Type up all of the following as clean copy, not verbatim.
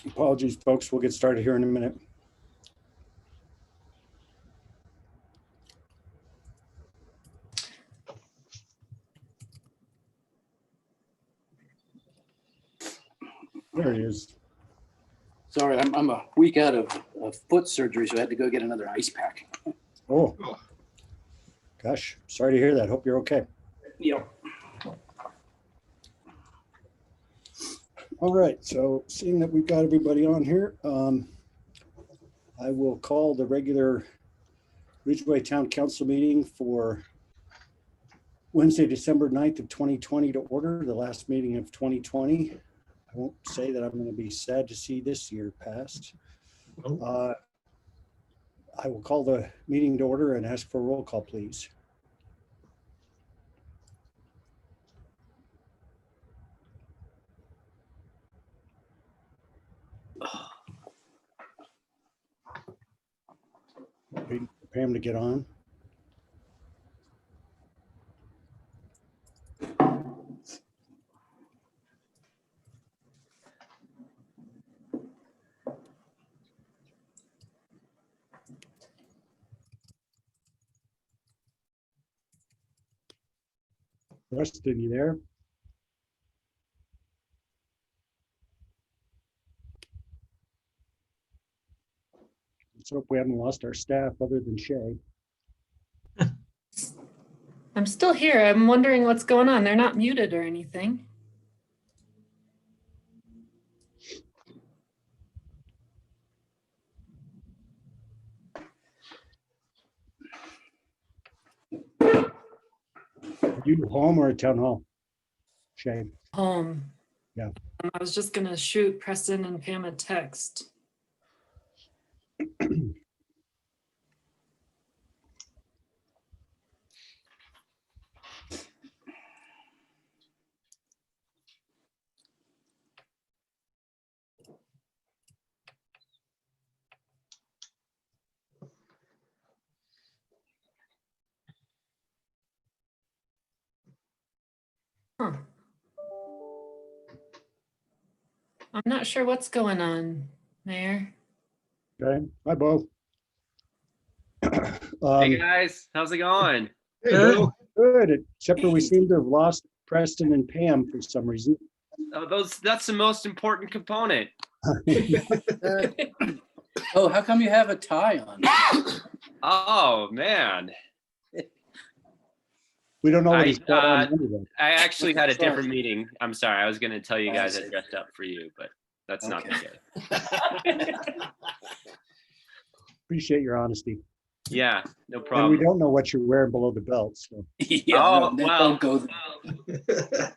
Apologies, folks. We'll get started here in a minute. There he is. Sorry, I'm a week out of foot surgery, so I had to go get another ice pack. Oh, gosh. Sorry to hear that. Hope you're okay. Yep. All right. So seeing that we've got everybody on here, I will call the regular Ridgway Town Council meeting for Wednesday, December 9th of 2020 to order, the last meeting of 2020. I won't say that I'm going to be sad to see this year passed. I will call the meeting to order and ask for a roll call, please. Waiting for Pam to get on. Preston, you there? Let's hope we haven't lost our staff other than Shay. I'm still here. I'm wondering what's going on. They're not muted or anything. Are you home or at town hall? Shay. Home. Yeah. I was just gonna shoot Preston and Pam a text. Huh. I'm not sure what's going on, Mayor. Okay. Hi, Bo. Hey guys, how's it going? Good. Good. Except for we seem to have lost Preston and Pam for some reason. That's the most important component. Oh, how come you have a tie on? Oh man, We don't know what he's got on anyway. I actually had a different meeting. I'm sorry, I was going to tell you guys I dressed up for you, but that's not the case. Appreciate your honesty. Yeah, no And problem. we don't know what you're wearing below the belt. So. Yeah, Oh, no, well. don't go there.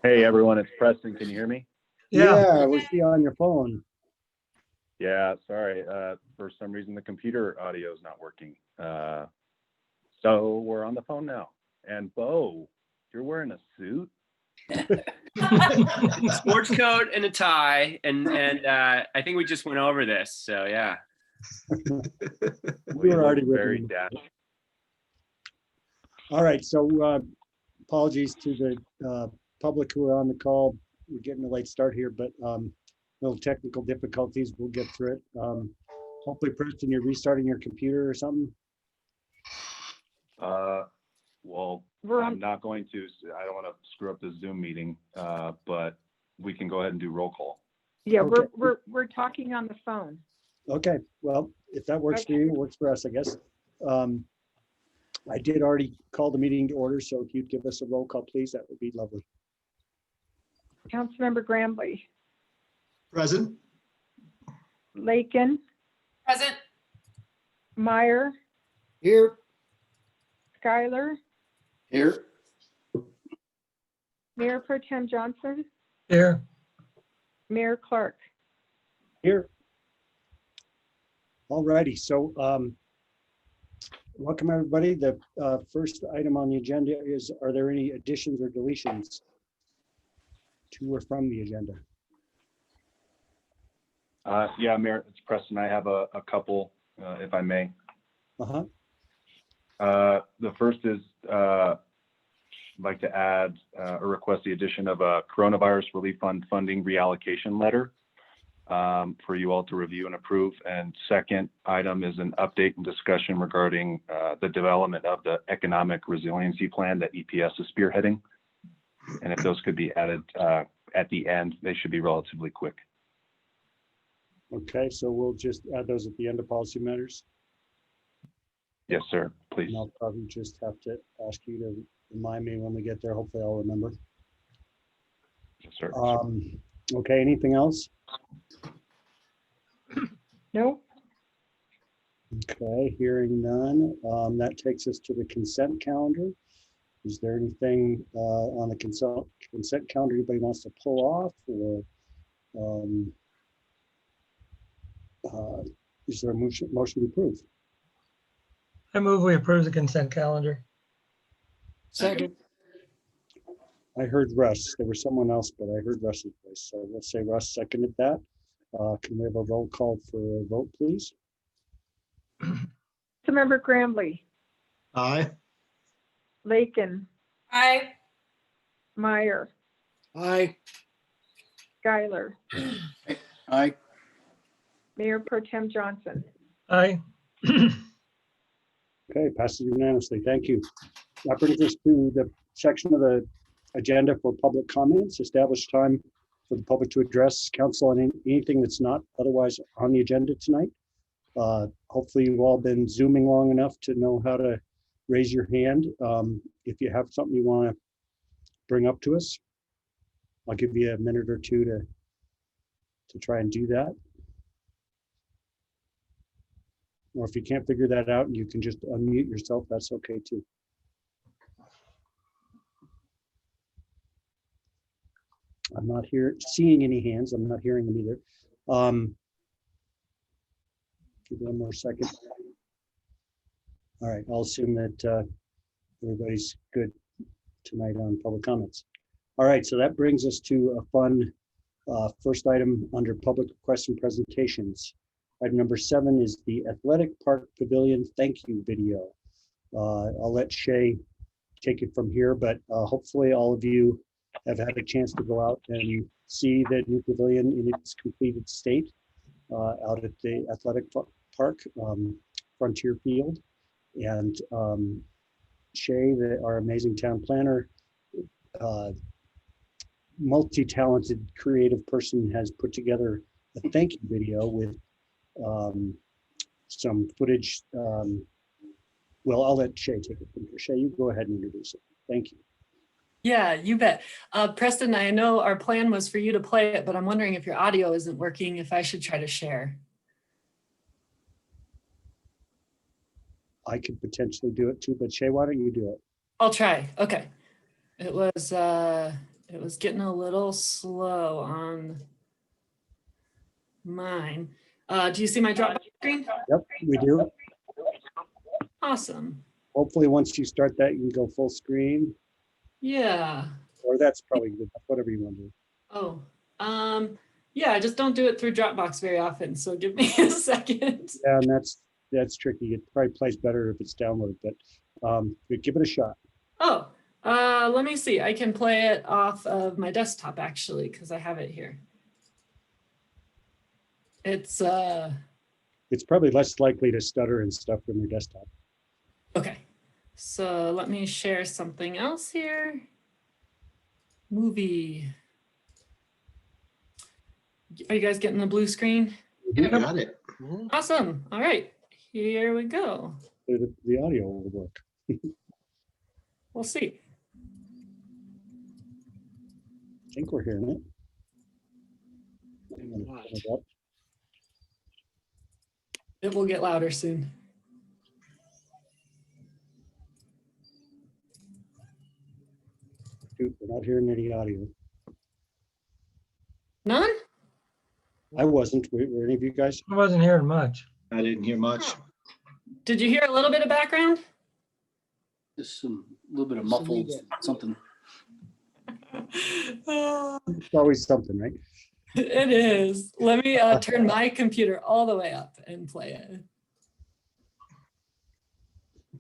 Hey everyone, it's Preston. Can you hear me? Yeah, we see you on your phone. Yeah, sorry. For some reason the computer audio is not working. So we're on the phone now. And Bo, you're wearing a suit? Sports coat and a tie, and I think we just went over this. So yeah. We were already very ripping. dash. All right, so apologies to the public who are on the call. We're getting a late start here, but little technical difficulties. We'll get through it. Hopefully, Preston, you're restarting your computer or something. Well, I'm not going to. I don't want to screw up the Zoom meeting, but we can go ahead and do roll call. Yeah, Okay. we're talking on the phone. Okay, well, if that works for you, it works for us, I guess. I did already call the meeting to order, so if you'd give us a roll call, please, that would be lovely. Councilmember Grambley, Present. Lakin, Present. Meyer, Here. Schuyler, Here. Mayor Pro Tem Johnson, Here. Mayor Clark. Here. All righty, so welcome everybody. The first item on the agenda is, are there any additions or deletions to or from the agenda? Yeah, Mayor, it's Preston. I have a couple, if I may. Uh-huh. The first is like to add or request the addition of a coronavirus relief fund funding reallocation letter for you all to review and approve. And second item is an update and discussion regarding the development of the economic resiliency plan that EPS is spearheading. And if those could be added at the end, they should be relatively quick. Okay, so we'll just add those at the end of policy matters. Yes, sir, please. And I'll probably just have to ask you to remind me when we get there. Hopefully I'll remember. Yes, sir. Okay, anything else? No, Okay, hearing none. That takes us to the consent calendar. Is there anything on the consent calendar anybody wants to pull off, or is there a motion to approve? I move we approve the consent calendar. Second. I heard Russ. There was someone else, but I heard Russ's voice. So let's say Russ seconded that. Can we have a roll call for a vote, please? Councilmember Grambly, Aye. Lakin, Aye. Meyer, Aye. Schuyler, Aye. Mayor Pro Tem Johnson. Aye. Okay, passes unanimously. Thank you. That brings us to the section of the agenda for public comments. Establish time for the public to address council on anything that's not otherwise on the agenda tonight. Hopefully you've all been Zooming long enough to know how to raise your hand. If you have something you want to bring up to us, I'll give you a minute or two to try and do that. Or if you can't figure that out, you can just unmute yourself. That's okay too. I'm not seeing any hands. I'm not hearing them either. Give one more second. All right, I'll assume that everybody's good tonight on public comments. All right, so that brings us to a fun first item under public requests and presentations. Item number 7 is the Athletic Park Pavilion thank you video. I'll let Shay take it from here, but hopefully all of you have had a chance to go out and see the new pavilion in its completed state out at the athletic park, Frontier Field. And Shay, our amazing town planner, multi-talented creative person, has put together a thank you video with some footage. Well, I'll let Shay take it from here. Shay, you go ahead and introduce it. Thank you. Yeah, you bet. Preston, I know our plan was for you to play it, but I'm wondering if your audio isn't working, if I should try to share. I could potentially do it too, but Shay, why don't you do it? I'll try. Okay. It was getting a little slow on mine. Do you see my Dropbox screen? Yep, we do. Awesome. Hopefully, once you start that, you can go full screen. Yeah. Or that's probably good, whatever you want to do. Oh, yeah, I just don't do it through Dropbox very often. So give me a second. Yeah, and that's tricky. It probably plays better if it's downloaded, but give it a shot. Oh, let me see. I can play it off of my desktop actually, because I have it here. It's probably less likely to stutter and stuff from your desktop. okay. So let me share something else here. Movie. Are you guys getting the blue screen? You got it. Awesome. All right, here we go. The audio will work. We'll see. I think we're hearing it. I'm gonna pull it up. It will get louder soon. Dude, we're not hearing any audio. None? I wasn't. Were any of you guys? I wasn't hearing much. I didn't hear much. Did you hear a little bit of background? Just a little bit of muffled something. It's always something, right? It is. Let me turn my computer all the way up and play it.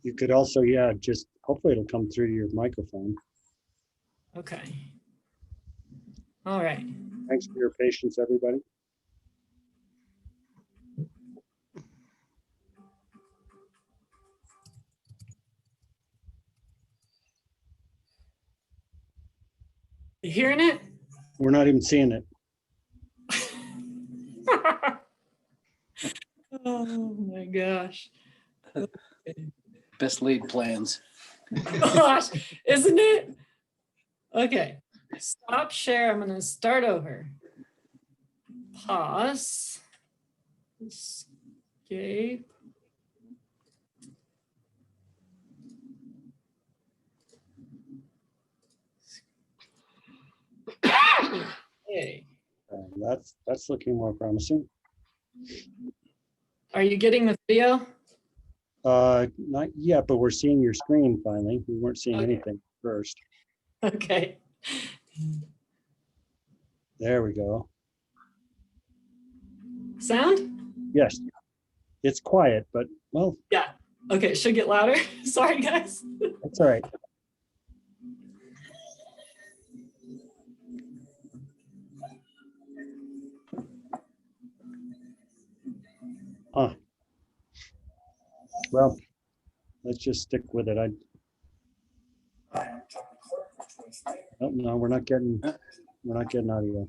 You could also, yeah, just hopefully it'll come through your microphone. Okay. All right. Thanks for your patience, everybody. You hearing it? We're not even seeing it. Oh my gosh. Best laid plans. Gosh, isn't it? Okay. Stop share. I'm going to start over. Pause. Escape. Okay. That's looking more promising. Are you getting the video? Not yet, but we're seeing your screen finally. We weren't seeing Okay. anything first. Okay. There we go. Sound? Yes. It's quiet, but well, Yeah. Okay, it should get louder. Sorry, guys. that's all right. Well, let's just stick with it. No, we're not getting audio.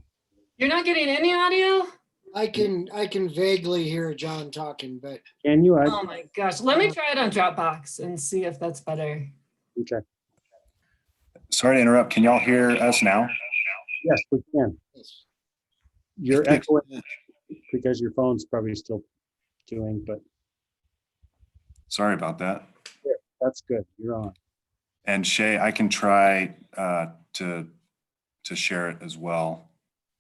You're not getting any audio? I can vaguely hear John talking, but Can you? Oh my gosh. Let me try it on Dropbox and see if that's better. Okay. Sorry to interrupt. Can y'all hear us now? Yes, we can. You're echoing because your phone's probably still doing, but Sorry about that. that's good. You're on. And Shay, I can try to share it as well.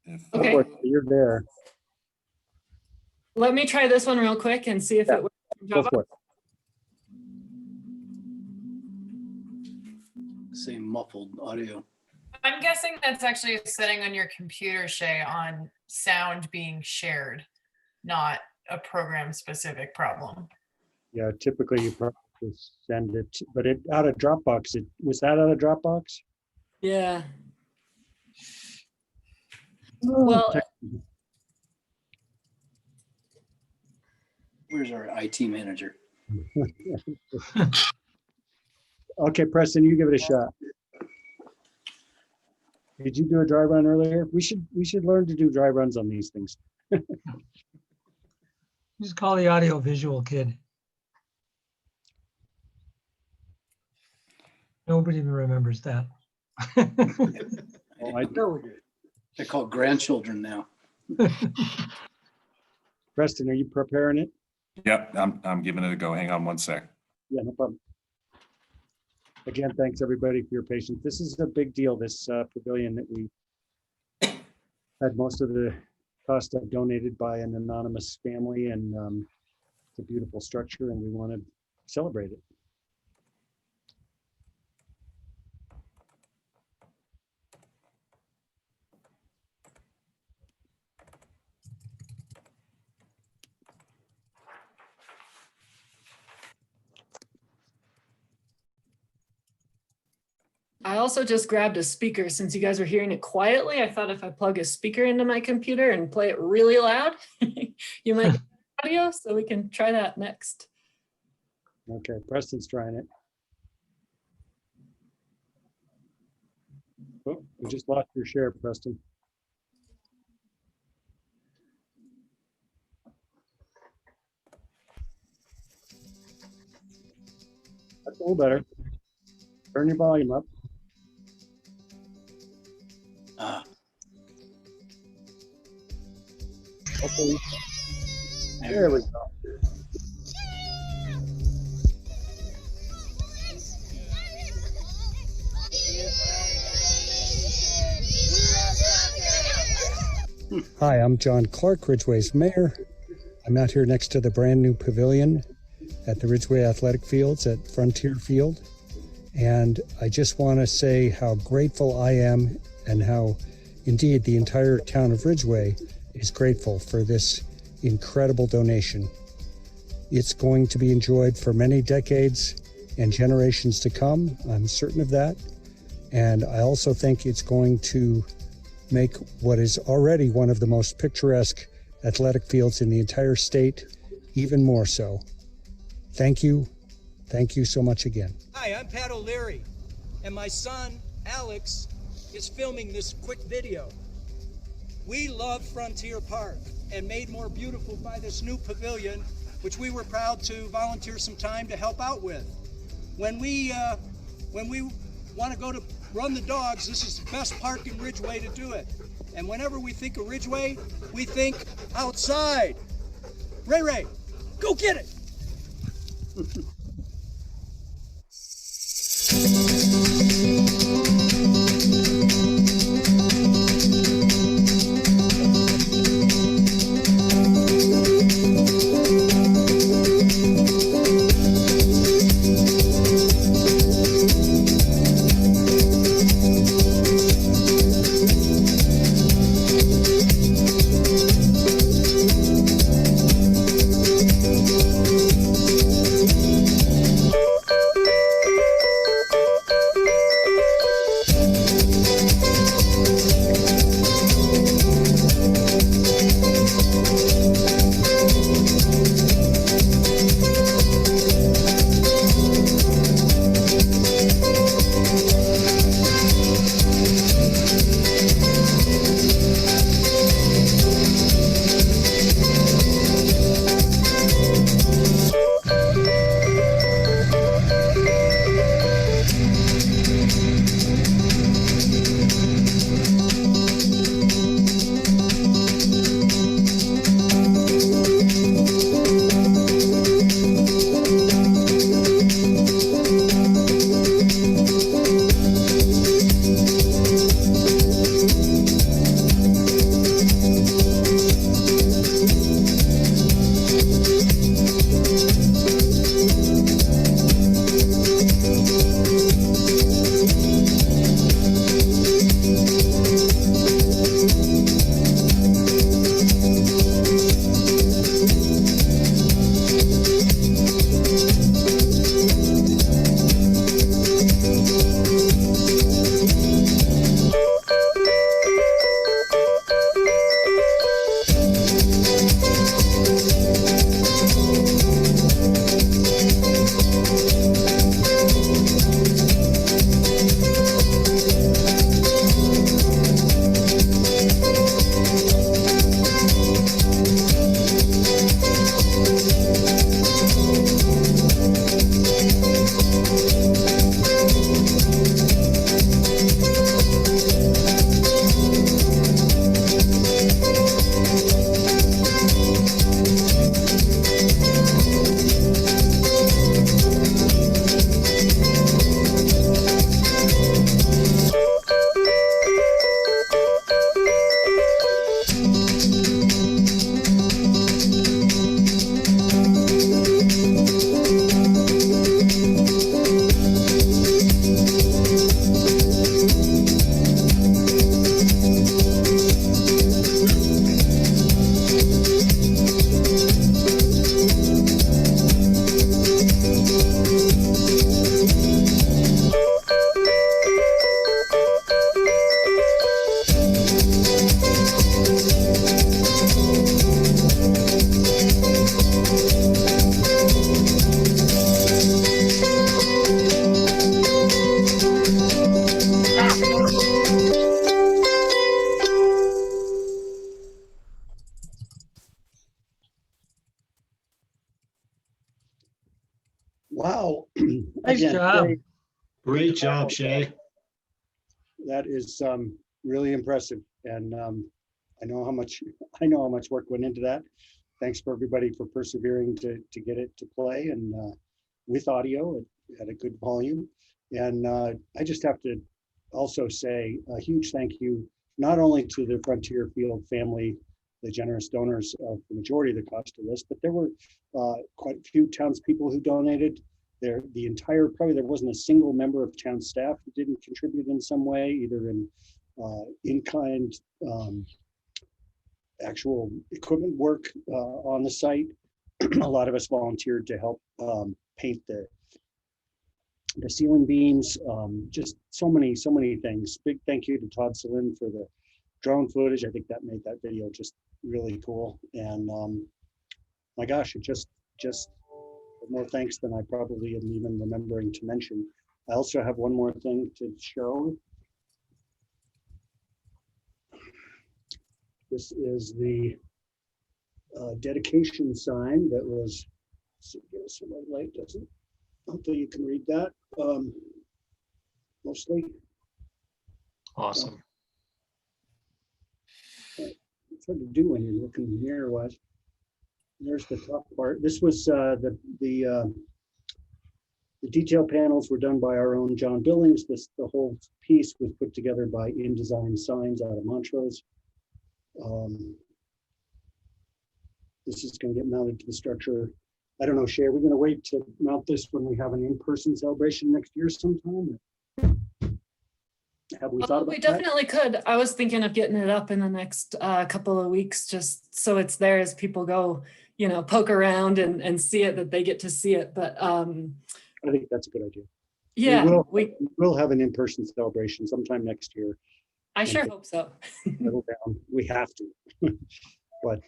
If Okay. Of course, you're there. Let me try this one real quick and see if Yeah. it works. on Go Dropbox. for it. Same muffled audio. I'm guessing that's actually a setting on your computer, Shay, on sound being shared, not a program specific problem. Yeah, typically you probably just send it, but it out of Dropbox. Was that out of Dropbox? Yeah. Well, Where's our IT manager? Okay, Preston, you give it a shot. Did you do a dry run earlier? We should learn to do dry runs on these things. Just call the audio visual kid. Nobody even remembers that. Oh, I No, they're called grandchildren now. Preston, are you preparing it? Yep, I'm giving it a go. Hang on one sec. Yeah, no problem. Again, thanks everybody for your patience. This is a big deal, this pavilion that we had most of the cost of donated by an anonymous family, and it's a beautiful structure and we want to celebrate it. I also just grabbed a speaker since you guys were hearing it quietly. I thought if I plug a speaker into my computer and play it really loud, you might get audio, so we can try that next. Okay, Preston's trying it. Oh, we just lost your share, Preston. That's a little better. Turn your volume up. Hopefully. There we go. Hi, I'm John Clark, Ridgway's mayor. I'm out here next to the brand new pavilion at the Ridgway Athletic Fields at Frontier Field. And I just want to say how grateful I am and how indeed the entire town of Ridgway is grateful for this incredible donation. It's going to be enjoyed for many decades and generations to come. I'm certain of that. And I also think it's going to make what is already one of the most picturesque athletic fields in the entire state even more so. Thank you. Thank you so much again. Hi, I'm Pat O'Leary, and my son, Alex, is filming this quick video. We love Frontier Park, and made more beautiful by this new pavilion, which we were proud to volunteer some time to help out with. When we want to go to run the dogs, this is the best park in Ridgway to do it. And whenever we think of Ridgway, we think outside. Ray, go get it! Wow. Nice Again, job. Great job, Shay. that is really impressive. And I know how much work went into that. Thanks for everybody for persevering to get it to play and with audio at a good volume. And I just have to also say a huge thank you, not only to the Frontier Field family, the generous donors of the majority of the cost of this, but there were quite a few townspeople who donated. There wasn't a single member of town staff who didn't contribute in some way, either in kind, actual equipment work on the site. A lot of us volunteered to help paint the ceiling beams, just so many things. Big thank you to Todd Selin for the drone footage. I think that made that video just really cool. And my gosh, it just more thanks than I probably am even remembering to mention. I also have one more thing to show. This is the dedication sign that was, so my light doesn't, hopefully you can read that, mostly. Awesome. It's hard to do when you're looking mirror-wise. There's the top part. This was the detail panels were done by our own John Billings. The whole piece was put together by InDesign Signs out of Montrose. This is going to get mounted to the structure. I don't know, Shay, are we going to wait to mount this when we have an in-person celebration next year sometime? Have we thought about We that? definitely could. I was thinking of getting it up in the next couple of weeks, just so it's there as people go, you know, poke around and see it, that they get to see it. But I think that's a good idea. yeah, We'll have an in-person celebration sometime next year. I sure hope so. Settle down. We have to. But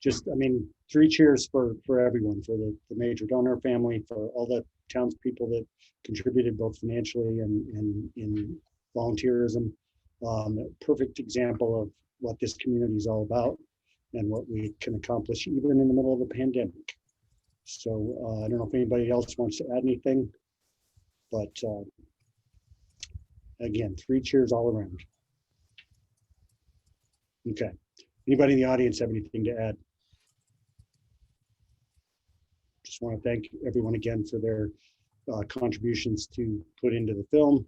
just, I mean, 3 cheers for everyone, for the major donor family, for all the townspeople that contributed both financially and in volunteerism. A perfect example of what this community is all about and what we can accomplish even in the middle of a pandemic. So I don't know if anybody else wants to add anything, but again, 3 cheers all around. Okay. Anybody in the audience have anything to add? Just want to thank everyone again for their contributions to put into the film,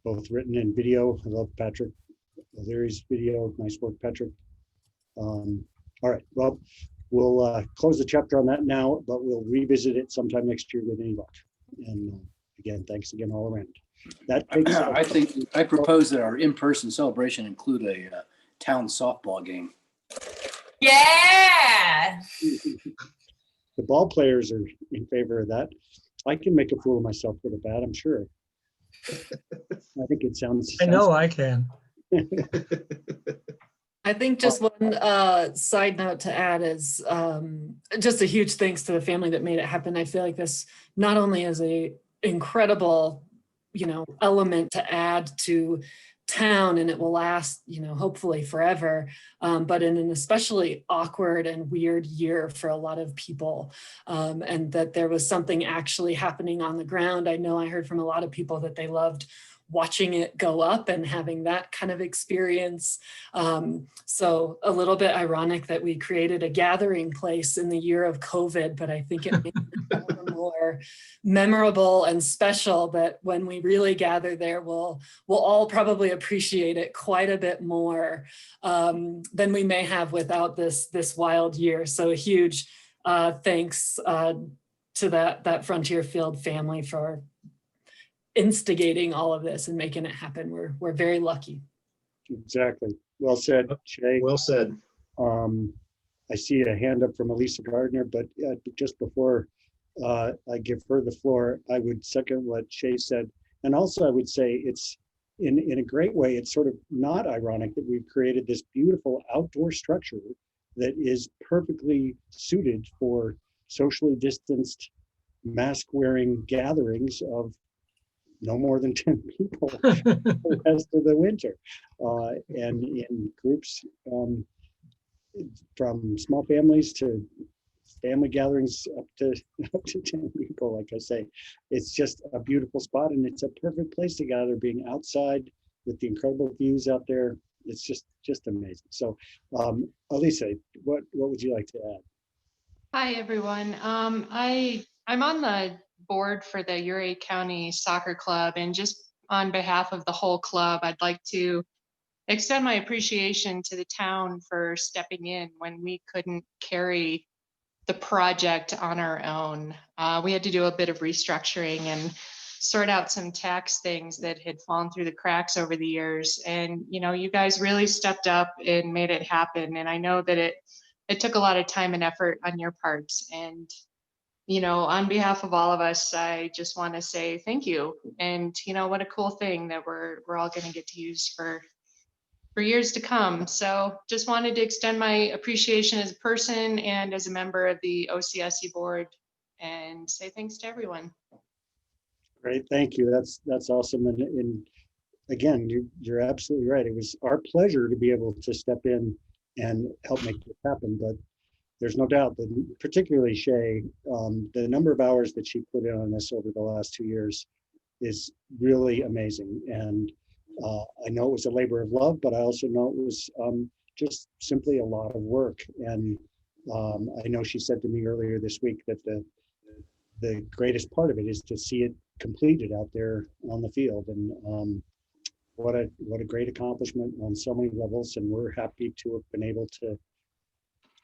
both written and video. I love Patrick O'Leary's video. Nice work, Patrick. All right, well, we'll close the chapter on that now, but we'll revisit it sometime next year with any luck. And again, thanks again all around. That takes I propose that our in-person celebration include a town softball game. Yeah. The ball players are in favor of that. I can make a fool of myself with a bat, I'm sure. I think it sounds. I know I can. I think just one side note to add is just a huge thanks to the family that made it happen. I feel like this not only is a incredible, you know, element to add to town, and it will last, you know, hopefully forever, but in an especially awkward and weird year for a lot of people, and that there was something actually happening on the ground. I know I heard from a lot of people that they loved watching it go up and having that kind of experience. So a little bit ironic that we created a gathering place in the year of COVID, but I think it makes it more memorable and special that when we really gather there, we'll all probably appreciate it quite a bit more than we may have without this wild year. So a huge thanks to that Frontier Field family for instigating all of this and making it happen. We're very lucky. Exactly. Well said, Shay. Well said. I see a hand up from Elisa Gardner, but just before I give her the floor, I would second what Shay said. And also I would say it's in a great way, it's sort of not ironic that we've created this beautiful outdoor structure that is perfectly suited for socially distanced, mask-wearing gatherings of no more than 10 people the rest of the winter, and in groups from small families to family gatherings up to 10 people. Like I say, it's just a beautiful spot, and it's a perfect place to gather, being outside with the incredible views out there. It's just amazing. So Elisa, what would you like to add? Hi, everyone. I'm on the board for the Uray County Soccer Club, and just on behalf of the whole club, I'd like to extend my appreciation to the town for stepping in when we couldn't carry the project on our own. We had to do a bit of restructuring and sort out some tax things that had fallen through the cracks over the years. And, you know, you guys really stepped up and made it happen. And I know that it took a lot of time and effort on your parts. And on behalf of all of us, I just want to say thank you. And, what a cool thing that we're all going to get to use for years to come. So just wanted to extend my appreciation as a person and as a member of the OCSC board and say thanks to everyone. Great, thank you. That's awesome. And again, you're absolutely right. It was our pleasure to be able to step in and help make this happen. But there's no doubt that particularly Shay, the number of hours that she put in on this over the last 2 years is really amazing. And I know it was a labor of love, but I also know it was just simply a lot of work. And I know she said to me earlier this week that the greatest part of it is to see it completed out there on the field. And what a great accomplishment on so many levels. And we're happy to have been able to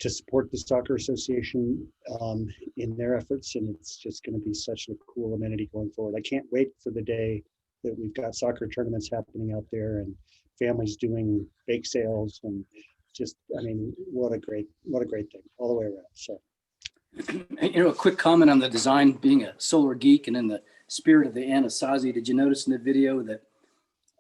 support the Soccer Association in their efforts. And it's just going to be such a cool amenity going forward. I can't wait for the day that we've got soccer tournaments happening out there and families doing bake sales, and just, I mean, what a great thing all the way around. So, a quick comment on the design. Being a solar geek and in the spirit of the Anasazi, did you notice in the video that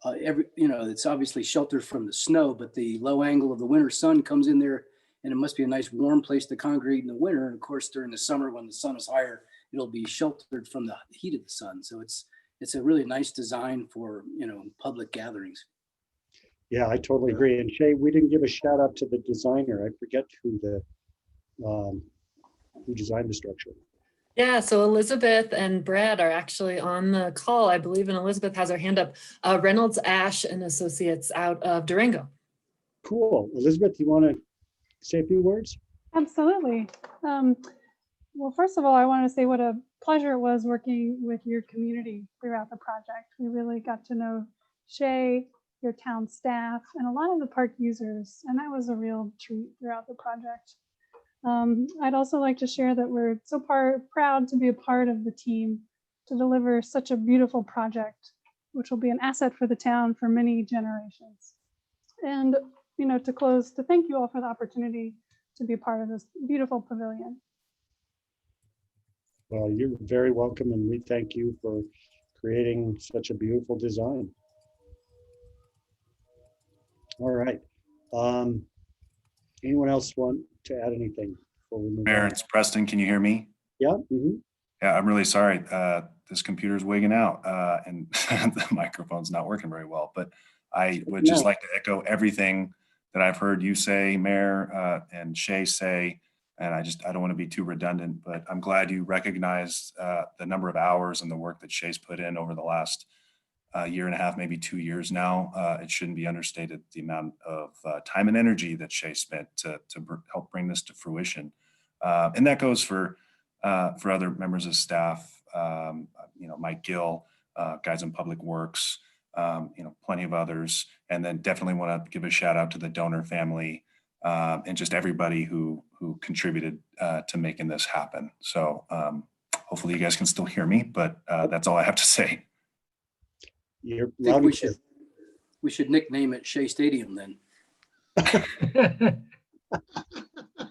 it's obviously sheltered from the snow, but the low angle of the winter sun comes in there, and it must be a nice warm place to congregate in the winter. And of course, during the summer when the sun is higher, it'll be sheltered from the heat of the sun. So it's a really nice design for, public gatherings. Yeah, I totally agree. And Shay, we didn't give a shout out to the designer. I forget who designed the structure. Yeah, so Elizabeth and Brad are actually on the call, I believe, and Elizabeth has her hand up. Reynolds, Ash and Associates out of Durango. Cool. Elizabeth, you want to say a few words? Absolutely. Well, first of all, I want to say what a pleasure it was working with your community throughout the project. We really got to know Shay, your town staff, and a lot of the park users, and that was a real treat throughout the project. I'd also like to share that we're so proud to be a part of the team to deliver such a beautiful project, which will be an asset for the town for many generations. And, to close, to thank you all for the opportunity to be a part of this beautiful pavilion. Well, you're very welcome, and we thank you for creating such a beautiful design. All right. Anyone else want to add anything before we move Mayor, on? it's Preston. Can you hear me? Yeah. Yeah, I'm really sorry. This computer's wigging out and the microphone's not working very well. But I would just like to echo everything that I've heard you say, Mayor, and Shay say. And I don't want to be too redundant, but I'm glad you recognized the number of hours and the work that Shay's put in over the last year and a half, maybe 2 years now. It shouldn't be understated the amount of time and energy that Shay spent to help bring this to fruition. And that goes for other members of staff, Mike Gill, guys in Public Works, plenty of others. And then definitely want to give a shout out to the donor family and just everybody who contributed to making this happen. So hopefully you guys can still hear me, but that's all I have to say. You're I think we should nickname it Shea Stadium then.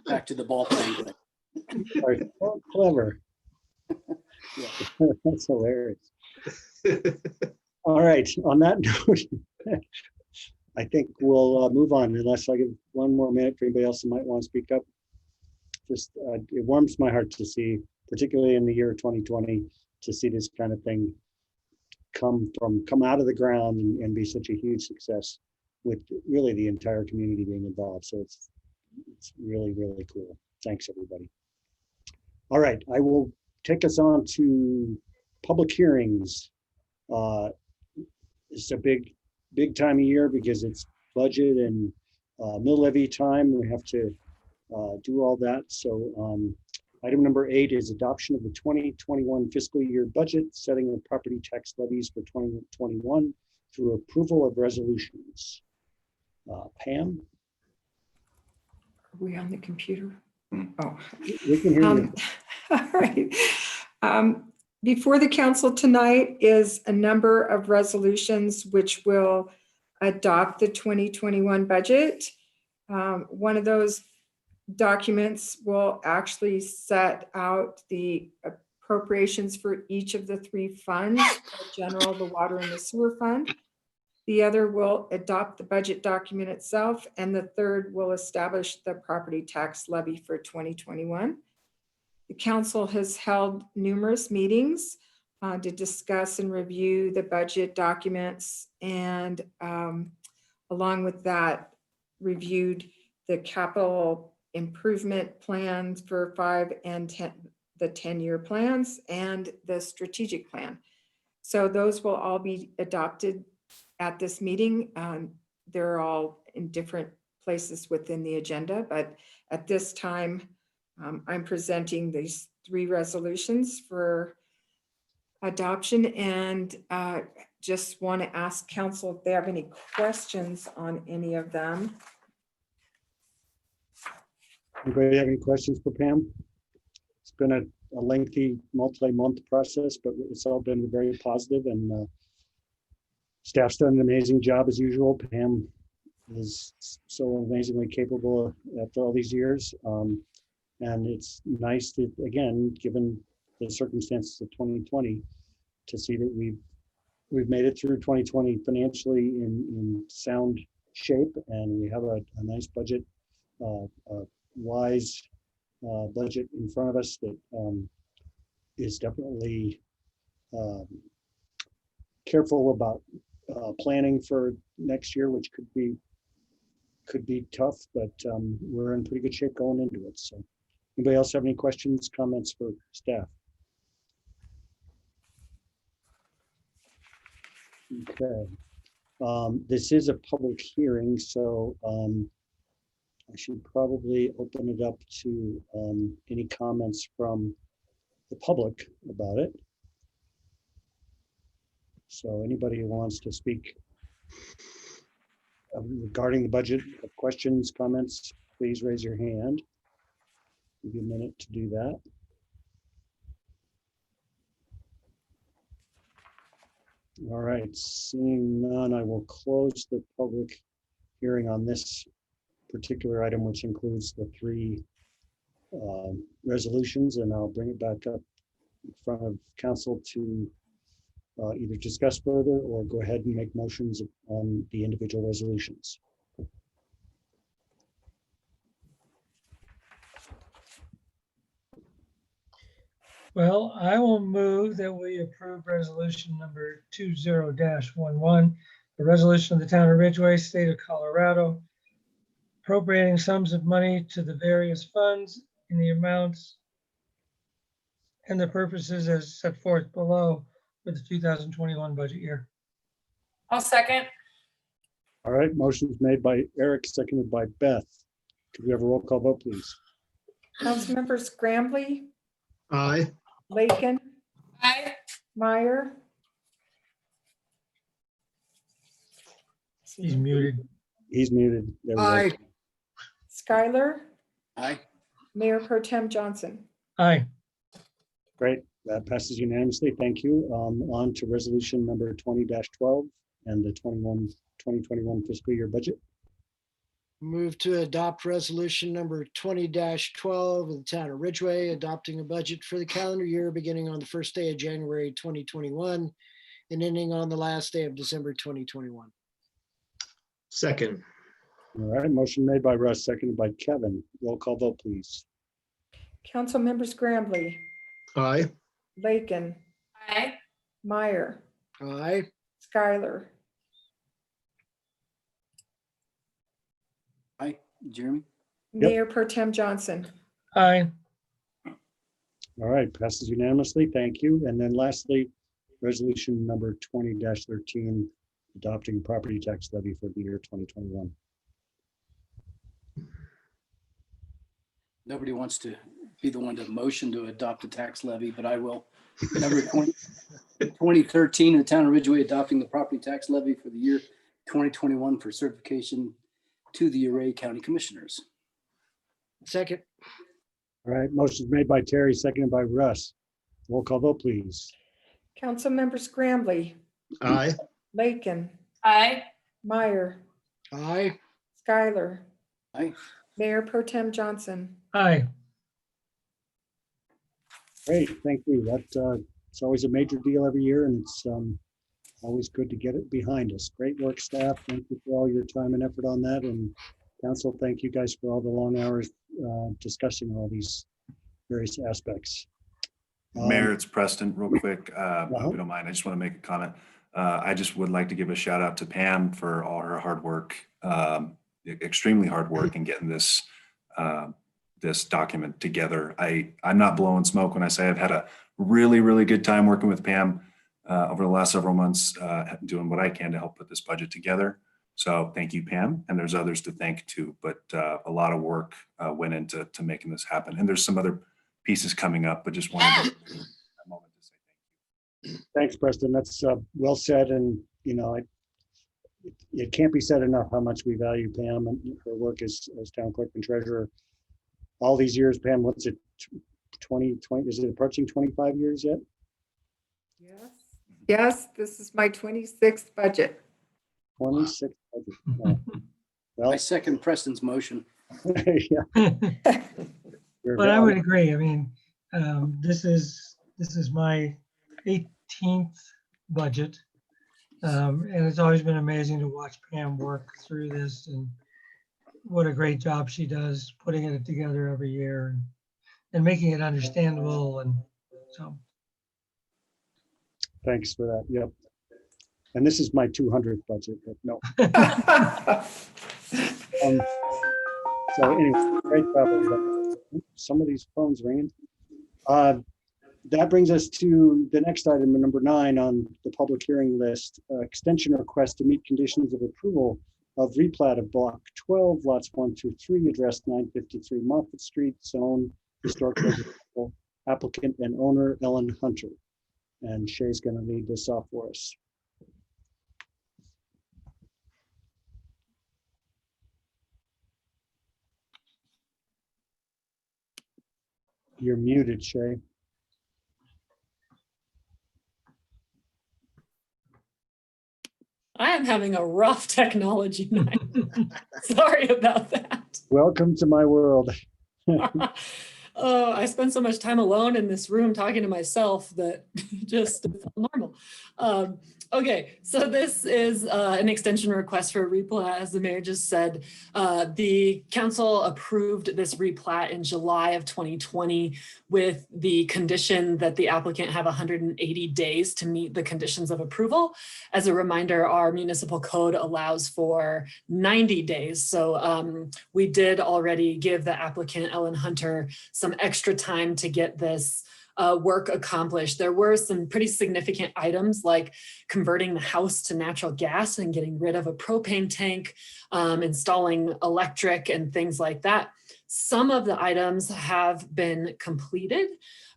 Back to the ball playing. Oh, clever. Yeah. That's hilarious. All right. On that note, I think we'll move on, unless I give one more minute for anybody else who might want to speak up. Just it warms my heart to see, particularly in the year 2020, to see this kind of thing come out of the ground and be such a huge success with really the entire community being involved. So it's really, really cool. Thanks, everybody. All right, I will take us on to public hearings. It's a big time of year because it's budget and mill levy time. We have to do all that. So item number 8 is adoption of the 2021 fiscal year budget, setting the property tax levies for 2021 through approval of resolutions. Pam? Are we on the computer? Oh, We can hear you. all right. Before the council tonight is a number of resolutions which will adopt the 2021 budget. One of those documents will actually set out the appropriations for each of the three funds, the general, the water, and the sewer fund. The other will adopt the budget document itself, and the third will establish the property tax levy for 2021. The council has held numerous meetings to discuss and review the budget documents, and along with that, reviewed the capital improvement plans for 5 and 10, the 10-year plans, and the strategic plan. So those will all be adopted at this meeting. They're all in different places within the agenda, but at this time, I'm presenting these 3 resolutions for adoption, and just want to ask council if they have any questions on any of them. Anybody have any questions for Pam? It's been a lengthy multi-month process, but it's all been very positive, and staff's done an amazing job as usual. Pam is so amazingly capable after all these years. And it's nice to, again, given the circumstances of 2020, to see that we've made it through 2020 financially in sound shape, and we have a nice budget, wise budget in front of us that is definitely careful about planning for next year, which could be tough, but we're in pretty good shape going into it. So anybody else have any questions, comments for staff? Okay. This is a public hearing, so I should probably open it up to any comments from the public about it. So anybody who wants to speak regarding the budget, questions, comments, please raise your hand. Give you a minute to do that. All right, seeing none, I will close the public hearing on this particular item, which includes the 3 resolutions, and I'll bring it back up in front of council to either discuss further or go ahead and make motions on the individual resolutions. Well, I will move that we approve resolution number 20-11, the resolution of the town of Ridgway, state of Colorado, appropriating sums of money to the various funds in the amounts and the purposes as set forth below for the 2021 budget year. I'll second. All right, motion's made by Eric, seconded by Beth. Could we have a roll call vote, please? Councilmembers Grambly, Aye. Lakin, Aye. Meyer, He's muted. He's muted. There we go. Aye. Schuyler, Aye. Mayor Pro Tem Johnson. Aye. Great, that passes unanimously. Thank you. On to resolution number 20-12 and the 2021 fiscal year budget. Move to adopt resolution number 20-12 of the town of Ridgway, adopting a budget for the calendar year beginning on the first day of January 2021 and ending on the last day of December 2021. Second. All right, motion made by Russ, seconded by Kevin. Roll call vote, please. Councilmembers Grambly, Aye. Lakin, Aye. Meyer, Aye. Schuyler, Aye. Jeremy? Yep. Mayor Pro Tem Johnson. Aye. All right, passes unanimously. Thank you. And then lastly, resolution number 20-13, adopting property tax levy for the year 2021. Nobody wants to be the one to motion to adopt a tax levy, but I will. Number 2013, the town of Ridgway adopting the property tax levy for the year 2021 for certification to the Uray County Commissioners. Second. All right, motion's made by Terry, seconded by Russ. Roll call vote, please. Councilmembers Grambly, Aye. Lakin, Aye. Meyer, Aye. Schuyler, Aye. Mayor Pro Tem Johnson. Aye. Great, thank you. That, it's always a major deal every year, and it's always good to get it behind us. Great work, staff. Thank you for all your time and effort on that. And council, thank you guys for all the long hours discussing all these various aspects. Mayor, it's Preston, real quick. If you don't mind, I just want to make a comment. I just would like to give a shout out to Pam for all her hard work, extremely hard work in getting this this document together. I'm not blowing smoke when I say I've had a really, really good time working with Pam over the last several months, doing what I can to help put this budget together. So thank you, Pam. And there's others to thank too, but a lot of work went into making this happen. And there's some other pieces coming up, but just wanted to take a moment to say thank you. Thanks, Preston. That's well said. And, you know, it can't be said enough how much we value Pam and her work as town clerk and treasurer. All these years, Pam, what's it, 20, is it approaching 25 years yet? Yes. Yes, this is my 26th budget. 26 budget. Well, I second Preston's motion. yeah. But I would agree. I mean, this is my 18th budget. And it's always been amazing to watch Pam work through this, and what a great job she does putting it together every year and making it understandable. And so. Thanks for that. Yep. And this is my 200th budget, but no. So anyway, great job, everybody. Somebody's phone's ringing. That brings us to the next item, number 9 on the public hearing list, extension request to meet conditions of approval of replat of block 12, lots 1 through 3, address 953 Moffett Street, zone historic residential, applicant and owner Ellen Hunter. And Shay's going to lead this off for us. You're muted, Shay. I am having a rough technology night. Sorry about that. Welcome to my world. Oh, I spend so much time alone in this room talking to myself that just normal. Okay, so this is an extension request for a replat, as the mayor just said. The council approved this replat in July of 2020 with the condition that the applicant have 180 days to meet the conditions of approval. As a reminder, our municipal code allows for 90 days. So we did already give the applicant, Ellen Hunter, some extra time to get this work accomplished. There were some pretty significant items like converting the house to natural gas and getting rid of a propane tank, installing electric and things like that. Some of the items have been completed.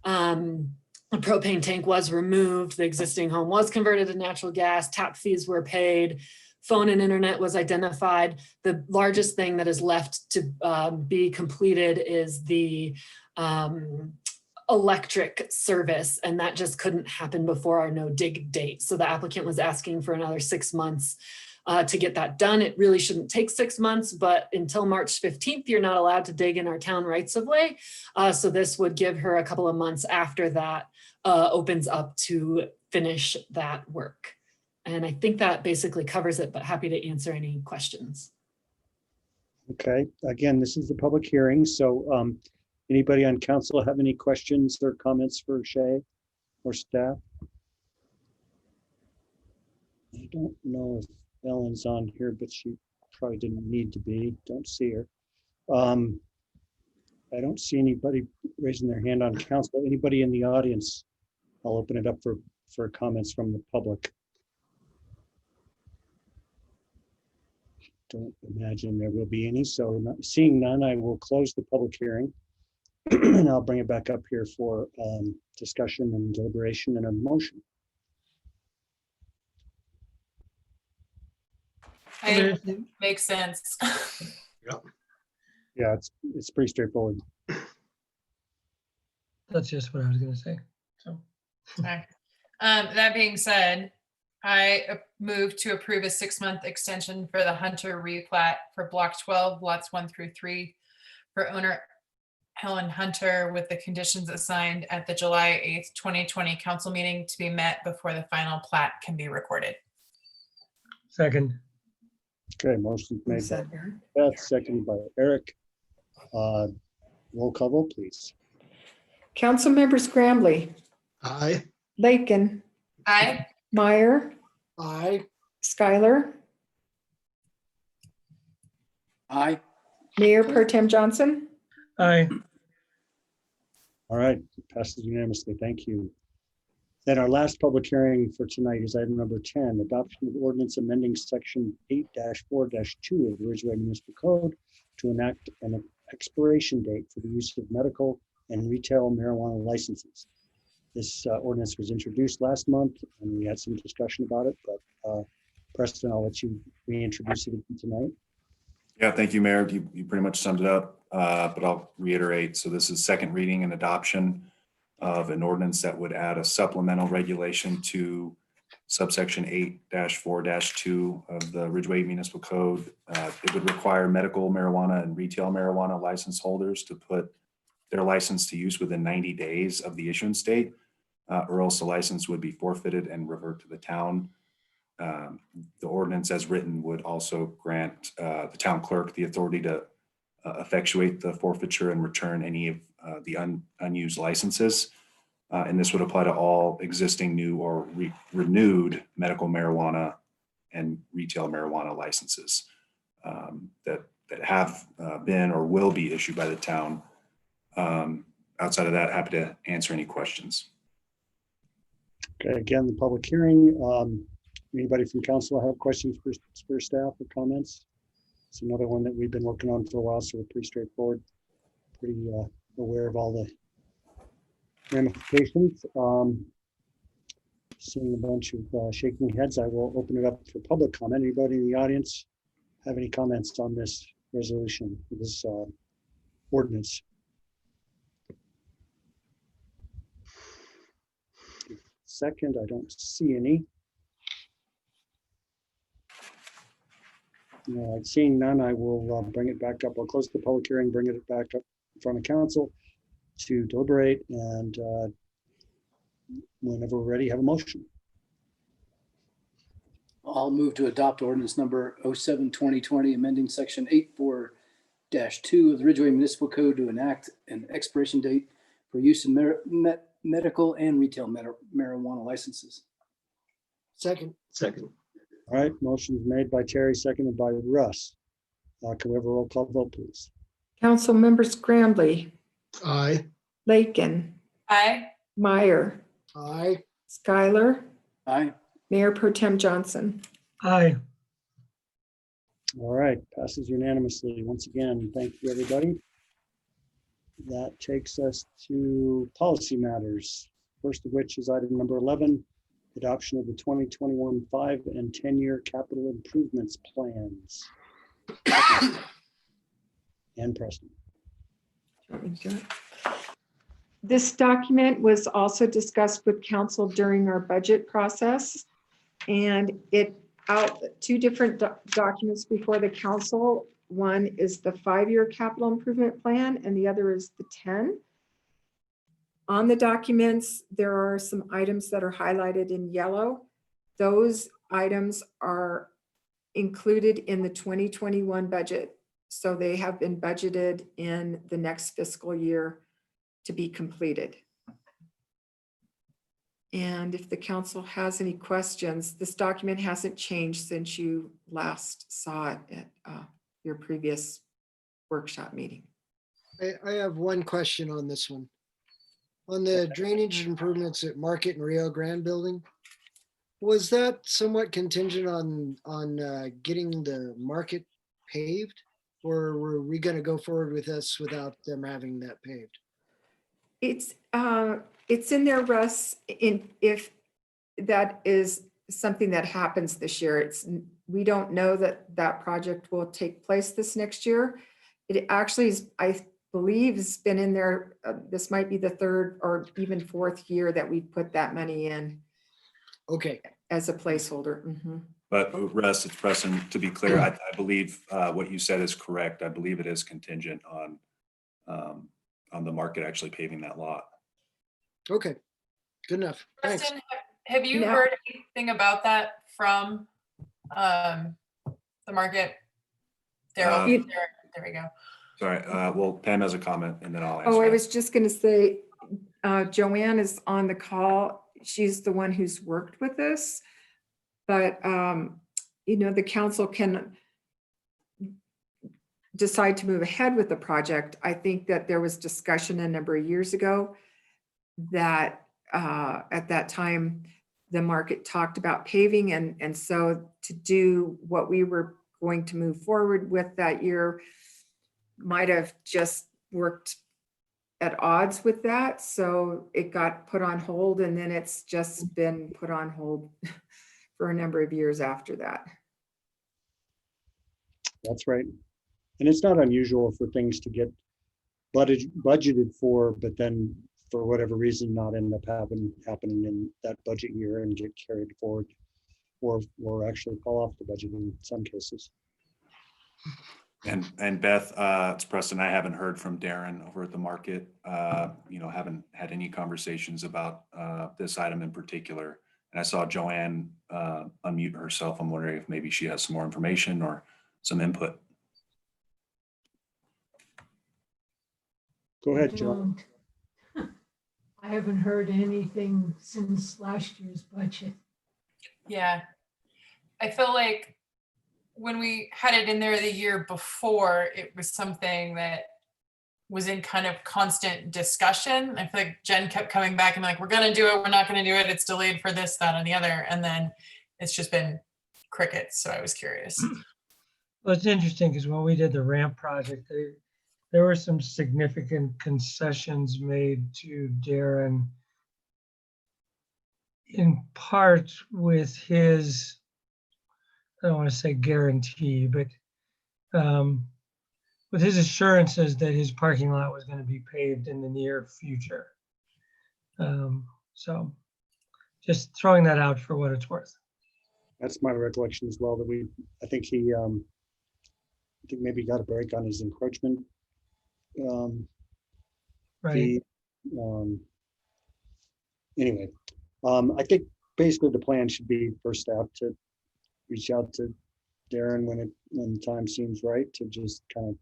The propane tank was removed. The existing home was converted to natural gas. Tap fees were paid. Phone and internet was identified. The largest thing that is left to be completed is the electric service, and that just couldn't happen before our no dig date. So the applicant was asking for another 6 months to get that done. It really shouldn't take 6 months, but until March 15th, you're not allowed to dig in our town rights of way. So this would give her a couple of months after that opens up to finish that work. And I think that basically covers it, but happy to answer any questions. Okay, again, this is the public hearing, so anybody on council have any questions or comments for Shay or staff? I don't know if Ellen's on here, but she probably didn't need to be. Don't see her. I don't see anybody raising their hand on council. Anybody in the audience? I'll open it up for comments from the public. Don't imagine there will be any, so seeing none, I will close the public hearing. And I'll bring it back up here for discussion and deliberation and a motion. Makes sense. Yeah, it's pretty straightforward. That's just what I was going to say. So. Okay. That being said, I move to approve a 6-month extension for the Hunter replat for block 12, lots 1 through 3, for owner Helen Hunter with the conditions assigned at the July 8th, 2020 council meeting to be met before the final plat can be recorded. Second. Okay, motion made by Second. Beth, seconded by Eric. Roll call vote, please. Councilmember Scrambley, Aye. Lakin, Aye. Meyer, Aye. Skylar, Aye. Mayor Pro Tem Johnson. Aye. All right, passes unanimously. Thank you. Then our last public hearing for tonight is item number 10, adoption of ordinance amending section 8-4-2 of the Ridgway Municipal Code to enact an expiration date for the use of medical and retail marijuana licenses. This ordinance was introduced last month and we had some discussion about it, but Preston, I'll let you reintroduce it tonight. Yeah, thank you, Mayor. You pretty much summed it up, but I'll reiterate. So this is second reading and adoption of an ordinance that would add a supplemental regulation to subsection 8-4-2 of the Ridgway Municipal Code. It would require medical marijuana and retail marijuana license holders to put their license to use within 90 days of the issuance date, or else the license would be forfeited and revert to the town. The ordinance as written would also grant the town clerk the authority to effectuate the forfeiture and return any of the unused licenses. And this would apply to all existing, new, or renewed medical marijuana and retail marijuana licenses that have been or will be issued by the town. Outside of that, happy to answer any questions. Okay, again, the public hearing. Anybody from council have questions for staff or comments? It's another one that we've been working on for a while, so we're pretty straightforward, pretty aware of all the ramifications. Seeing a bunch of shaking heads, I will open it up for public comment. Anybody in the audience have any comments on this resolution, this ordinance? Second, I don't see any. Seeing none, I will bring it back up. I'll close the public hearing, bring it back up in front of council to deliberate, and whenever we're ready, have a motion. I'll move to adopt ordinance number 07-2020, amending section 8-4-2 of the Ridgway Municipal Code to enact an expiration date for use in medical and retail marijuana licenses. Second. Second. All right, motion is made by Terry, seconded by Russ. Can we have a roll call vote, please? Councilmember Scrambley, Aye. Lakin, Aye. Meyer, Aye. Skylar, Aye. Mayor Pro Tem Johnson. Aye. All right, passes unanimously. Once again, thank you, everybody. That takes us to policy matters. First of which is item number 11, adoption of the 2021 5 and 10-year capital improvements plans. And Preston. This document was also discussed with council during our budget process, and it out two different documents before the council. One is the 5-year capital improvement plan and the other is the 10. On the documents, there are some items that are highlighted in yellow. Those items are included in the 2021 budget. So they have been budgeted in the next fiscal year to be completed. And if the council has any questions, this document hasn't changed since you last saw it at your previous workshop meeting. I have one question on this one. On the drainage improvements at Market and Rio Grande building, was that somewhat contingent on getting the market paved? Or were we going to go forward with this without them having that paved? It's in there, Russ, if that is something that happens this year. We don't know that project will take place this next year. It actually is, I believe, has been in there. This might be the third or even fourth year that we put that money in. Okay. As a placeholder. Mm-hmm. But Russ, it's Preston, to be clear, I believe what you said is correct. I believe it is contingent on on the market actually paving that lot. Okay, good enough. Thanks. Preston, have you No. heard anything about that from the market? Daryl, You- there we go. Sorry, well, Pam has a comment and then I'll answer. Oh, I that. was just gonna say, Joanne is on the call. She's the one who's worked with this. But, the council can decide to move ahead with the project. I think that there was discussion a number of years ago that at that time, the market talked about paving. And so to do what we were going to move forward with that year might have just worked at odds with that. So it got put on hold, and then it's just been put on hold for a number of years after that. That's right. And it's not unusual for things to get budgeted for, but then for whatever reason, not end up happening in that budget year and get carried forward or actually fall off the budget in some cases. And Beth, it's Preston. I haven't heard from Darren over at the market. Haven't had any conversations about this item in particular. And I saw Joanne unmute herself. I'm wondering if maybe she has some more information or some input. Go ahead, John. I haven't heard anything since last year's budget. Yeah. I feel like when we had it in there the year before, it was something that was in kind of constant discussion. I feel like Jen kept coming back and like, we're going to do it. We're not going to do it. It's delayed for this, that, and the other. And then it's just been crickets. So I was curious. Well, it's interesting because when we did the ramp project, there were some significant concessions made to Darren, in part with his, I don't want to say guarantee, but with his assurances that his parking lot was going to be paved in the near future. So just throwing that out for what it's worth. That's my recollection as well, that I think maybe got a break on his encroachment. Right. fee. Anyway, I think basically the plan should be for staff to reach out to Darren when the time seems right, to just kind of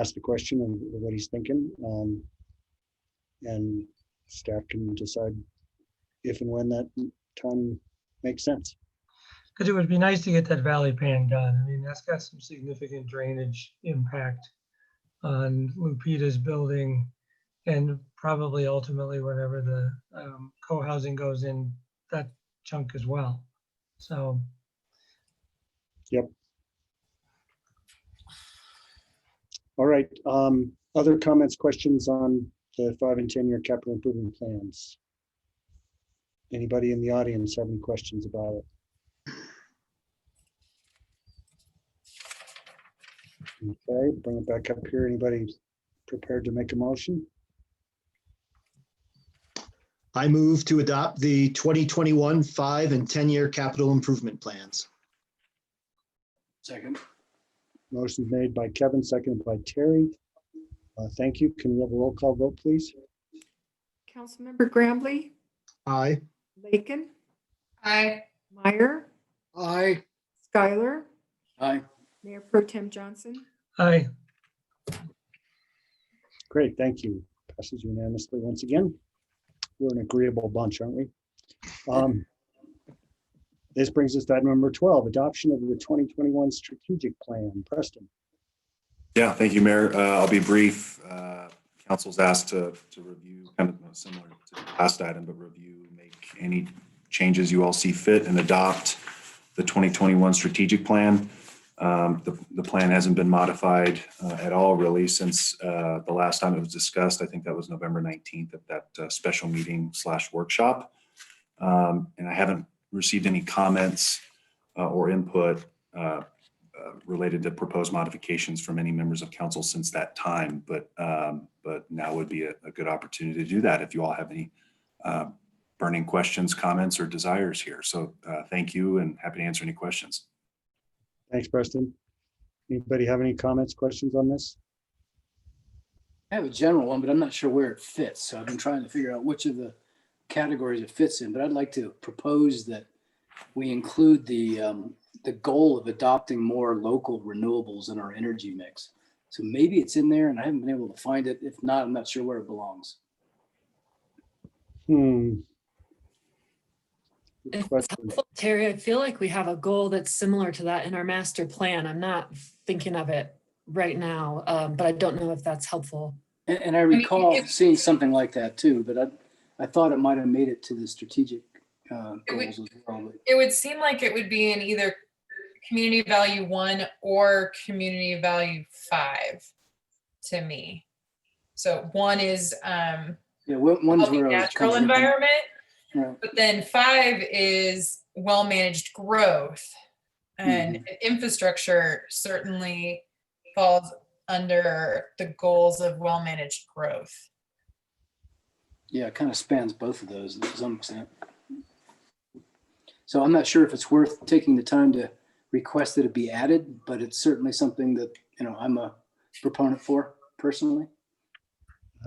ask the question of what he's thinking. And staff can decide if and when that time makes sense. Because it would be nice to get that valley pan done. I mean, that's got some significant drainage impact on Lupita's building, and probably ultimately whenever the co-housing goes in that chunk as well. So. Yep. All right. Other comments, questions on the 5 and 10 year capital improvement plans? Anybody in the audience have any questions about it? Okay, bring it back up here. Anybody prepared to make a motion? I move to adopt the 2021 5 and 10 year capital improvement plans. Second. Motion made by Kevin, seconded by Terry. Thank you. Can we have a roll call vote, please? Councilmember Grambly, Aye. Lakin, Aye. Meyer, Aye. Schuyler, Aye. Mayor Pro Tem Johnson. Aye. Great, thank you. Passes unanimously once again. We're an agreeable bunch, aren't we? This brings us to item number 12, adoption of the 2021 strategic plan. Preston. Yeah, thank you, Mayor. I'll be brief. Council's asked to review, kind of similar to the last item, but review, make any changes you all see fit, and adopt the 2021 strategic plan. The plan hasn't been modified at all really since the last time it was discussed. I think that was November 19th at that special meeting / workshop. And I haven't received any comments or input related to proposed modifications from any members of council since that time. But now would be a good opportunity to do that if you all have any burning questions, comments, or desires here. So thank you, and happy to answer any questions. Thanks, Preston. Anybody have any comments, questions on this? I have a general one, but I'm not sure where it fits. So I've been trying to figure out which of the categories it fits in. But I'd like to propose that we include the goal of adopting more local renewables in our energy mix. So maybe it's in there and I haven't been able to find it. If not, I'm not sure where it belongs. Good It's question. helpful, Terry, I feel like we have a goal that's similar to that in our master plan. I'm not thinking of it right now, but I don't know if that's helpful. And I recall seeing something like that too, but I thought it might have made it to the strategic goals as well. It would seem like it would be in either community value 1 or community value 5 to me. So 1 is Yeah, one's healthy where I was natural kind of thinking. environment, Right. but then 5 is well-managed growth. And infrastructure certainly falls under the goals of well-managed growth. Yeah, it kind of spans both of those to some extent. So I'm not sure if it's worth taking the time to request that it be added, but it's certainly something that, I'm a proponent for personally.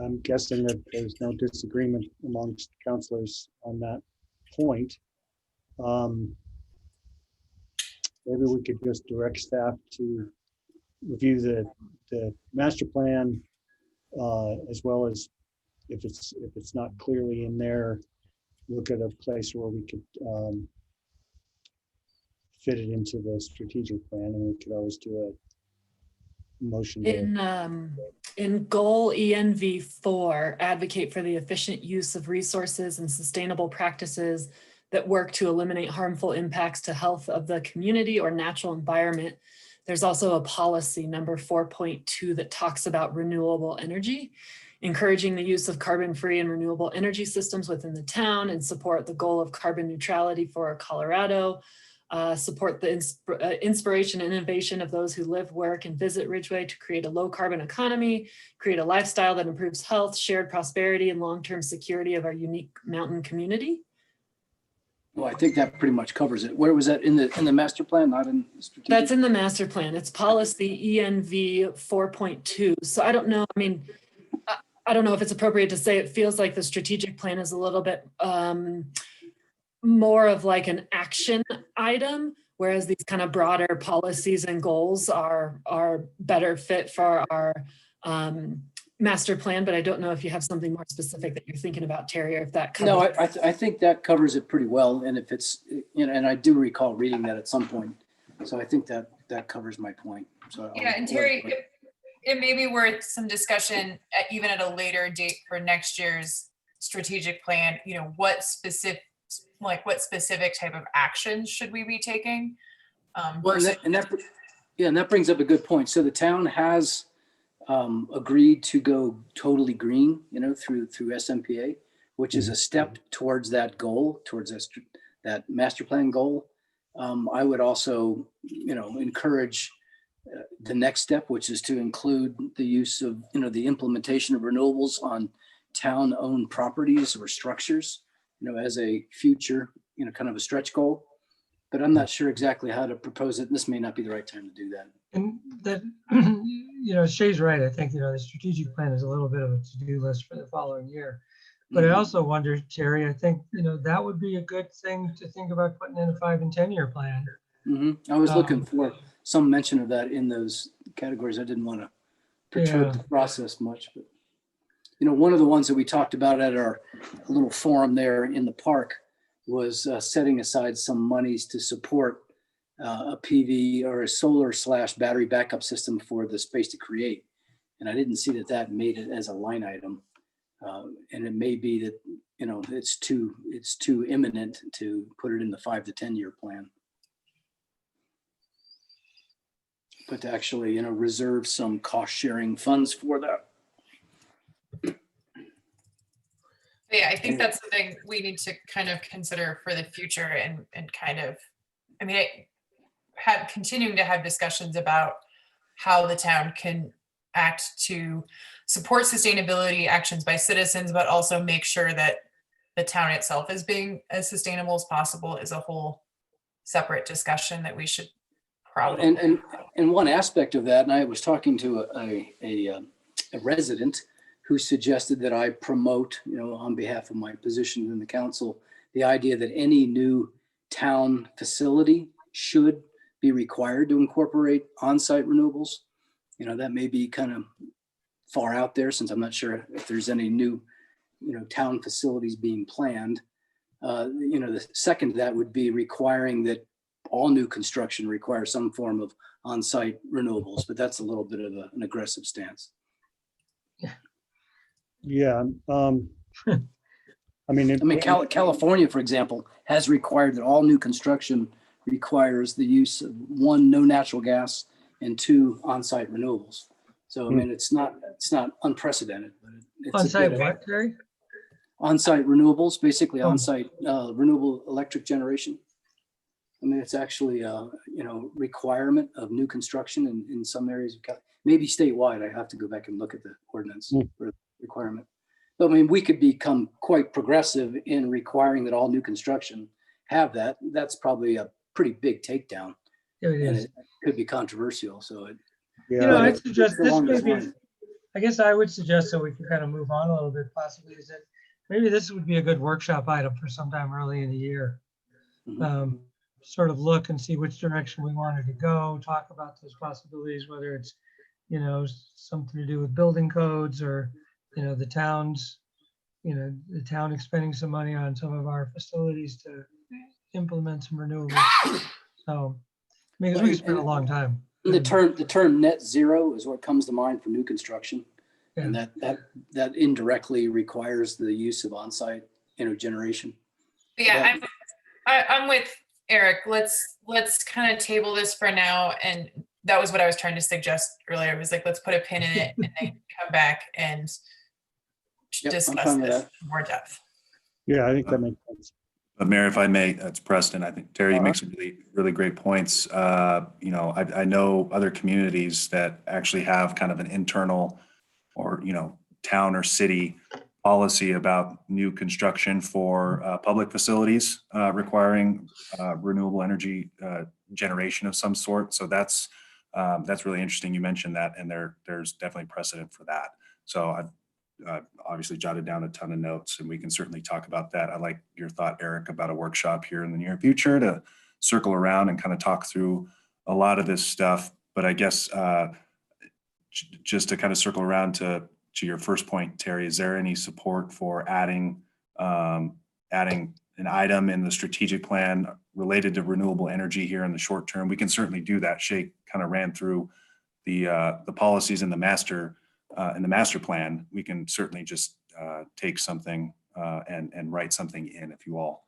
I'm guessing that there's no disagreement amongst counselors on that point. Maybe we could just direct staff to review the master plan, as well as if it's not clearly in there, look at a place where we could fit it into the strategic plan, and we could always do a motion to In goal ENV4, advocate for the efficient use of resources and sustainable practices that work to eliminate harmful impacts to health of the community or natural environment. There's also a policy number 4.2 that talks about renewable energy, encouraging the use of carbon-free and renewable energy systems within the town and support the goal of carbon neutrality for Colorado. Support the inspiration and innovation of those who live, work, and visit Ridgway to create a low carbon economy, create a lifestyle that improves health, shared prosperity, and long-term security of our unique mountain community. Well, I think that pretty much covers it. Where was that in the master plan, not in the strategic? That's in the master plan. It's policy ENV 4.2. So I don't know. I mean, I don't know if it's appropriate to say it feels like the strategic plan is a little bit more of like an action item, whereas these kind of broader policies and goals are better fit for our master plan. But I don't know if you have something more specific that you're thinking about, Terry, or if that covers. No, I think that covers it pretty well. And if it's, and I do recall reading that at some point. So I think that covers my point. So yeah, and Terry, it may be worth some discussion even at a later date for next year's strategic plan. What specific type of actions should we be taking? That brings up a good point. So the town has agreed to go totally green, through SMPA, which is a step towards that goal, towards that master plan goal. I would also, encourage the next step, which is to include the use of, the implementation of renewables on town-owned properties or structures, as a future, kind of a stretch goal. But I'm not sure exactly how to propose it. This may not be the right time to do that. And that, Shay's right. I think, the strategic plan is a little bit of a to-do list for the following year. But I also wonder, Terry, I think, that would be a good thing to think about putting in a 5 and 10-year plan. I was looking for some mention of that in those categories. I didn't want to perturb the process much, but one of the ones that we talked about at our little forum there in the park was setting aside some monies to support a PV or a solar/battery backup system for the Space to Create. And I didn't see that made it as a line item. And it may be that, it's too imminent to put it in the 5 to 10 year plan. But to actually, reserve some cost sharing funds for that. Yeah, I think that's something we need to kind of consider for the future and kind of, continuing to have discussions about how the town can act to support sustainability actions by citizens, but also make sure that the town itself is being as sustainable as possible is a whole separate discussion that we should probably. And one aspect of that, and I was talking to a resident who suggested that I promote, on behalf of my position in the council, the idea that any new town facility should be required to incorporate on-site renewables. That may be kind of far out there, since I'm not sure if there's any new, town facilities being planned. The second to that would be requiring that all new construction requires some form of on-site renewables, but that's a little bit of an aggressive stance. Yeah. I mean, California, for example, has required that all new construction requires the use of 1, no natural gas, and 2, on-site renewables. So, I mean, it's not unprecedented, but it's On-site what, Terry? On-site renewables, basically on-site renewable electric generation. I mean, it's actually a requirement of new construction in some areas of maybe statewide. I have to go back and look at the ordinance for the requirement. But I mean, we could become quite progressive in requiring that all new construction have that. That's probably a pretty big takedown. Yeah, it is. It could be controversial. So, I'd suggest this maybe. I guess I would suggest that we can kind of move on a little bit. Possibly, is that maybe this would be a good workshop item for sometime early in the year. Sort of look and see which direction we wanted to go. Talk about those possibilities, whether it's something to do with building codes or the town's the town expending some money on some of our facilities to implement some renewables. So, because we could spend a long time. The term net zero is what comes to mind for new construction, and that indirectly requires the use of on-site generation. Yeah, I'm with Eric. Let's kind of table this for now, and that was what I was trying to suggest earlier. It was like, let's put a pin in it and then come back and discuss this in more depth. Yeah, I think that makes sense. But Mayor, if I may, it's Preston. I think Terry makes some really great points. I know other communities that actually have kind of an internal or, town or city policy about new construction for public facilities requiring renewable energy generation of some sort. So that's really interesting. You mentioned that, and there's definitely precedent for that. So I've obviously jotted down a ton of notes, and we can certainly talk about that. I like your thought, Eric, about a workshop here in the near future to circle around and kind of talk through a lot of this stuff. But I guess just to kind of circle around to your first point, Terry, is there any support for adding an item in the strategic plan related to renewable energy here in the short term? We can certainly do that. Shay kind of ran through the policies in the master plan. We can certainly just take something and write something in if you all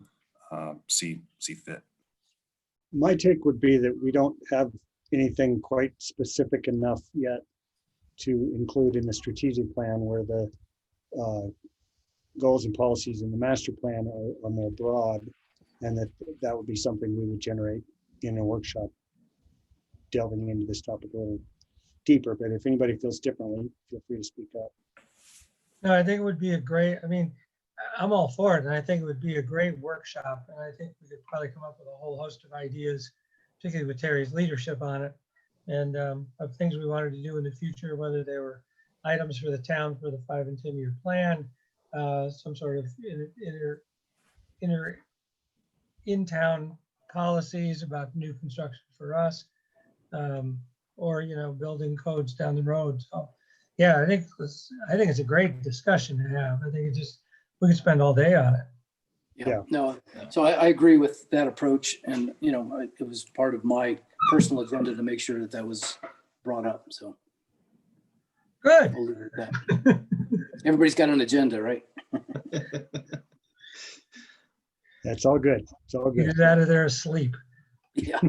see fit. My take would be that we don't have anything quite specific enough yet to include in the strategic plan, where the goals and policies in the master plan are more broad, and that would be something we would generate in a workshop delving into this topic a little deeper. But if anybody feels differently, feel free to speak up. No, I think it would be I'm all for it, and I think it would be a great workshop, and I think we could probably come up with a whole host of ideas, particularly with Terry's leadership on it, and of things we wanted to do in the future, whether they were items for the town for the 5 and 10-year plan, some sort of in-town policies about new construction for us, or building codes down the road. So yeah, I think it's a great discussion to have. I think we could spend all day on it. Yeah. No, so I agree with that approach, and it was part of my personal agenda to make sure that was brought up. So good. We'll leave it at that. Everybody's got an agenda, right? That's all good. It's all good. Get out of there asleep. Yeah.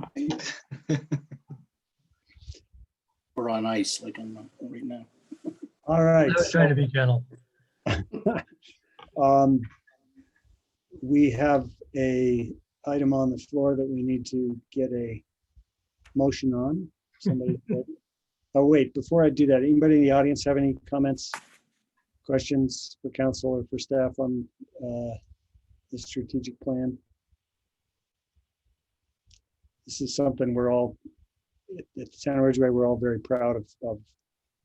We're on ice, like I'm right now. All right. I was trying to be gentle. We have a item on the floor that we need to get a motion on. Somebody. Oh, wait, before I do that, anybody in the audience have any comments, questions for council or for staff on the strategic plan? This is something we're all, at Town of Ridgway, we're all very proud of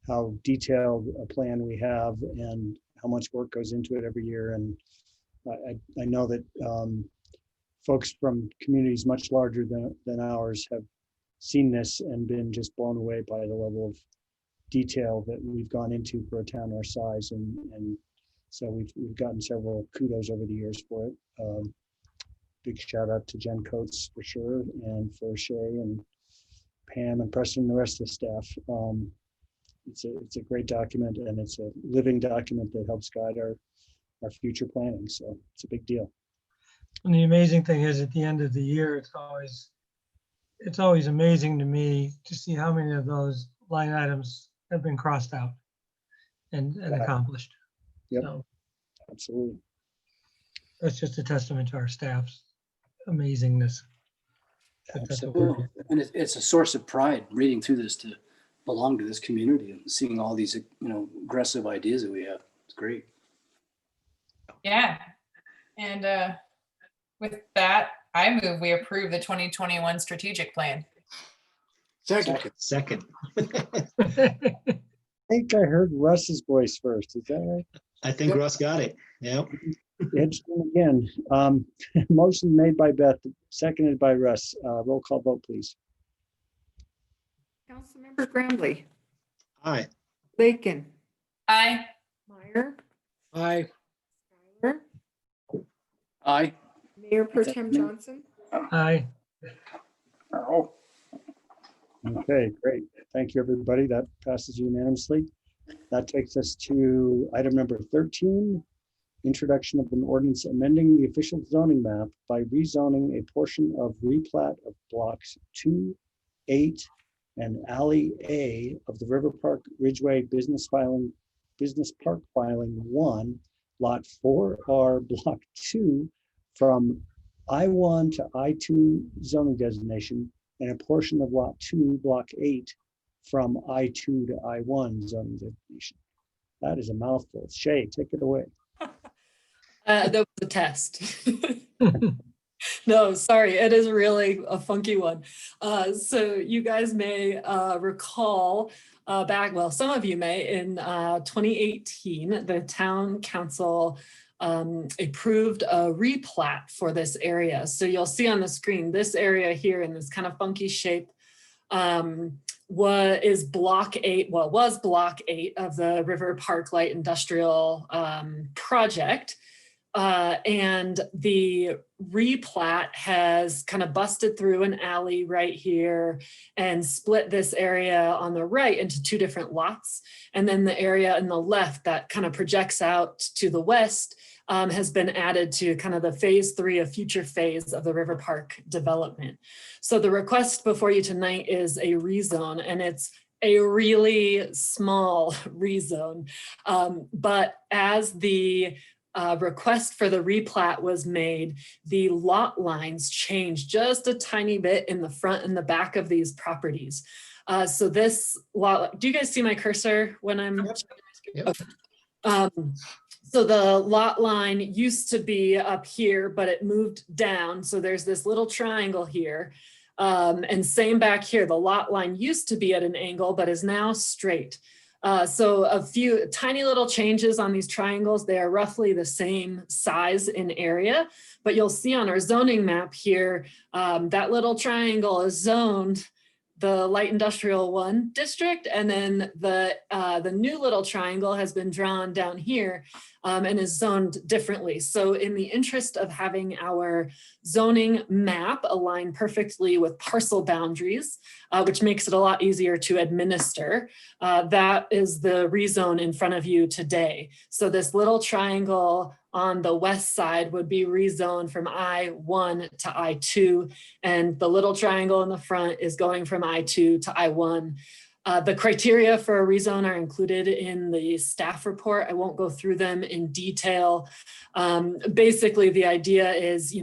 how detailed a plan we have and how much work goes into it every year. And I know that folks from communities much larger than ours have seen this and been just blown away by the level of detail that we've gone into for a town our size. And so we've gotten several kudos over the years for it. Big shout out to Jen Coates for sure, and for Shay and Pam and Preston and the rest of the staff. It's a great document, and it's a living document that helps guide our future planning. So it's a big deal. And the amazing thing is, at the end of the year, it's always amazing to me to see how many of those line items have been crossed out and accomplished. Yep, so absolutely. That's just a testament to our staff's amazingness. Absolutely. And it's a source of pride reading through this to belong to this community and seeing all these, aggressive ideas that we have. It's great. Yeah. And with that, I move we approve the 2021 strategic plan. Second. I think I heard Russ's voice first. Is that right? I think Russ got it. Yep. Interesting again. Motion made by Beth, seconded by Russ. Roll call vote, please. Councilmember Grambly, Aye. Lakin, Aye. Meyer, Aye. Schuyler, Aye. Mayor Pro Tem Johnson. Aye. Oh. Okay, great. Thank you, everybody. That passes unanimously. That takes us to item number 13, introduction of an ordinance amending the official zoning map by rezoning a portion of replat of blocks 2, 8, and Alley A of the River Park Ridgway Business Park Filing 1, Lot 4R, Block 2, from I1 to I2 zoning designation, and a portion of Lot 2, Block 8, from I2 to I1 zoning designation. That is a mouthful. Shay, take it away. That was a test. No, sorry, it is really a funky one. So you guys may recall some of you may, in 2018, the town council approved a replat for this area. So you'll see on the screen, this area here in this kind of funky shape was block 8 of the River Park Light Industrial project. And the replat has kind of busted through an alley right here and split this area on the right into 2 different lots. And then the area on the left that kind of projects out to the west has been added to kind of the phase 3, a future phase of the River Park development. So the request before you tonight is a rezone, and it's a really small rezone. But as the request for the replat was made, the lot lines changed just a tiny bit in the front and the back of these properties. So this lot, do you guys see my cursor when I'm? Yep. So the lot line used to be up here, but it moved down. So there's this little triangle here. And same back here, the lot line used to be at an angle, but is now straight. So a few tiny little changes on these triangles. They are roughly the same size in area, but you'll see on our zoning map here, that little triangle is zoned the light industrial 1 district, and then the new little triangle has been drawn down here and is zoned differently. So in the interest of having our zoning map align perfectly with parcel boundaries, which makes it a lot easier to administer, that is the rezone in front of you today. So this little triangle on the west side would be rezoned from I1 to I2, and the little triangle in the front is going from I2 to I1. The criteria for a rezone are included in the staff report. I won't go through them in detail. Basically, the idea is,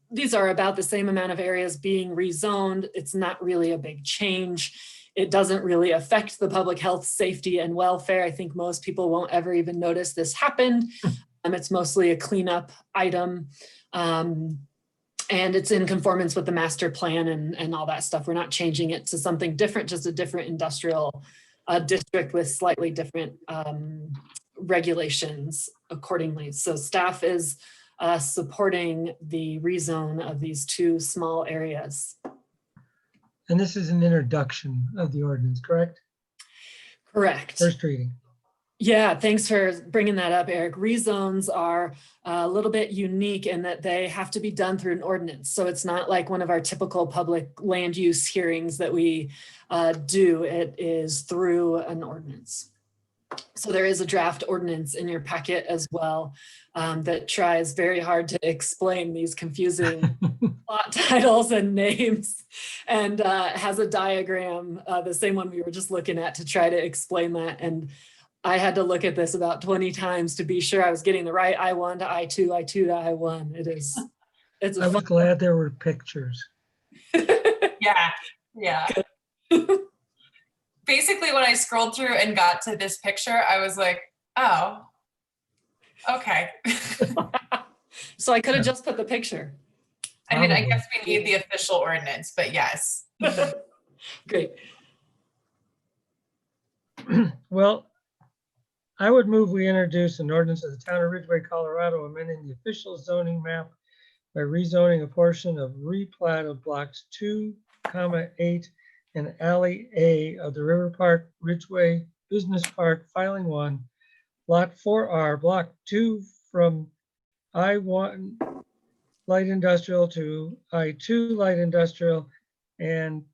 these are about the same amount of areas being rezoned. It's not really a big change. It doesn't really affect the public health, safety, and welfare. I think most people won't ever even notice this happened. It's mostly a cleanup item. And it's in conformance with the master plan and all that stuff. We're not changing it to something different, just a different industrial district with slightly different regulations accordingly. So staff is supporting the rezone of these two small areas. And this is an introduction of the ordinance, correct? Correct. First reading. Yeah, thanks for bringing that up, Eric. Rezones are a little bit unique in that they have to be done through an ordinance. So it's not like one of our typical public land use hearings that we do. It is through an ordinance. So there is a draft ordinance in your packet as well that tries very hard to explain these confusing plot titles and names, and has a diagram, the same one we were just looking at, to try to explain that. And I had to look at this about 20 times to be sure I was getting the right I-1 to I-2, I-2 to I-1. It's I was glad there were pictures. Yeah, yeah. Basically, when I scrolled through and got to this picture, I was like, oh, okay. So I could have just put the picture. I mean, I guess we need the official ordinance, but yes. Great. Well, I would move we introduce an ordinance of the town of Ridgway, Colorado, amending the official zoning map by rezoning a portion of replat of blocks 2,8 and Alley A of the River Park Ridgway Business Park, filing 1, lot 4R, block 2 from I-1 light industrial to I-2 light industrial, and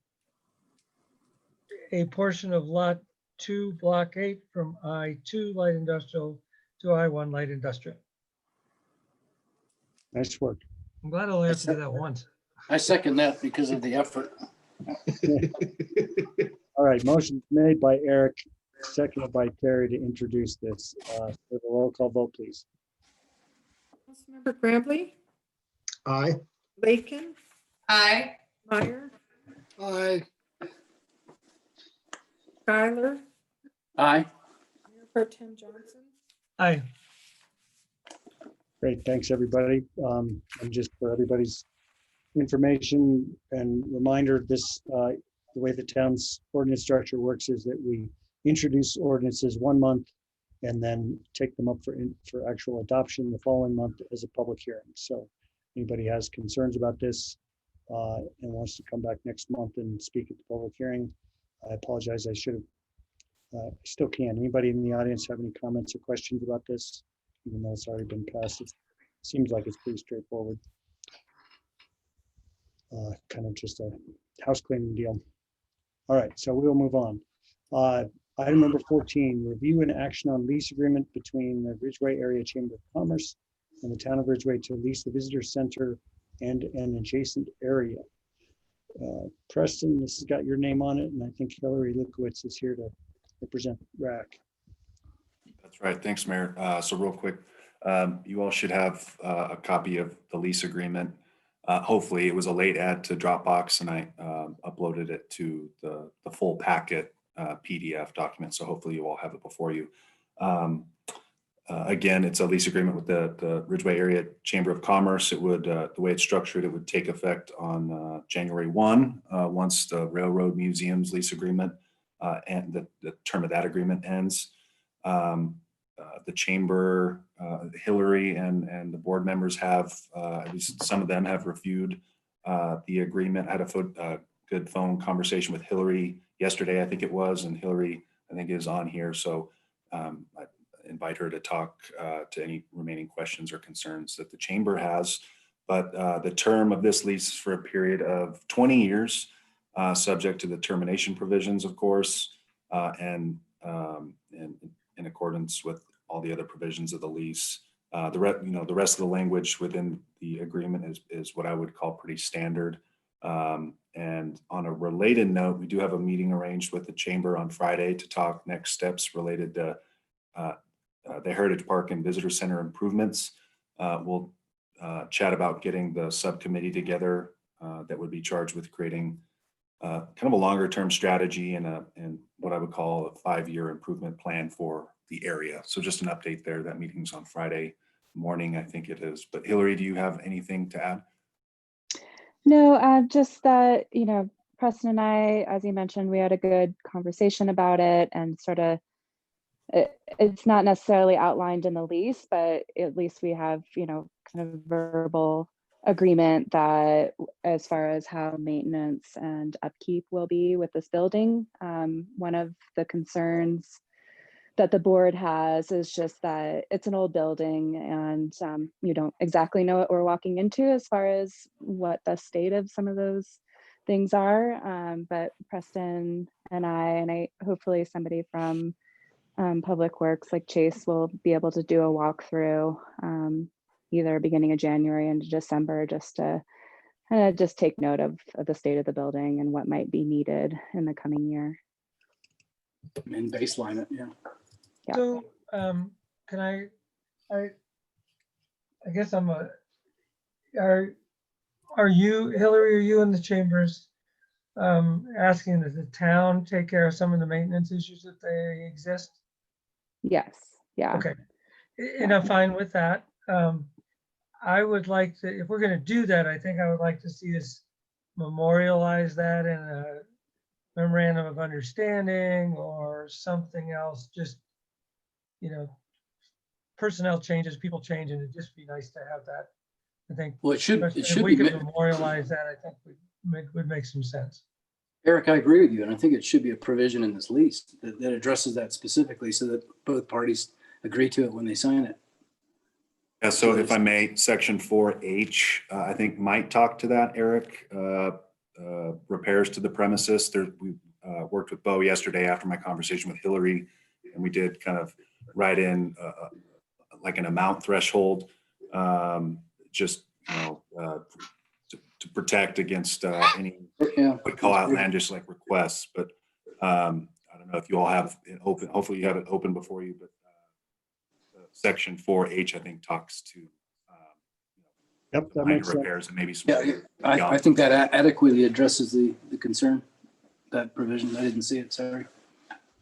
a portion of lot 2, block 8 from I-2 light industrial to I-1 light industrial. Nice work. I'm glad I only have to do that once. I second that because of the effort. All right, motion made by Eric, seconded by Terry to introduce this. Have a roll call vote, please. Councilmember Grambly, Aye. Lakin, Aye. Meyer, Aye. Schuyler, Aye. Mayor Pro Tem Johnson. Aye. Great, thanks, everybody. And just for everybody's information and reminder, this the way the town's ordinance structure works is that we introduce ordinances 1 month and then take them up for actual adoption the following month as a public hearing. So anybody has concerns about this and wants to come back next month and speak at the public hearing, I apologize. I should have, still can. Anybody in the audience have any comments or questions about this? Even though it's already been passed, it seems like it's pretty straightforward. Kind of just a house cleaning deal. All right, so we'll move on. Item number 14, review and action on lease agreement between the Ridgway Area Chamber of Commerce and the town of Ridgway to lease the visitor center and an adjacent area. Preston, this has got your name on it, and I think Hillary Lukowitz is here to represent RAC. That's right. Thanks, Mayor. So real quick, you all should have a copy of the lease agreement. Hopefully it was a late add to Dropbox and I uploaded it to the full packet PDF document. So hopefully you all have it before you. Again, it's a lease agreement with the Ridgway Area Chamber of Commerce. It would, the way it's structured, it would take effect on January 1, once the Railroad Museum's lease agreement and the term of that agreement ends. The chamber, Hillary and the board members have, at least some of them have reviewed the agreement. I had a good phone conversation with Hillary yesterday, I think it was, and Hillary, I think, is on here. So I invite her to talk to any remaining questions or concerns that the chamber has. But the term of this lease is for a period of 20 years, subject to the termination provisions, of course, and in accordance with all the other provisions of the lease. The rest of the language within the agreement is what I would call pretty standard. And on a related note, we do have a meeting arranged with the chamber on Friday to talk next steps related to the Heritage Park and Visitor Center improvements. We'll chat about getting the subcommittee together that would be charged with creating kind of a longer term strategy and what I would call a 5-year improvement plan for the area. So just an update there. That meeting's on Friday morning, I think it is. But Hillary, do you have anything to add? No, just that, Preston and I, as you mentioned, we had a good conversation about it, and sort of it's not necessarily outlined in the lease, but at least we have, you know, kind of verbal agreement that as far as how maintenance and upkeep will be with this building. One of the concerns that the board has is just that it's an old building, and you don't exactly know what we're walking into as far as what the state of some of those things are. But Preston and I hopefully somebody from Public Works like Chase will be able to do a walkthrough either beginning of January into December, just to kind of just take note of the state of the building and what might be needed in the coming year. And baseline it, yeah. Yeah. So can I guess are you, Hillary, are you in the chambers asking that the town take care of some of the maintenance issues that they exist? Yes. Yeah. Okay. And I'm fine with that. I would like to, if we're going to do that, I think I would like to see us memorialize that in a memorandum of understanding or something else. Just, you know, personnel changes, people change, and it'd just be nice to have that. I think. Well, if we could memorialize that, I think would make some sense. Eric, I agree with you, and I think it should be a provision in this lease that addresses that specifically, so that both parties agree to it when they sign it. Yeah, so if I may, section 4H, I think might talk to that, Eric. Repairs to the premises. We worked with Bo yesterday after my conversation with Hillary, and we did kind of write in like an amount threshold, just, you know, to protect against any what call outlandish like requests. But I don't know if you all have it open. Hopefully you have it open before you, but section 4H, I think, talks to that makes sense. repairs and maybe some. Yeah, I think that adequately addresses the concern, that provision. I didn't see it, sorry.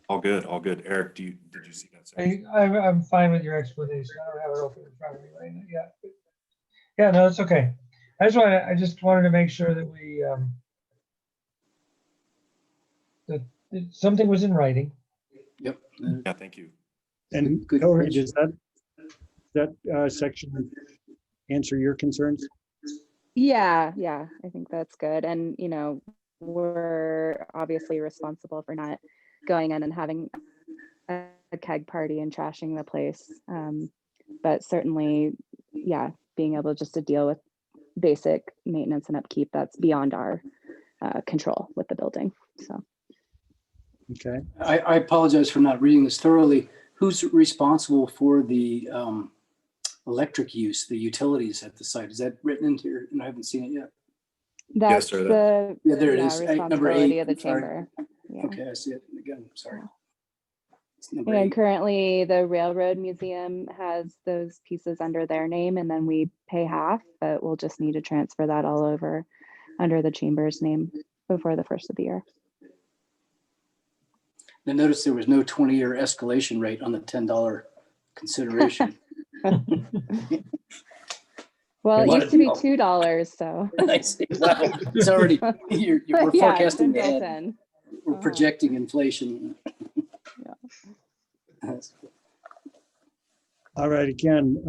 All good, all good. Eric, did you see that section? I'm fine with your explanation. I don't have it open in front of me right now yet. But yeah, no, it's okay. I just wanted to make sure that we that something was in writing. Yep. Yeah, thank you. And Hillary, does that section answer your concerns? Yeah, I think that's good. And, you know, we're obviously responsible for not going in and having a keg party and trashing the place. But certainly, yeah, being able just to deal with basic maintenance and upkeep, that's beyond our control with the building. So. Okay. I apologize for not reading this thoroughly. Who's responsible for the electric use, the utilities at the site? Is that written into your, and I haven't seen it yet. That's yes, sir, the there it is. responsibility of the chamber. Yeah. Okay, I see it again. Sorry. And currently the Railroad Museum has those pieces under their name, and then we pay half, but we'll just need to transfer that all over under the chamber's name before the first of the year. I noticed there was no 20-year escalation rate on the $10 consideration. Well, it used to be $2, so. I see. Wow. It's already, we're forecasting ahead. We're projecting inflation. Yeah. All right, again,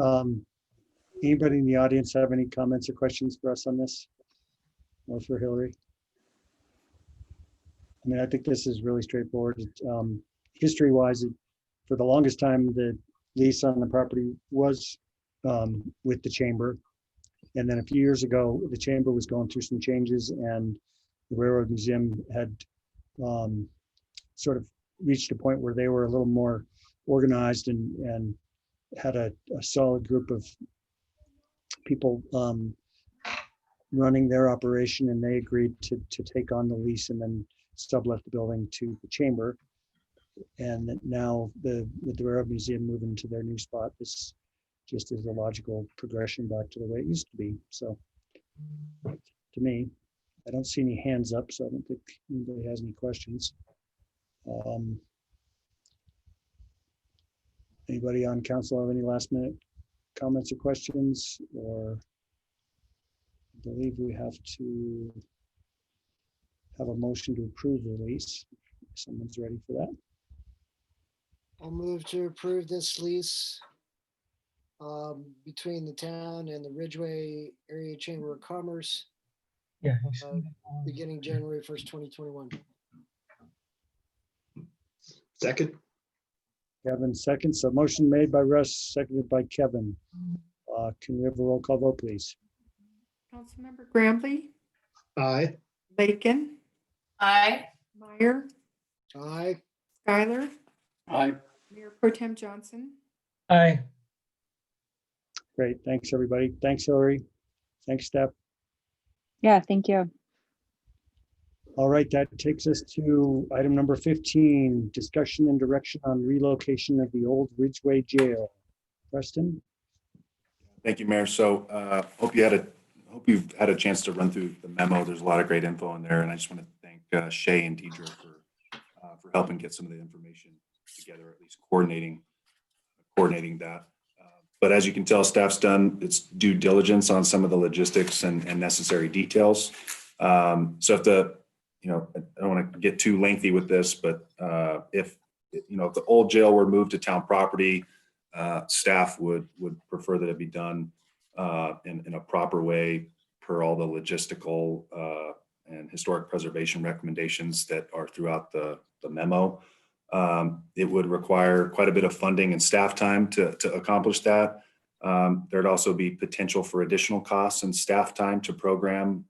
anybody in the audience have any comments or questions for us on this? Or for Hillary? I mean, I think this is really straightforward. History-wise, for the longest time, the lease on the property was with the chamber. And then a few years ago, the chamber was going through some changes, and the Railroad Museum had sort of reached a point where they were a little more organized and had a solid group of people running their operation, and they agreed to take on the lease and then sublet the building to the chamber. And that now with the Railroad Museum moving to their new spot, this just is a logical progression back to the way it used to be. So to me, I don't see any hands up, so I don't think anybody has any questions. Anybody on council have any last minute comments or questions? Or I believe we have to have a motion to approve the lease. If someone's ready for that. I'll move to approve this lease between the town and the Ridgway Area Chamber of Commerce, Yeah. beginning January 1st, 2021. Second. Kevin seconds. So motion made by Russ, seconded by Kevin. Can we have a roll call vote, please? Councilmember Grambly, Aye. Bacon, Aye. Meyer, Aye. Skylar, Aye. Mayor Pro Tem Johnson. Aye. Great. Thanks, everybody. Thanks, Hillary. Thanks, Steph. Yeah, thank you. All right, that takes us to item number 15, discussion and direction on relocation of the old Ridgway Jail. Preston? Thank you, Mayor. So hope you've had a chance to run through the memo. There's a lot of great info in there, and I just want to thank Shay and Deidre for helping get some of the information together, at least coordinating that. But as you can tell, staff's done its due diligence on some of the logistics and necessary details. So if I don't want to get too lengthy with this, but if the old jail were moved to town property, staff would prefer that it be done in a proper way per all the logistical and historic preservation recommendations that are throughout the memo. It would require quite a bit of funding and staff time to accomplish that. There'd also be potential for additional costs and staff time to program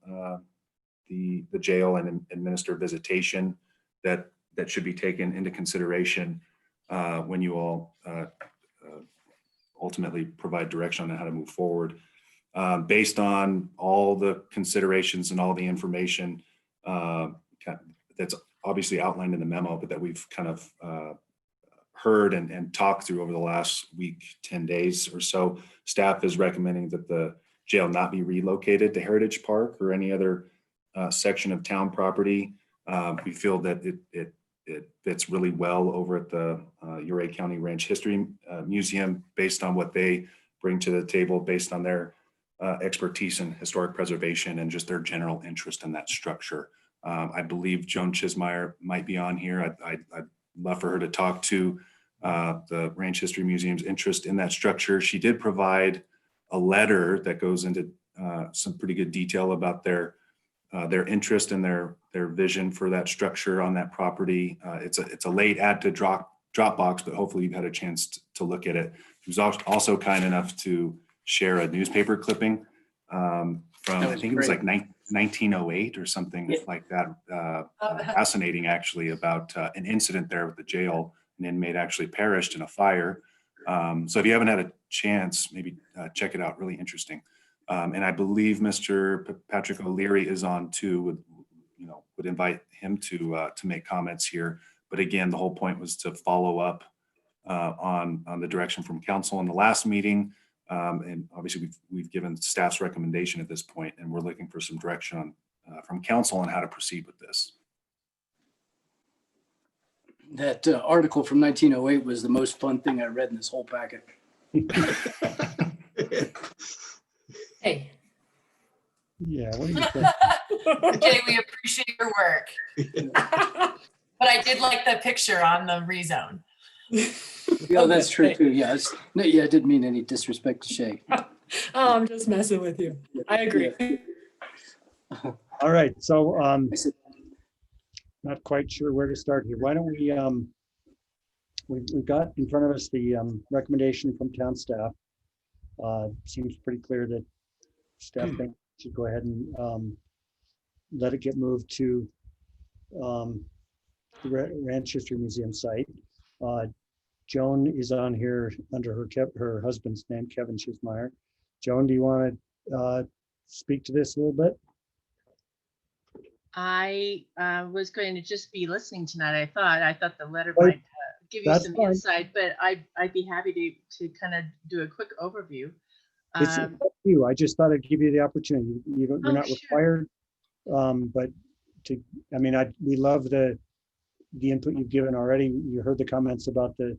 the jail and administer visitation that should be taken into consideration when you all ultimately provide direction on how to move forward. Based on all the considerations and all the information that's obviously outlined in the memo, but that we've kind of heard and talked through over the last week, 10 days or so, staff is recommending that the jail not be relocated to Heritage Park or any other section of town property. We feel that it fits really well over at the Uray County Ranch History Museum based on what they bring to the table, based on their expertise in historic preservation and just their general interest in that structure. I believe Joan Chismeyer might be on here. I'd love for her to talk to the Ranch History Museum's interest in that structure. She did provide a letter that goes into some pretty good detail about their interest and their vision for that structure on that property. It's a late add to Dropbox, but hopefully you've had a chance to look at it. She was also kind enough to share a newspaper clipping from, I think it was like 1908 or something like that. Fascinating, actually, about an incident there with the jail. An inmate actually perished in a fire. So if you haven't had a chance, maybe check it out. Really interesting. And I believe Mr. Patrick O'Leary is on too. Would invite him to make comments here. But again, the whole point was to follow up on the direction from council in the last meeting. And obviously we've given staff's recommendation at this point, and we're looking for some direction from council on how to proceed with this. That article from 1908 was the most fun thing I read in this whole packet. Hey. Yeah, what do you think? Jay, we appreciate your work. But I did like the picture on the rezone. Yeah, that's true too. Yeah, I didn't mean any disrespect to Shay. Oh, I'm just messing with you. I agree. All right, so not quite sure where to start here. Why don't we've got in front of us the recommendation from town staff. Seems pretty clear that staff think should go ahead and let it get moved to the Ranch History Museum site. Joan is on here under her husband's name, Kevin Chismeyer. Joan, do you want to speak to this a little bit? I was going to just be listening tonight. I thought the letter might give you some insight, but I'd be happy to kind of do a quick overview. It's up to you. I just thought I'd give you the opportunity. You're not required, but we love the input you've given already. You heard the comments about the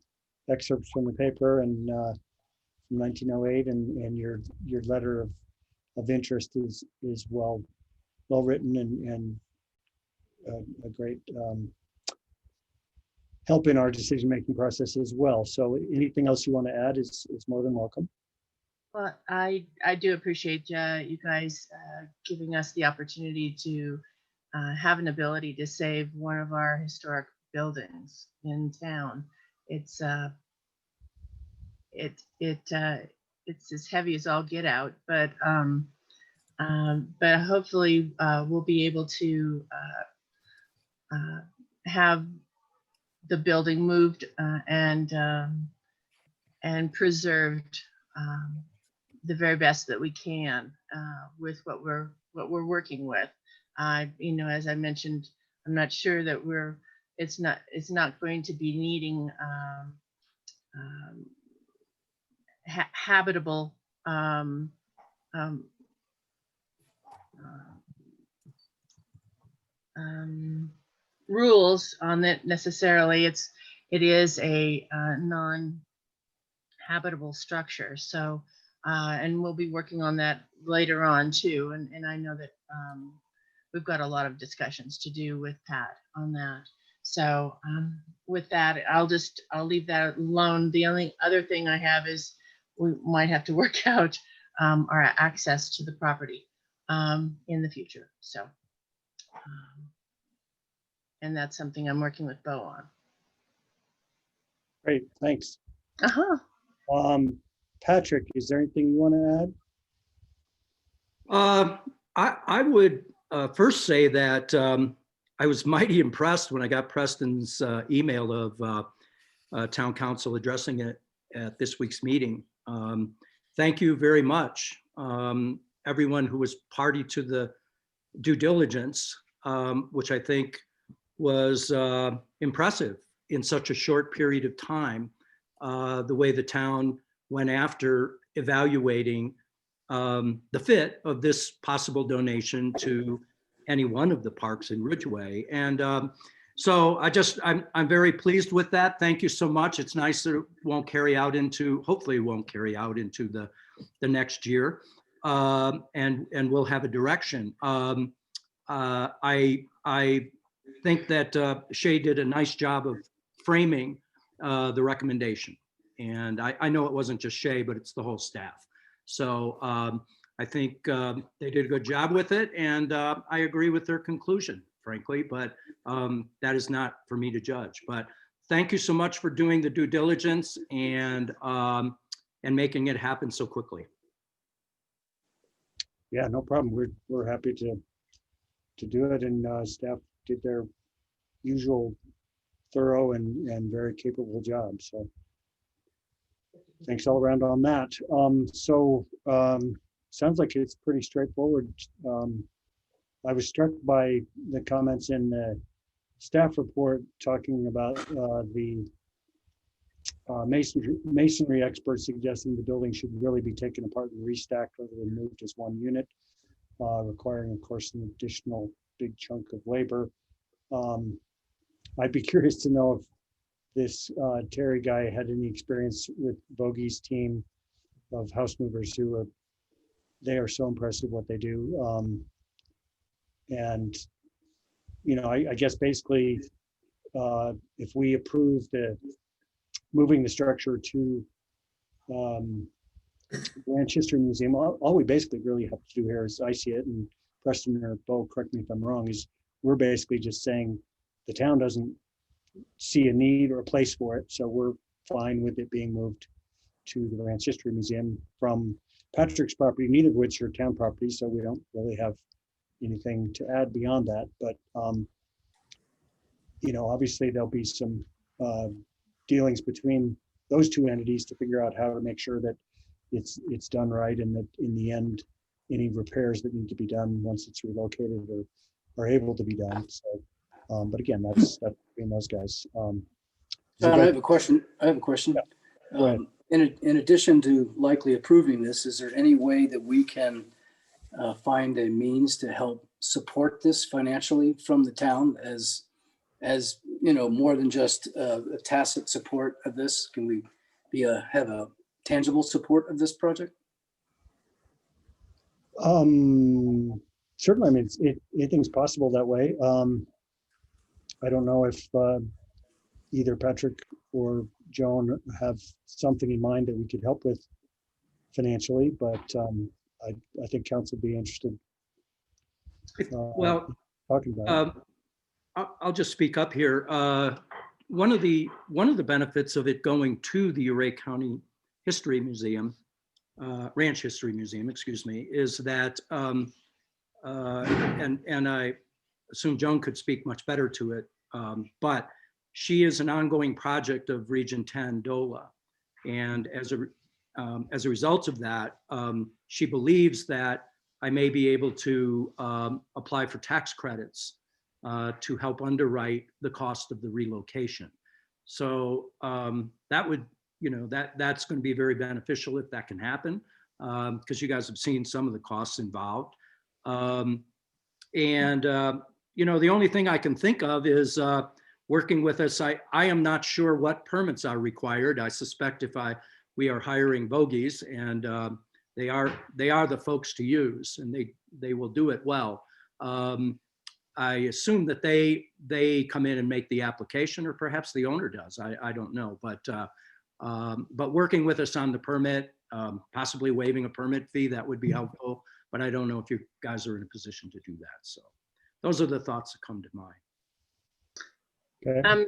excerpts from the paper and from 1908, and your letter of interest is well written and a great help in our decision-making process as well. So anything else you want to add is more than welcome. Well, I do appreciate you guys giving us the opportunity to have an ability to save one of our historic buildings in town. It's it's as heavy as all get out, but hopefully we'll be able to have the building moved and preserved the very best that we can with what we're working with. You know, as I mentioned, I'm not sure that it's not going to be needing habitable rules on it necessarily. It is a non-habitable structure. So, and we'll be working on that later on too. And I know that we've got a lot of discussions to do with Pat on that. So with that, I'll leave that alone. The only other thing I have is we might have to work out our access to the property in the future. So, and that's something I'm working with Bo on. Great, thanks. Uh-huh. Patrick, is there anything you want to add? I would first say that I was mighty impressed when I got Preston's email of town council addressing it at this week's meeting. Thank you very much. Everyone who was party to the due diligence, which I think was impressive in such a short period of time, the way the town went after evaluating the fit of this possible donation to any one of the parks in Ridgway. And so I'm very pleased with that. Thank you so much. It's nice that it won't carry out into, hopefully it won't carry out into the next year. And we'll have a direction. I think that Shay did a nice job of framing the recommendation. And I know it wasn't just Shay, but it's the whole staff. So I think they did a good job with it, and I agree with their conclusion, frankly, but that is not for me to judge. But thank you so much for doing the due diligence and making it happen so quickly. Yeah, no problem. We're happy to do it, and staff did their usual thorough and very capable job. So thanks all around on that. Sounds like it's pretty straightforward. I was struck by the comments in the staff report talking about the masonry experts suggesting the building should really be taken apart and restacked rather than moved as one unit, requiring, of course, an additional big chunk of labor. I'd be curious to know if this Terry guy had any experience with Bogey's team of house movers they are so impressive what they do. And, you know, I guess basically if we approve moving the structure to Ranch History Museum, all we basically really have to do here, as I see it, and Preston or Bo, correct me if I'm wrong, is we're basically just saying the town doesn't see a need or a place for it, so we're fine with it being moved to the Ranch History Museum from Patrick's property, neither of which are town property, so we don't really have anything to add beyond that. But you know, obviously there'll be some dealings between those two entities to figure out how to make sure that it's done right, and that in the end, any repairs that need to be done once it's relocated are able to be done. So, but again, that's between those guys. John, I have a question. Yeah. In addition to likely approving this, is there any way that we can find a means to help support this financially from the town as you know, more than just a tacit support of this? Can we have a tangible support of this project? Certainly. I mean, anything's possible that way. I don't know if either Patrick or Joan have something in mind that we could help with financially, but I think council would be interested. Well, talking about it. I'll just speak up here. One of the benefits of it going to the Uray County History Museum, Ranch History Museum, excuse me, is that, and I assume Joan could speak much better to it, but she is an ongoing project of Region 10 DOLA. And as a result of that, she believes that I may be able to apply for tax credits to help underwrite the cost of the relocation. So that would, that's going to be very beneficial if that can happen, because you guys have seen some of the costs involved. The only thing I can think of is working with us. I am not sure what permits are required. I suspect we are hiring bogies, and they are the folks to use, and they will do it well. I assume that they come in and make the application, or perhaps the owner does. I don't know, but working with us on the permit, possibly waiving a permit fee, that would be helpful. But I don't know if you guys are in a position to do that. So those are the thoughts that come to mind. Okay.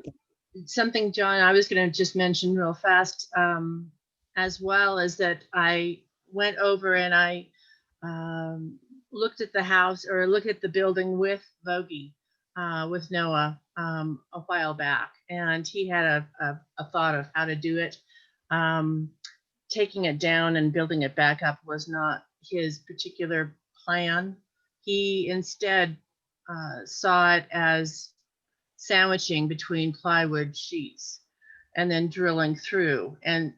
Something, John, I was going to just mention real fast, as well, is that I went over and I looked at the house, or looked at the building with Vogie, with Noah, a while back, and he had a thought of how to do it. Taking it down and building it back up was not his particular plan. He instead saw it as sandwiching between plywood sheets and then drilling through and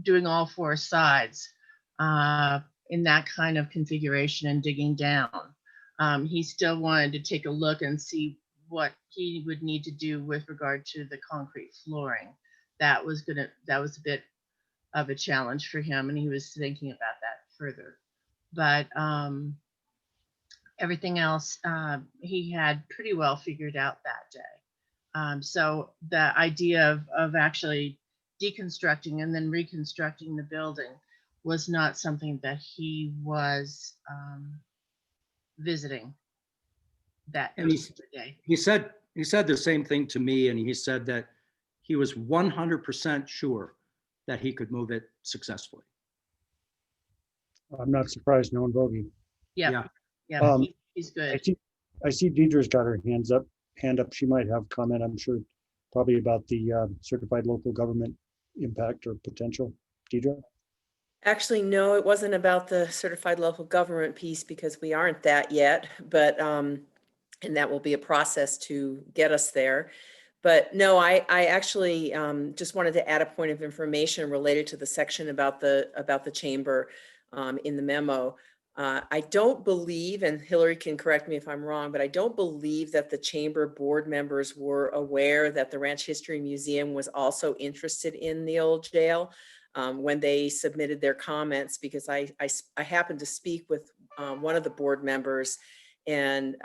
doing all four sides in that kind of configuration and digging down. He still wanted to take a look and see what he would need to do with regard to the concrete flooring. That was a bit of a challenge for him, and he was thinking about that further. But everything else he had pretty well figured out that day. So the idea of actually deconstructing and then reconstructing the building was not something that he was visiting that particular day. He said the same thing to me, and he said that he was 100% sure that he could move it successfully. I'm not surprised, knowing Vogie. Yeah. He's good. I see Deidre's got her hand up. She might have comment, I'm sure, probably about the certified local government impact or potential. Deidre? Actually, no, it wasn't about the certified local government piece, because we aren't that yet, but and that will be a process to get us there. But no, I actually just wanted to add a point of information related to the section about the chamber in the memo. I don't believe, and Hillary can correct me if I'm wrong, but I don't believe that the chamber board members were aware that the Ranch History Museum was also interested in the old jail when they submitted their comments, because I happened to speak with one of the board members, and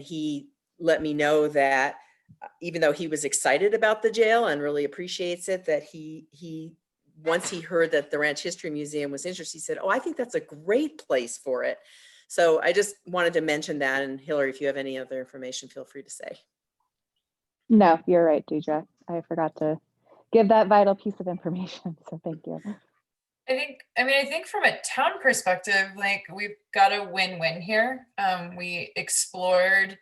he let me know that even though he was excited about the jail and really appreciates it, that he once he heard that the Ranch History Museum was interested, he said, "Oh, I think that's a great place for it." So I just wanted to mention that. And Hillary, if you have any other information, feel free to say. No, you're right, Deidre. I forgot to give that vital piece of information. So thank you. I think from a town perspective, like, we've got a win-win here. We explored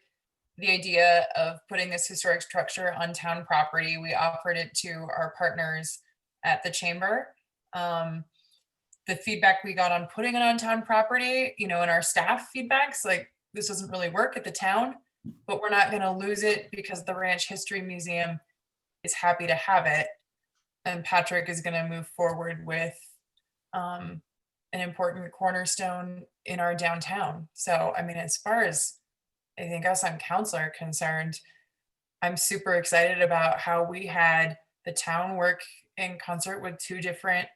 the idea of putting this historic structure on town property. We offered it to our partners at the chamber. The feedback we got on putting it on town property, in our staff feedbacks, like, this doesn't really work at the town, but we're not going to lose it because the Ranch History Museum is happy to have it. And Patrick is going to move forward with an important cornerstone in our downtown. So, as far as I think us on council are concerned, I'm super excited about how we had the town work in concert with two different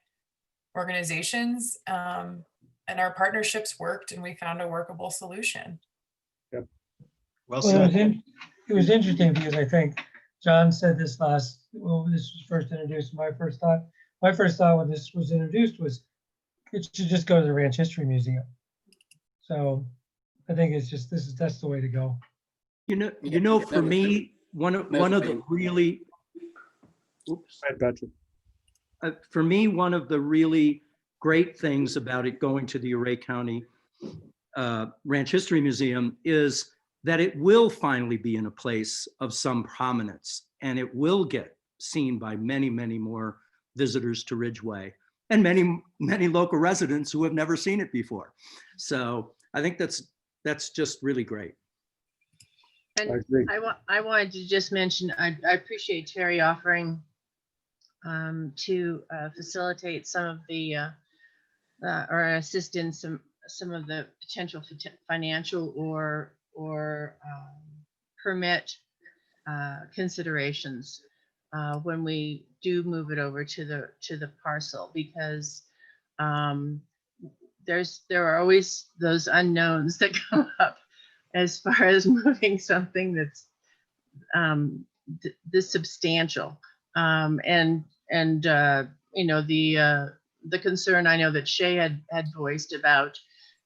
organizations, and our partnerships worked, and we found a workable solution. Yep. Well, it was interesting because I think John said this this was first introduced. My first thought when this was introduced was it should just go to the Ranch History Museum. So I think it's just, that's the way to go. For me, one of the really, for me, one of the really great things about it going to the Ouray County Ranch History Museum is that it will finally be in a place of some prominence, and it will get seen by many, many more visitors to Ridgway and many, many local residents who have never seen it before. So I think that's just really great. And I wanted to just mention, I appreciate Terry offering to facilitate some of the or assist in some of the potential financial or permit considerations when we do move it over to the parcel, because there are always those unknowns that come up as far as moving something that's this substantial. And the concern I know that Shay had voiced about,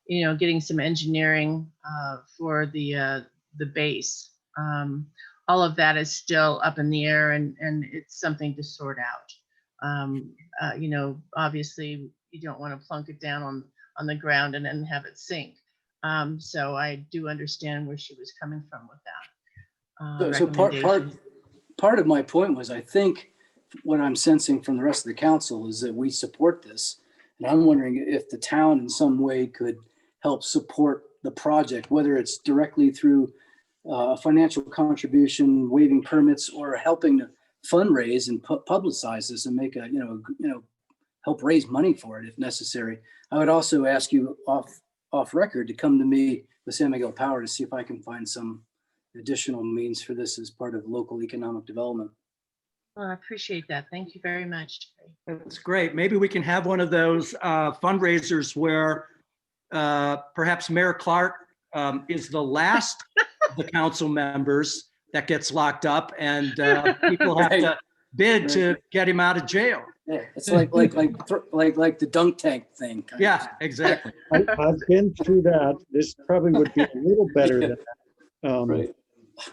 getting some engineering for the base. All of that is still up in the air, and it's something to sort out. Obviously you don't want to plunk it down on the ground and then have it sink. So I do understand where she was coming from with that. So part of my point was, I think what I'm sensing from the rest of the council is that we support this. And I'm wondering if the town in some way could help support the project, whether it's directly through a financial contribution, waiving permits, or helping to fundraise and publicize this and make help raise money for it if necessary. I would also ask you off record to come to me with San Miguel Power to see if I can find some additional means for this as part of local economic development. Well, I appreciate that. Thank you very much. That's great. Maybe we can have one of those fundraisers where perhaps Mayor Clark is the last of the council members that gets locked up, and people have to bid to get him out of jail. Yeah, it's like the dunk tank thing. Yeah, exactly. I've been through that. This probably would be a little better than that. Right.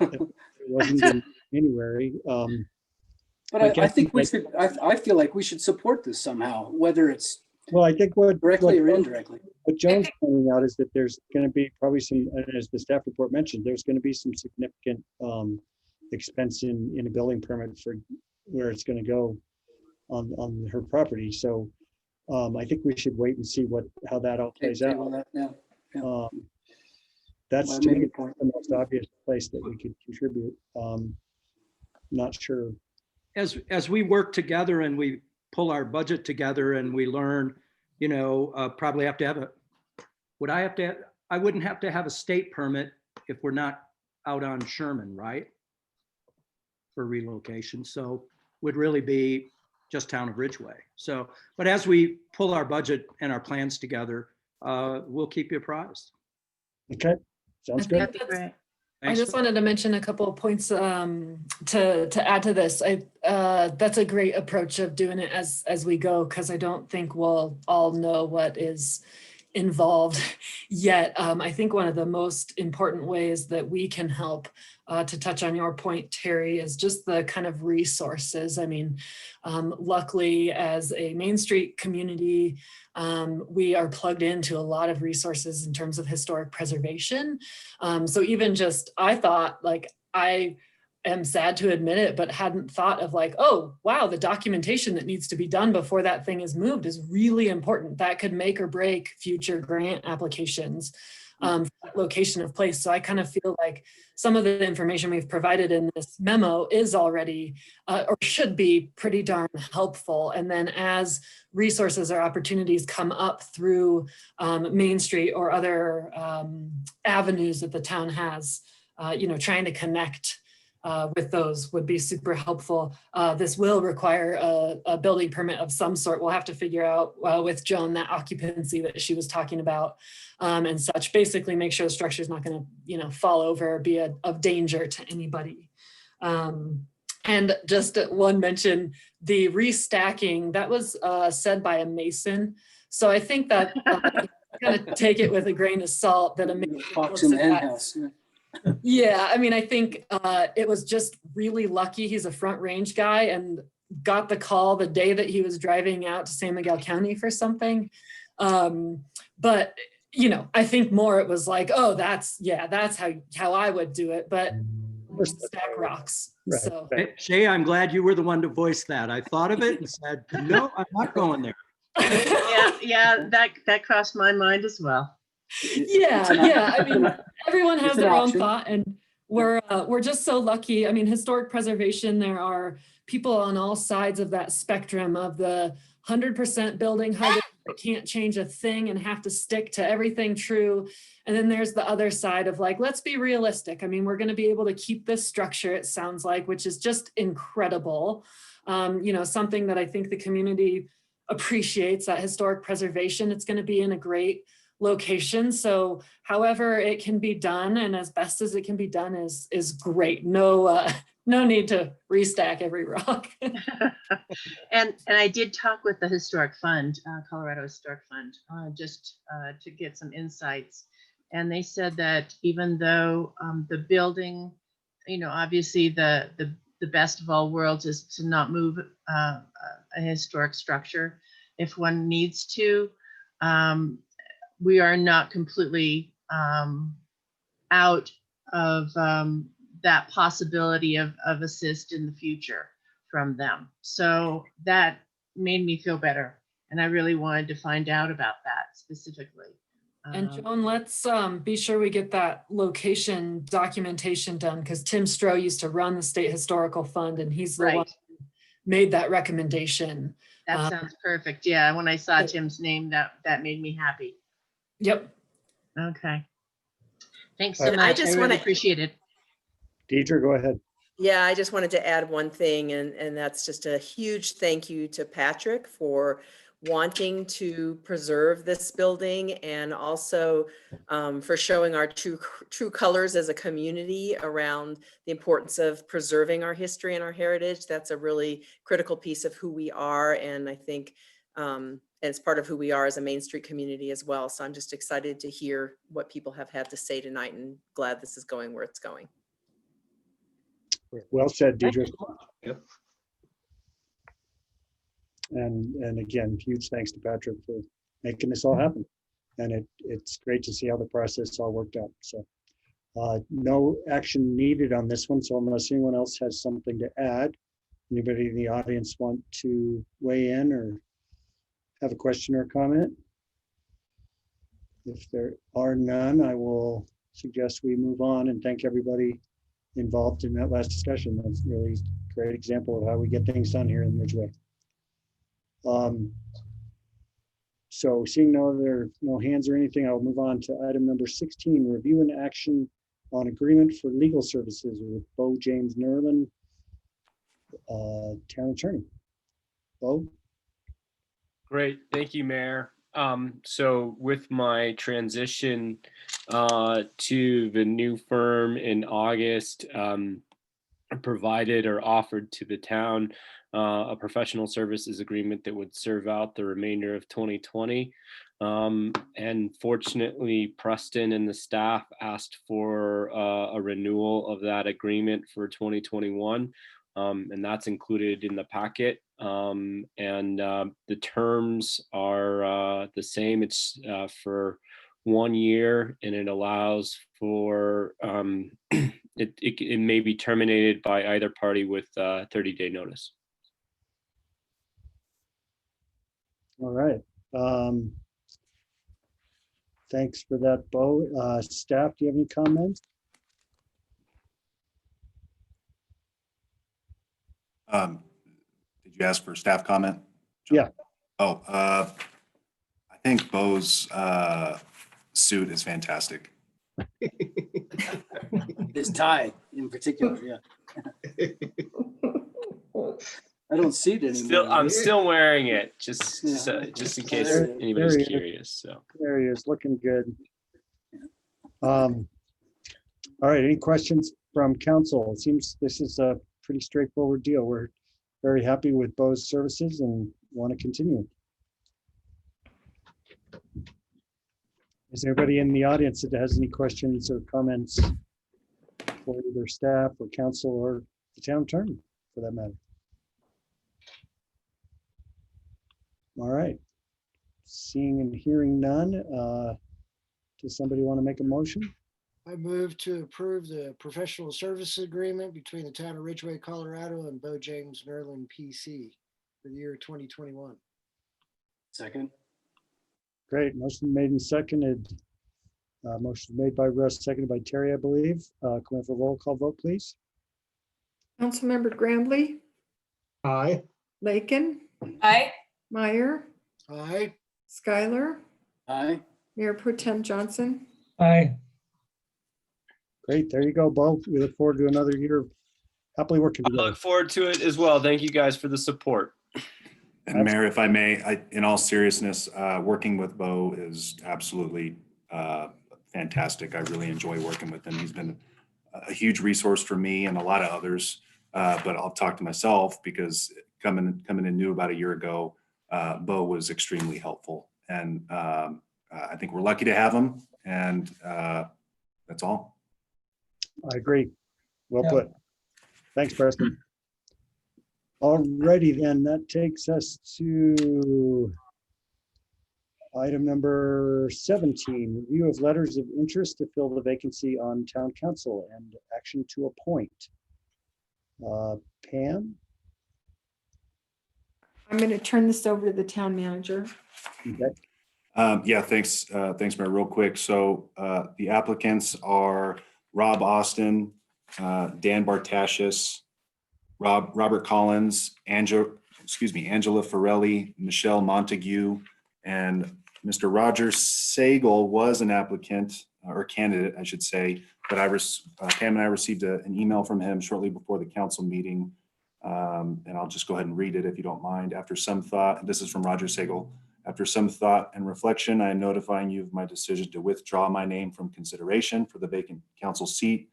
It wasn't in January. But I think we should. I feel like we should support this somehow, whether it's I think what directly or indirectly. What Joan's pointing out is that there's going to be probably some, as the staff report mentioned, there's going to be some significant expense in a building permit for where it's going to go on her property. So I think we should wait and see how that all plays out. That's to me the most obvious place that we could contribute. Not sure. As we work together and we pull our budget together and we learn, probably have to have I wouldn't have to have a state permit if we're not out on Sherman, right? For relocation. So would really be just town of Ridgway. So, but as we pull our budget and our plans together, we'll keep you apprised. Okay, sounds good. I just wanted to mention a couple of points to add to this. That's a great approach of doing it as we go, because I don't think we'll all know what is involved yet. I think one of the most important ways that we can help, to touch on your point, Terry, is just the kind of resources. I mean, luckily as a Main Street community, we are plugged into a lot of resources in terms of historic preservation. So even just, I thought, like, I am sad to admit it, but hadn't thought of like, oh, wow, the documentation that needs to be done before that thing is moved is really important. That could make or break future grant applications, location of place. So I kind of feel like some of the information we've provided in this memo is already, or should be, pretty darn helpful. And then as resources or opportunities come up through Main Street or other avenues that the town has, trying to connect with those would be super helpful. This will require a building permit of some sort. We'll have to figure out with Joan that occupancy that she was talking about and such. Basically make sure the structure is not going to, fall over or be of danger to anybody. And just one mention, the restacking, that was said by a mason. So I think that kind of take it with a grain of salt that a mason Fox looks in the at hen that. house. Yeah, I mean, I think it was just really lucky. He's a Front Range guy and got the call the day that he was driving out to San Miguel County for something. But I think more it was like, oh, that's how I would do it. But stack rocks. Right. So Shay, I'm glad you were the one to voice that. I thought of it and said, no, I'm not going there. Yeah, that crossed my mind as well. Yeah. I mean, everyone has It's an their own option. thought, and we're just so lucky. I mean, historic preservation, there are people on all sides of that spectrum of the 100% building height that can't change a thing and have to stick to everything true. And then there's the other side of like, let's be realistic. I mean, we're going to be able to keep this structure, it sounds like, which is just incredible. Something that I think the community appreciates, that historic preservation. It's going to be in a great location. So however it can be done and as best as it can be done is great. No need to restack every rock. And I did talk with the Historic Fund, Colorado Historic Fund, just to get some insights. And they said that even though the building, obviously the best of all worlds is to not move a historic structure if one needs to. We are not completely out of that possibility of assist in the future from them. So that made me feel better. And I really wanted to find out about that specifically. And Joan, let's be sure we get that location documentation done, because Tim Stroh used to run the State Historical Fund, and he's the one who made that recommendation. That sounds perfect. Yeah, when I saw Tim's name, that made me happy. Yep. Okay. Thanks so And much. I just really wanna- appreciate it. Deidre, go ahead. Yeah, I just wanted to add one thing, and that's just a huge thank you to Patrick for wanting to preserve this building, and also for showing our true colors as a community around the importance of preserving our history and our heritage. That's a really critical piece of who we are, and I think it's part of who we are as a Main Street community as well. So I'm just excited to hear what people have had to say tonight, and glad this is going where it's going. Well said, Deidre. Yep. And again, huge thanks to Patrick for making this all happen. And it's great to see how the process all worked out. So no action needed on this one. So unless anyone else has something to add, anybody in the audience want to weigh in or have a question or comment? If there are none, I will suggest we move on and thank everybody involved in that last discussion. That's really a great example of how we get things done here in Ridgway. So seeing no hands or anything, I'll move on to item number 16, review and action on agreement for legal services with Bo James Nerlin, town attorney. Bo? Great, thank you, Mayor. So with my transition to the new firm in August, provided or offered to the town a professional services agreement that would serve out the remainder of 2020. And fortunately, Preston and the staff asked for a renewal of that agreement for 2021. And that's included in the packet. And the terms are the same. It's for 1 year, and it allows for it may be terminated by either party with 30-day notice. All right. Thanks for that, Bo. Staff, do you have any comments? Did you ask for staff comment? Yeah. Oh, I think Bo's suit is fantastic. This tie in particular, yeah. I don't see it anymore. I'm still wearing it, just Yeah. just in case There- anybody's there he is. curious. So There he is, looking good. All right, any questions from council? It seems this is a pretty straightforward deal. We're very happy with Bo's services and want to continue. Is there anybody in the audience that has any questions or comments for either staff or council or the town attorney, for that matter? All right. Seeing and hearing none, does somebody want to make a motion? I move to approve the professional services agreement between the town of Ridgway, Colorado and Bo James Merlin PC for the year 2021. Second. Great, motion made and seconded. Motion made by Russ, seconded by Terry, I believe. Can we have a roll call vote, please? Councilmember Grambly, Aye. Lakin, Aye. Meyer, Aye. Skylar, Aye. Mayor Pro Tem Johnson. Aye. Great, there you go, Bo. We look forward to another year of happily working I together. look forward to it as well. Thank you guys for the support. And Mayor, if I may, in all seriousness, working with Bo is absolutely fantastic. I really enjoy working with him. He's been a huge resource for me and a lot of others. But I'll talk to myself because coming in new about a year ago, Bo was extremely helpful. And I think we're lucky to have him. And that's all. I agree. Well Yeah. put. Thanks, Preston. Alrighty then, that takes us to item number 17, review of letters of interest to fill the vacancy on town council and action to appoint. Pam? I'm going to turn this over to the town manager. Okay. Yeah, thanks, Mayor. Real quick. So the applicants are Rob Austin, Dan Bartashis, Robert Collins, Angela Farelli, Michelle Montague, and Mr. Roger Sagal was an applicant or candidate, I should say, but Pam and I received an email from him shortly before the council meeting. And I'll just go ahead and read it if you don't mind. After some thought, this is from Roger Sagal. After some thought and reflection, I am notifying you of my decision to withdraw my name from consideration for the vacant council seat.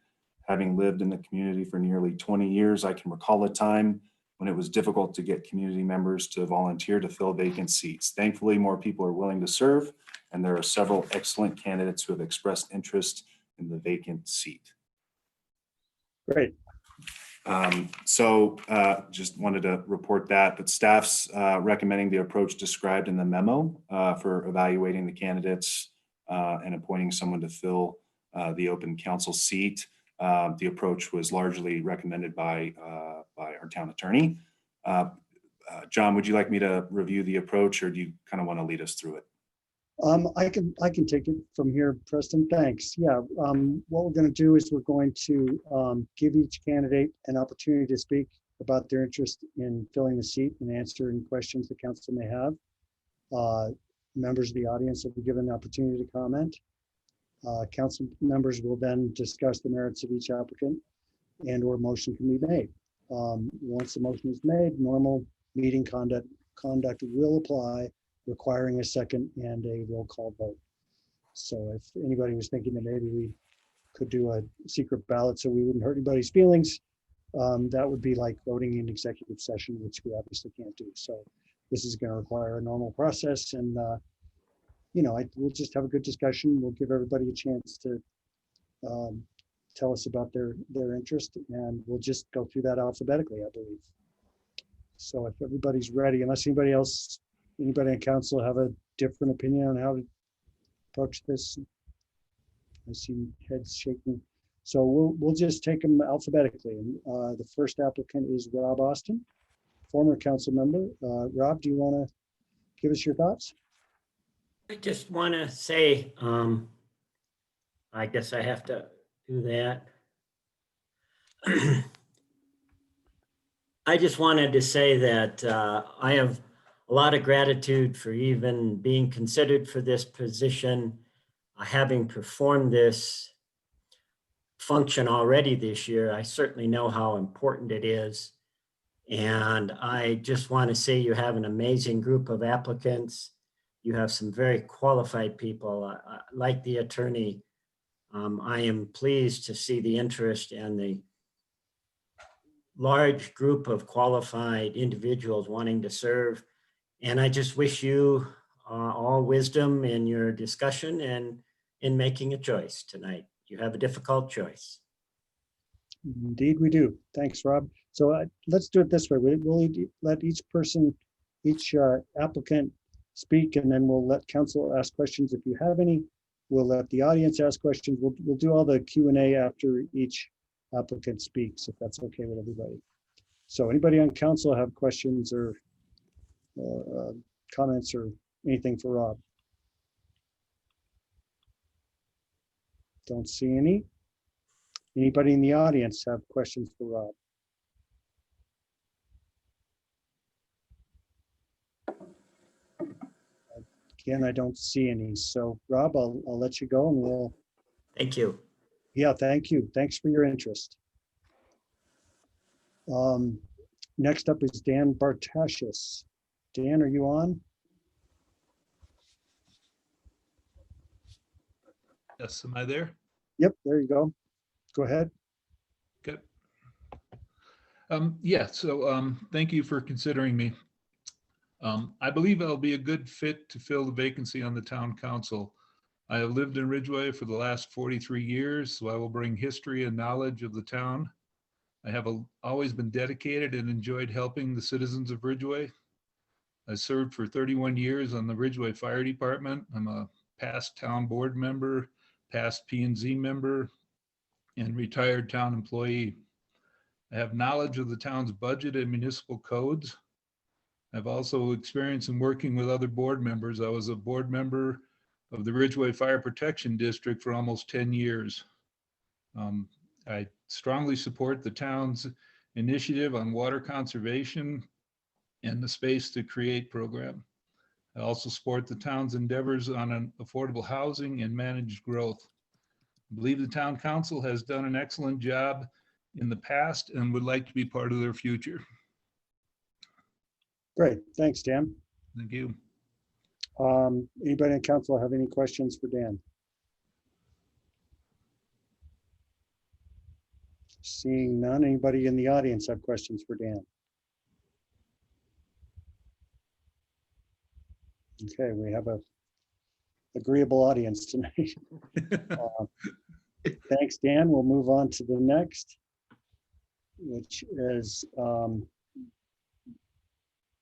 Having lived in the community for nearly 20 years, I can recall a time when it was difficult to get community members to volunteer to fill vacant seats. Thankfully, more people are willing to serve, and there are several excellent candidates who have expressed interest in the vacant seat. Great. So just wanted to report that, but staff's recommending the approach described in the memo for evaluating the candidates and appointing someone to fill the open council seat. The approach was largely recommended by our town attorney. John, would you like me to review the approach, or do you kind of want to lead us through it? I can take it from here, Preston. Thanks. Yeah. What we're going to do is we're going to give each candidate an opportunity to speak about their interest in filling the seat and answer any questions the council may have. Members of the audience will be given the opportunity to comment. Council members will then discuss the merits of each applicant and/or motion can be made. Once the motion is made, normal meeting conduct will apply, requiring a second and a roll call vote. So if anybody was thinking that maybe we could do a secret ballot so we wouldn't hurt anybody's feelings, that would be like voting in executive session, which we obviously can't do. So this is going to require a normal process, and we'll just have a good discussion. We'll give everybody a chance to tell us about their interest, and we'll just go through that alphabetically, I believe. So if everybody's ready, unless anybody on council have a different opinion on how to approach this. I see heads shaking. So we'll just take them alphabetically. And the first applicant is Rob Austin, former council member. Rob, do you want to give us your thoughts? I just want to say, I guess I have to do that. I just wanted to say that I have a lot of gratitude for even being considered for this position, having performed this function already this year. I certainly know how important it is. And I just want to say you have an amazing group of applicants. You have some very qualified people. Like the attorney, I am pleased to see the interest and the large group of qualified individuals wanting to serve. And I just wish you all wisdom in your discussion and in making a choice tonight. You have a difficult choice. Indeed, we do. Thanks, Rob. So let's do it this way. We'll let each person, each applicant speak, and then we'll let council ask questions if you have any. We'll let the audience ask questions. We'll do all the Q&A after each applicant speaks, if that's okay with everybody. So anybody on council have questions or comments or anything for Rob? Don't see any. Anybody in the audience have questions for Rob? Again, I don't see any. So Rob, I'll let you go and we'll. Thank you. Yeah, thank you. Thanks for your interest. Next up is Dan Bartashis. Dan, are you on? Yes, am I there? Yep, there you go. Go ahead. Good. Yeah, so thank you for considering me. I believe I'll be a good fit to fill the vacancy on the town council. I have lived in Ridgway for the last 43 years, so I will bring history and knowledge of the town. I have always been dedicated and enjoyed helping the citizens of Ridgway. I served for 31 years on the Ridgway Fire Department. I'm a past town board member, past P&Z member, and retired town employee. I have knowledge of the town's budget and municipal codes. I've also experience in working with other board members. I was a board member of the Ridgway Fire Protection District for almost 10 years. I strongly support the town's initiative on water conservation and the Space to Create program. I also support the town's endeavors on an affordable housing and managed growth. I believe the town council has done an excellent job in the past and would like to be part of their future. Great, thanks, Dan. Thank you. Anybody on council have any questions for Dan? Seeing none, anybody in the audience have questions for Dan? Okay, we have a agreeable audience tonight. Thanks, Dan. We'll move on to the next, which is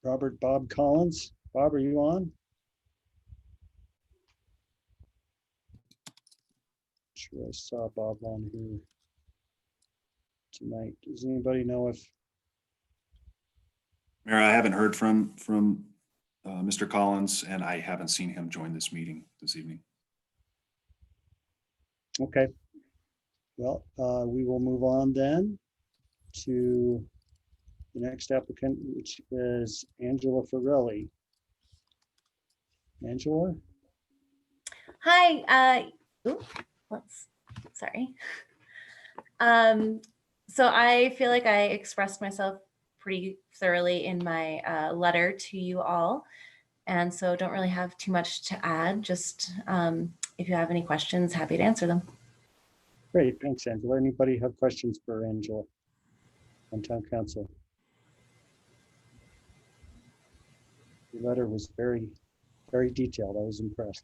Robert Bob Collins. Bob, are you on? Sure, I saw Bob on here tonight. Does anybody know if? Mayor, I haven't heard from Mr. Collins, and I haven't seen him join this meeting this evening. Okay. Well, we will move on then to the next applicant, which is Angela Farrelly. Angela? Hi, sorry. So I feel like I expressed myself pretty thoroughly in my letter to you all. And so don't really have too much to add. Just if you have any questions, happy to answer them. Great, thanks, Angela. Anybody have questions for Angela on town council? The letter was very, very detailed. I was impressed.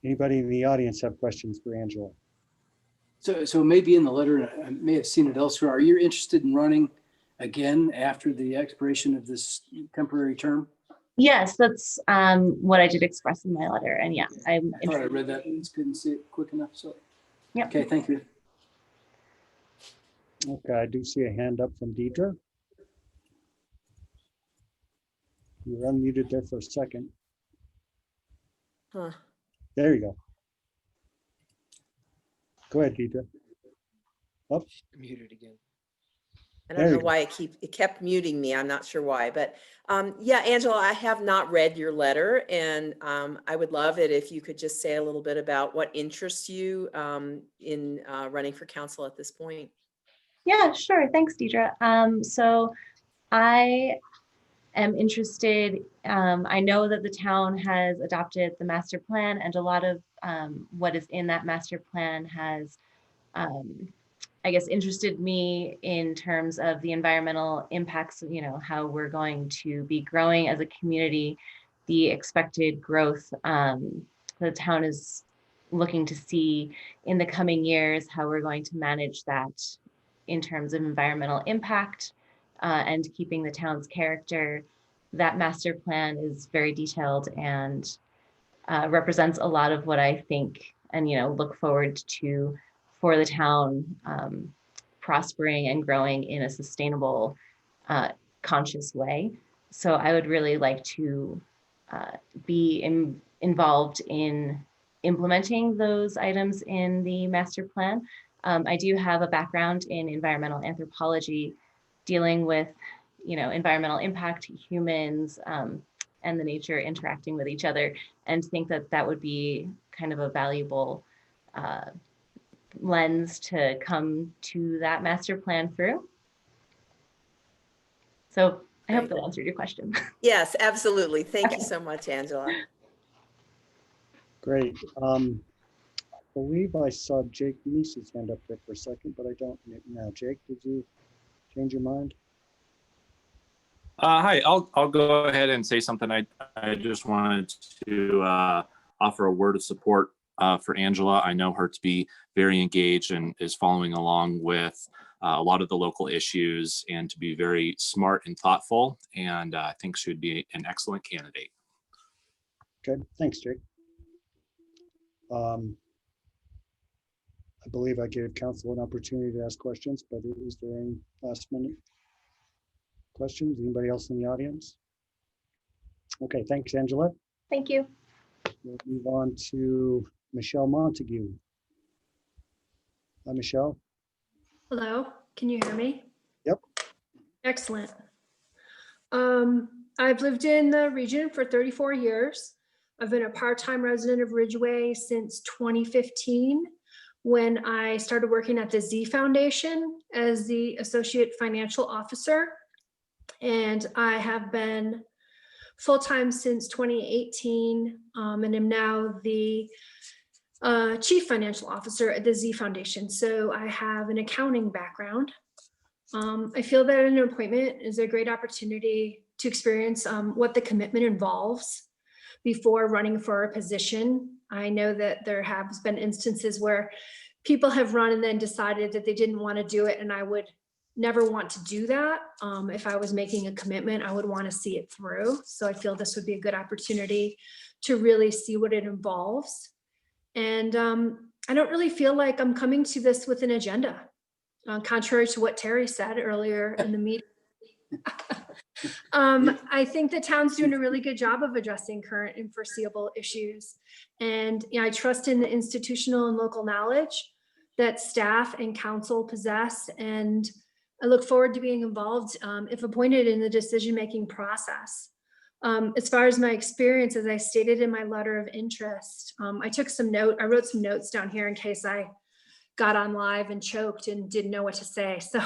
Anybody in the audience have questions for Angela? So maybe in the letter, and I may have seen it elsewhere, are you interested in running again after the expiration of this temporary term? Yes, that's what I did express in my letter. And yeah, I'm I thought I read that and couldn't see it quick enough. So, yeah. Okay, thank you. Okay, I do see a hand up from Deidre. You were unmuted there for a second. Huh. There you go. Go ahead, Deidre. Oh. Muted again. I There don't you know go. why it kept muting me. I'm not sure why, but yeah, Angela, I have not read your letter, and I would love it if you could just say a little bit about what interests you in running for council at this point. Yeah, sure. Thanks, Deidre. So I am interested. I know that the town has adopted the master plan, and a lot of what is in that master plan has, I guess, interested me in terms of the environmental impacts, you know, how we're going to be growing as a community, the expected growth the town is looking to see in the coming years, how we're going to manage that in terms of environmental impact and keeping the town's character. That master plan is very detailed and represents a lot of what I think and, you know, look forward to for the town prospering and growing in a sustainable, conscious way. So I would really like to be involved in implementing those items in the master plan. I do have a background in environmental anthropology, dealing with, you know, environmental impact, humans, and the nature interacting with each other, and think that that would be kind of a valuable lens to come to that master plan through. So I hope that answered your question. Yes, absolutely. Thank you so much, Angela. Great. I believe I saw Jake Neese's hand up there for a second, but I don't now. Jake, did you change your mind? Hi, I'll go ahead and say something. I just wanted to offer a word of support for Angela. I know her to be very engaged and is following along with a lot of the local issues, and to be very smart and thoughtful, and I think she would be an excellent candidate. Okay, thanks, Jake. I believe I gave council an opportunity to ask questions, but is there any last minute questions? Anybody else in the audience? Okay, thanks, Angela. Thank you. We'll move on to Michelle Montague. Hi, Michelle. Hello, can you hear me? Yep. Excellent. I've lived in the region for 34 years. I've been a part-time resident of Ridgway since 2015, when I started working at the Z Foundation as the Associate Financial Officer. And I have been full-time since 2018 and am now the Chief Financial Officer at the Z Foundation. So I have an accounting background. I feel that an appointment is a great opportunity to experience what the commitment involves before running for a position. I know that there have been instances where people have run and then decided that they didn't want to do it, and I would never want to do that. If I was making a commitment, I would want to see it through. So I feel this would be a good opportunity to really see what it involves. And I don't really feel like I'm coming to this with an agenda, contrary to what Terry said earlier in the meeting. I think the town's doing a really good job of addressing current and foreseeable issues. And I trust in the institutional and local knowledge that staff and council possess. And I look forward to being involved, if appointed, in the decision-making process. As far as my experience, as I stated in my letter of interest, I wrote some notes down here in case I got on live and choked and didn't know what to say. So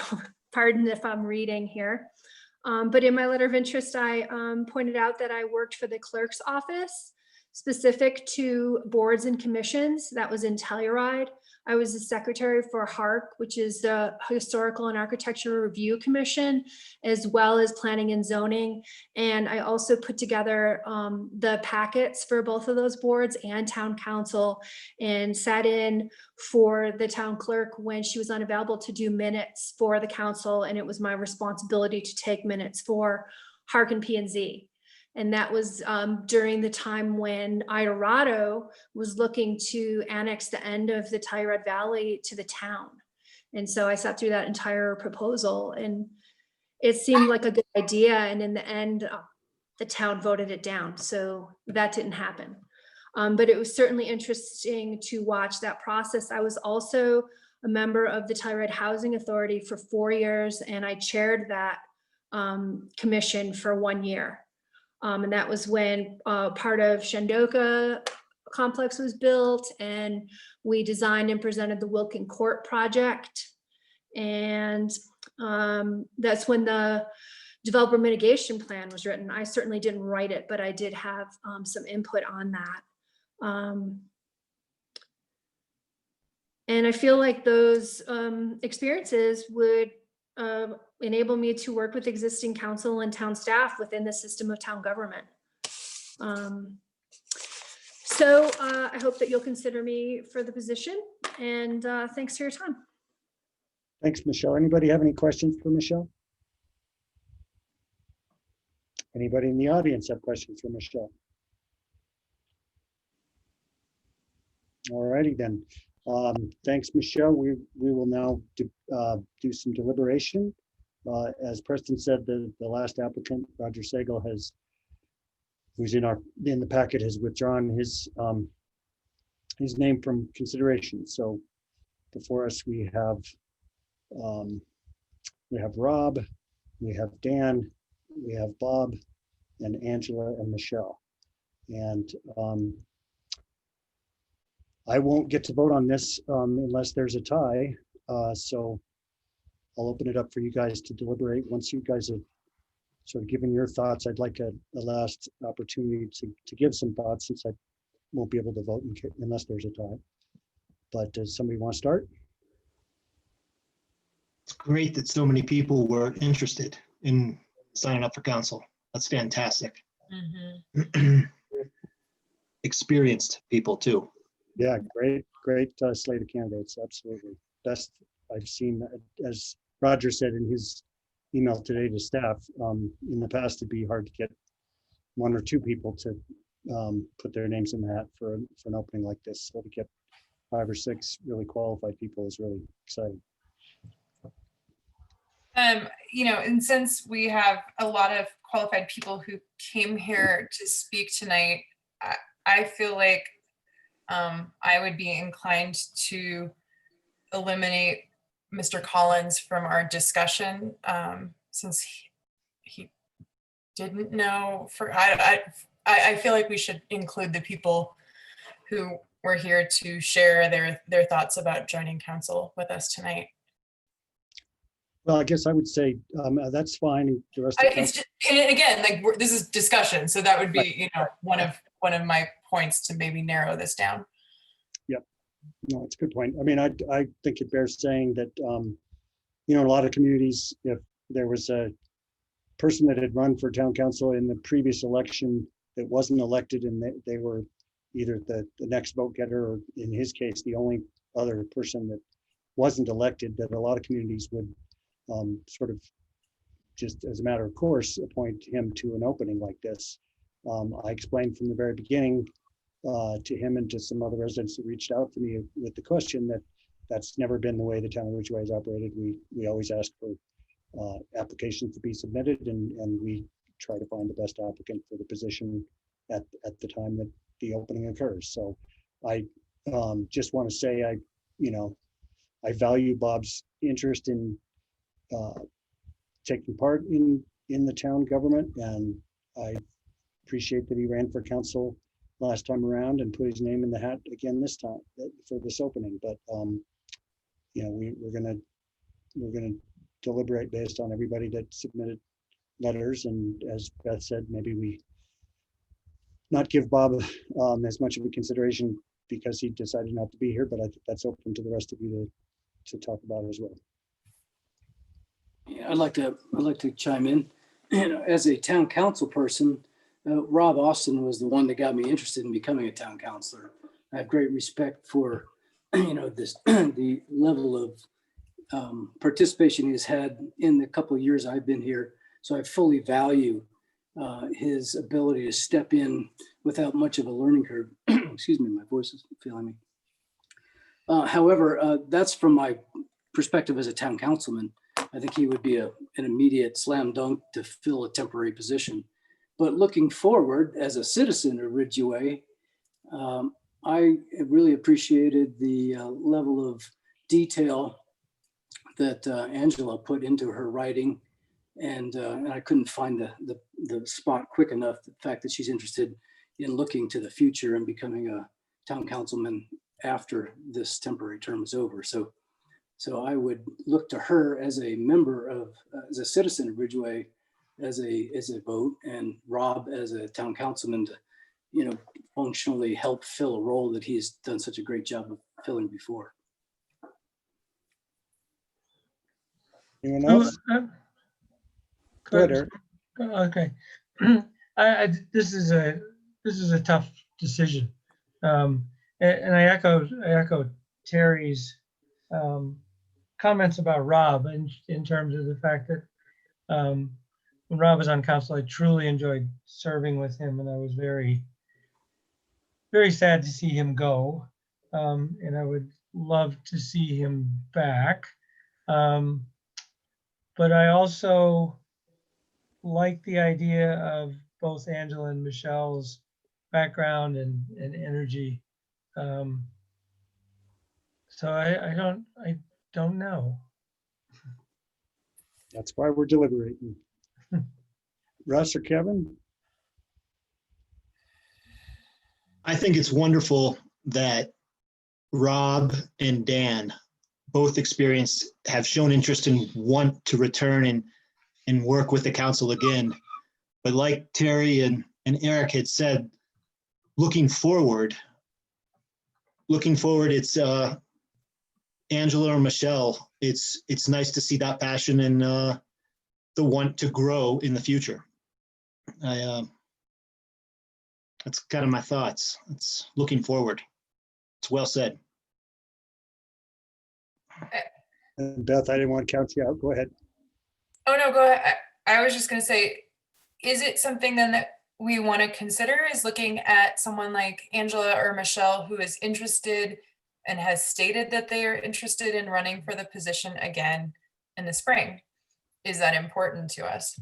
pardon if I'm reading here. But in my letter of interest, I pointed out that I worked for the clerk's office, specific to boards and commissions. That was in Telluride. I was the secretary for HARC, which is the Historical and Architectural Review Commission, as well as Planning and Zoning. And I also put together the packets for both of those boards and town council, and sat in for the town clerk when she was unavailable to do minutes for the council. And it was my responsibility to take minutes for HARC and P&Z. And that was during the time when Idorado was looking to annex the end of the Telluride Valley to the town. And so I sat through that entire proposal, and it seemed like a good idea. And in the end, the town voted it down. So that didn't happen. But it was certainly interesting to watch that process. I was also a member of the Telluride Housing Authority for 4 years, and I chaired that commission for 1 year. And that was when part of Shendoka complex was built, and we designed and presented the Wilkin Court project. And that's when the developer mitigation plan was written. I certainly didn't write it, but I did have some input on that. And I feel like those experiences would enable me to work with existing council and town staff within the system of town government. So I hope that you'll consider me for the position, and thanks for your time. Thanks, Michelle. Anybody have any questions for Michelle? Anybody in the audience have questions for Michelle? All righty then. Thanks, Michelle. We will now do some deliberation. As Preston said, the last applicant, Roger Sagal, who's in the packet, has withdrawn his name from consideration. So before us, we have Rob, we have Dan, we have Bob, and Angela and Michelle. And I won't get to vote on this unless there's a tie. So I'll open it up for you guys to deliberate. Once you guys have sort of given your thoughts, I'd like a last opportunity to give some thoughts, since I won't be able to vote unless there's a tie. But does somebody want to start? It's great that so many people were interested in signing up for council. That's fantastic. Experienced people too. Yeah, great slate of candidates. Absolutely. Best I've seen. As Roger said in his email today to staff, in the past, it'd be hard to get 1 or 2 people to put their names in the hat for an opening like this. So to get 5 or 6 really qualified people is really exciting. And since we have a lot of qualified people who came here to speak tonight, I feel like I would be inclined to eliminate Mr. Collins from our discussion, since he didn't know. I feel like we should include the people who were here to share their thoughts about joining council with us tonight. Well, I guess I would say that's fine. The rest of It's just, and again, like this is discussion, so that would be one of my points to maybe narrow this down. Yep, no, it's a good point. I mean, I think it bears saying that in a lot of communities, if there was a person that had run for town council in the previous election that wasn't elected, and they were either the next vote getter, or in his case, the only other person that wasn't elected, that a lot of communities would sort of just as a matter of course appoint him to an opening like this. I explained from the very beginning to him and to some other residents that reached out to me with the question that that's never been the way the town of Ridgway has operated. We always ask for applications to be submitted, and we try to find the best applicant for the position at the time that the opening occurs. So I just want to say I value Bob's interest in taking part in the town government, and I appreciate that he ran for council last time around and put his name in the hat again this time for this opening. But we're gonna deliberate based on everybody that submitted letters, and as Beth said, maybe we not give Bob as much of a consideration because he decided not to be here, but I think that's open to the rest of you to talk about as well. Yeah, I'd like to chime in. As a town council person, Rob Austin was the one that got me interested in becoming a town councilor. I have great respect for the level of participation he's had in the couple of years I've been here. So I fully value his ability to step in without much of a learning curve. Excuse me, my voice is failing me. However, that's from my perspective as a town councilman. I think he would be an immediate slam dunk to fill a temporary position. But looking forward as a citizen of Ridgway, I really appreciated the level of detail that Angela put into her writing, and I couldn't find the spot quick enough. The fact that she's interested in looking to the future and becoming a town councilman after this temporary term is over. So I would look to her as a member of, as a citizen of Ridgway, as a vote, and Rob as a town councilman to, you know, functionally help fill a role that he's done such a great job of filling before. Anyone else? Go ahead, Eric. Okay. This is a tough decision. And I echo Terry's comments about Rob in terms of the fact that when Rob was on council, I truly enjoyed serving with him, and I was very, very sad to see him go. And I would love to see him back. But I also like the idea of both Angela and Michelle's background and energy. So I don't know. That's why we're deliberating. Russ or Kevin? I think it's wonderful that Rob and Dan, both experienced, have shown interest and want to return and work with the council again. But like Terry and Eric had said, looking forward, it's Angela or Michelle. It's nice to see that passion and the want to grow in the future. That's kind of my thoughts. It's looking forward. It's well said. And Beth, I didn't want to count you out. Go ahead. Oh, no, go ahead. I was just going to say, is it something then that we want to consider is looking at someone like Angela or Michelle who is interested and has stated that they are interested in running for the position again in the spring? Is that important to us?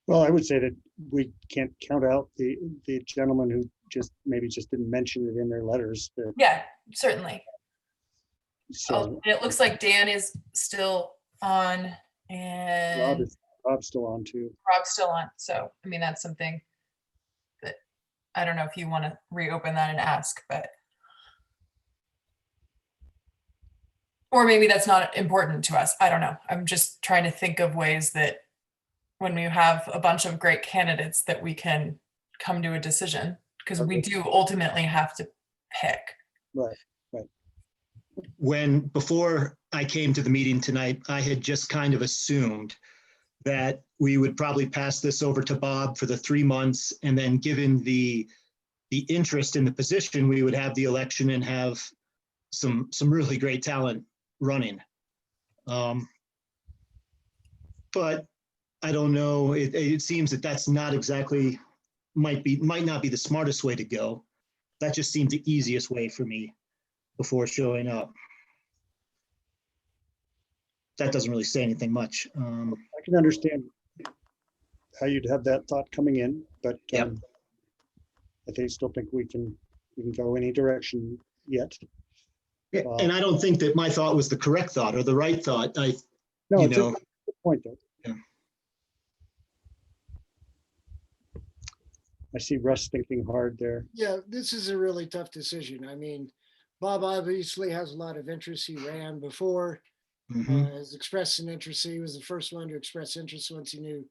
Well, I would say that we can't count out the gentleman who maybe just didn't mention it in their letters. Yeah, certainly. So It looks like Dan is still on and Rob's still on too. Rob's still on. So, I mean, that's something that I don't know if you want to reopen that and ask, but. Or maybe that's not important to us. I don't know. I'm just trying to think of ways that when we have a bunch of great candidates that we can come to a decision, because we do ultimately have to pick. Right. Before I came to the meeting tonight, I had just kind of assumed that we would probably pass this over to Bob for the 3 months, and then given the interest in the position, we would have the election and have some really great talent running. But I don't know, it seems that that's not exactly, might not be the smartest way to go. That just seemed the easiest way for me before showing up. That doesn't really say anything much. I can understand how you'd have that thought coming in, but I still think we can go any direction yet. Yeah, and I don't think that my thought was the correct thought or the right thought. No, it's a good point though. Yeah. I see Russ thinking hard there. Yeah, this is a really tough decision. I mean, Bob obviously has a lot of interest. He ran before, has expressed an interest. He was the first one to express interest once he knew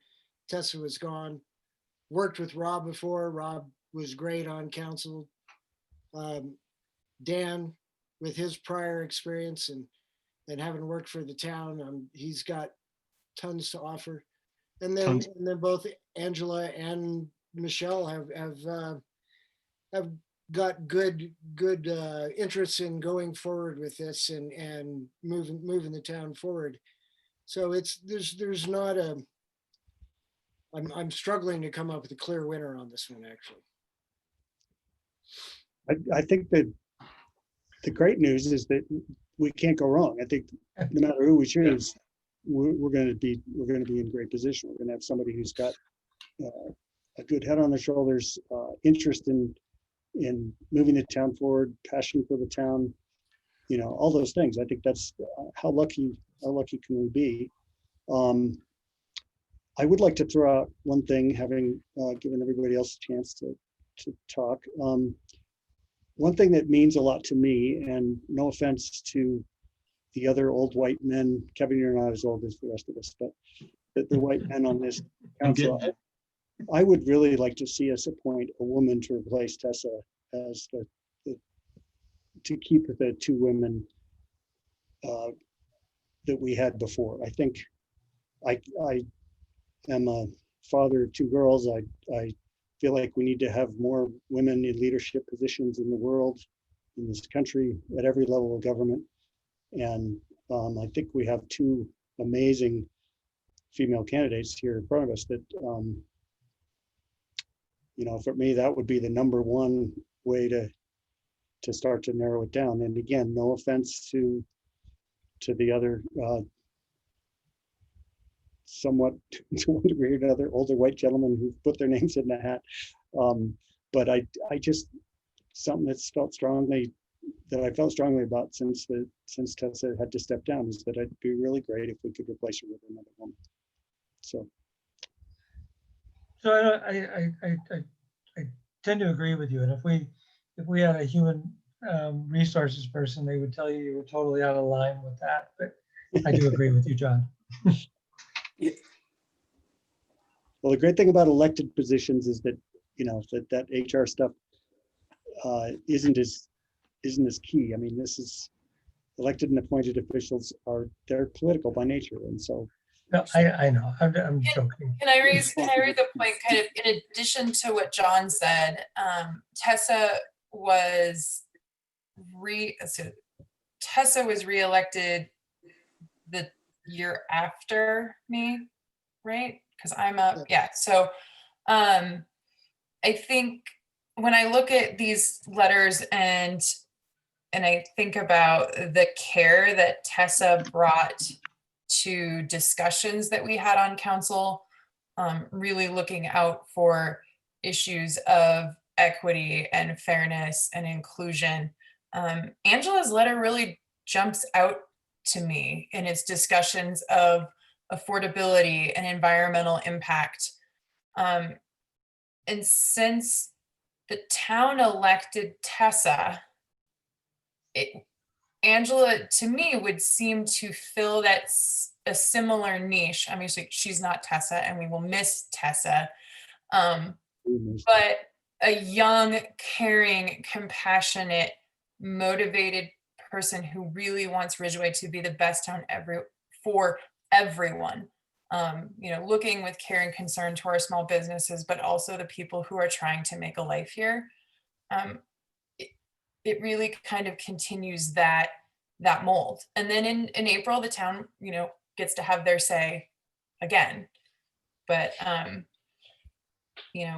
Tessa was gone. Worked with Rob before. Rob was great on council. Dan, with his prior experience and having worked for the town, he's got tons to offer. And then both Angela and Michelle have got good interests in going forward with this and moving the town forward. So there's not I'm struggling to come up with a clear winner on this one, actually. I think that the great news is that we can't go wrong. I think no matter who we choose, we're going to be in great position. We're going to have somebody who's got a good head on their shoulders, interest in moving the town forward, passion for the town, all those things. I think that's how lucky can we be? I would like to throw out one thing, having given everybody else a chance to talk. One thing that means a lot to me, and no offense to the other old white men, Kevin, you're not as old as the rest of us, but the white men on this council, I would really like to see us appoint a woman to replace Tessa as to keep the two women that we had before. I think I am a father of two girls. I feel like we need to have more women in leadership positions in the world, in this country, at every level of government. And I think we have two amazing female candidates here in front of us that, for me, that would be the number one way to start to narrow it down. And again, no offense to the other somewhat, to one degree or another, older white gentlemen who put their names in the hat. But I just, something that's felt strongly, that I felt strongly about since Tessa had to step down, is that it'd be really great if we could replace her with another woman. So I tend to agree with you. And if we had a human resources person, they would tell you were totally out of line with that. But I do agree with you, John. Well, the great thing about elected positions is that, that HR stuff isn't as key. I mean, this is elected and appointed officials they're political by nature. And so. No, I know, I'm joking. Can I raise the point, kind of in addition to what John said? Tessa was reelected the year after me, right? Because I'm up, yeah. So I think when I look at these letters and I think about the care that Tessa brought to discussions that we had on council, really looking out for issues of equity and fairness and inclusion. Angela's letter really jumps out to me in its discussions of affordability and environmental impact. And since the town elected Tessa, Angela, to me, would seem to fill a similar niche. I mean, she's not Tessa, and we will miss Tessa. But a young, caring, compassionate, motivated person who really wants Ridgway to be the best town for everyone. Looking with care and concern to our small businesses, but also the people who are trying to make a life here. It really kind of continues that mold. And then in April, the town, gets to have their say again. But,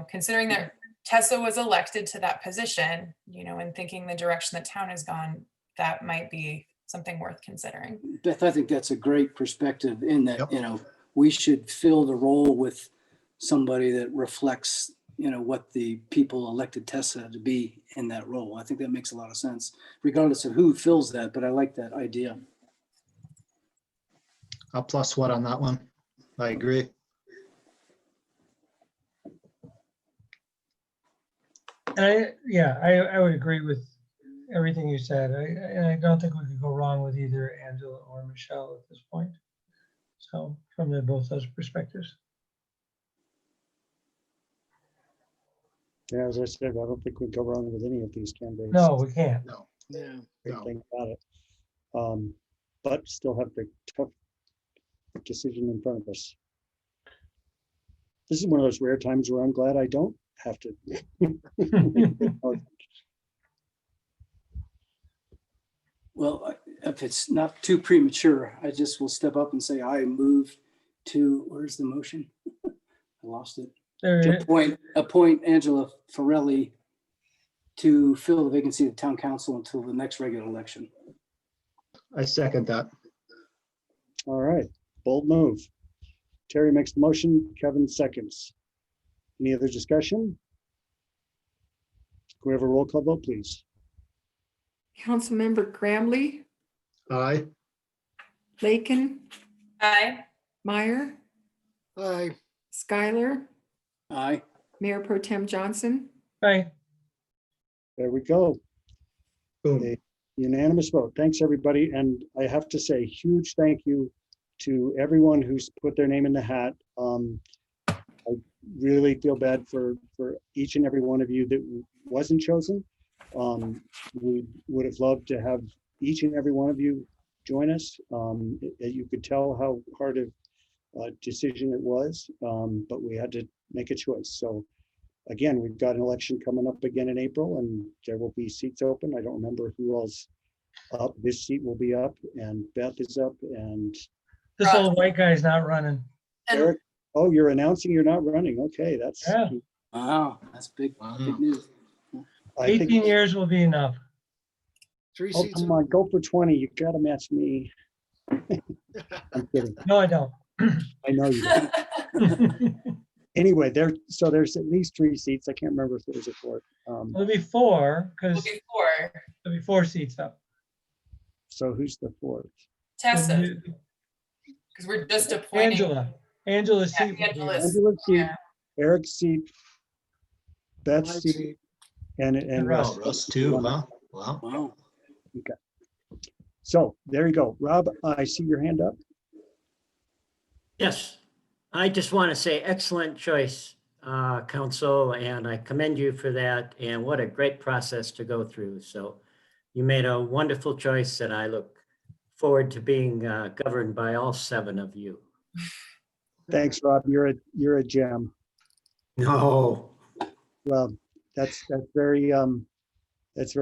considering that Tessa was elected to that position, and thinking the direction that town has gone, that might be something worth considering. Beth, I think that's a great perspective in that, we should fill the role with somebody that reflects, what the people elected Tessa to be in that role. I think that makes a lot of sense, regardless of who fills that, but I like that idea. I'll plus what on that one. I agree. And I would agree with everything you said. And I don't think we could go wrong with either Angela or Michelle at this point. So from both those perspectives. Yeah, as I said, I don't think we go wrong with any of these candidates. No, we can't. No. Yeah. Great thing about it. But still have the tough decision in front of us. This is one of those rare times where I'm glad I don't have to. Well, if it's not too premature, I just will step up and say I move to, where's the motion? I lost it. To appoint Angela Farelli to fill the vacancy of town council until the next regular election. I second that. All right, bold move. Terry makes the motion, Kevin seconds. Any other discussion? Can we have a roll call vote, please? Councilmember Gramley, Aye. Lakin, Aye. Meyer, Aye. Skylar, Aye. Mayor Pro Tem Johnson. Aye. There we go. Boom. A unanimous vote. Thanks, everybody. And I have to say, huge thank you to everyone who's put their name in the hat. I really feel bad for each and every one of you that wasn't chosen. We would have loved to have each and every one of you join us. You could tell how hard of a decision it was, but we had to make a choice. So again, we've got an election coming up again in April, and there will be seats open. I don't remember who else up. This seat will be up, and Beth is up, and This old white guy's not running. Eric. Oh, you're announcing you're not running. Okay, that's Yeah. Wow, that's big news. I think- 18 years will be enough. 3 Oh, seats. come on, go for 20. You gotta match me. I'm kidding. No, I don't. I know you don't. Anyway, there's at least 3 seats. I can't remember if there's a fourth. There'll be 4 because Before there'll be 4 seats up. So who's the fourth? Tessa, because we're just appointing. Angela's Yeah, seat. will be up. Angela's- Angela's seat, yeah. Eric's seat, Beth's My seat, seat. and Russ. Oh, Russ too, huh? Wow. Wow. Okay. So there you go. Rob, I see your hand up. Yes, I just want to say excellent choice, council, and I commend you for that. And what a great process to go through. So you made a wonderful choice, and I look forward to being governed by all 7 of you. Thanks, Rob. You're a gem. No, Well, that's very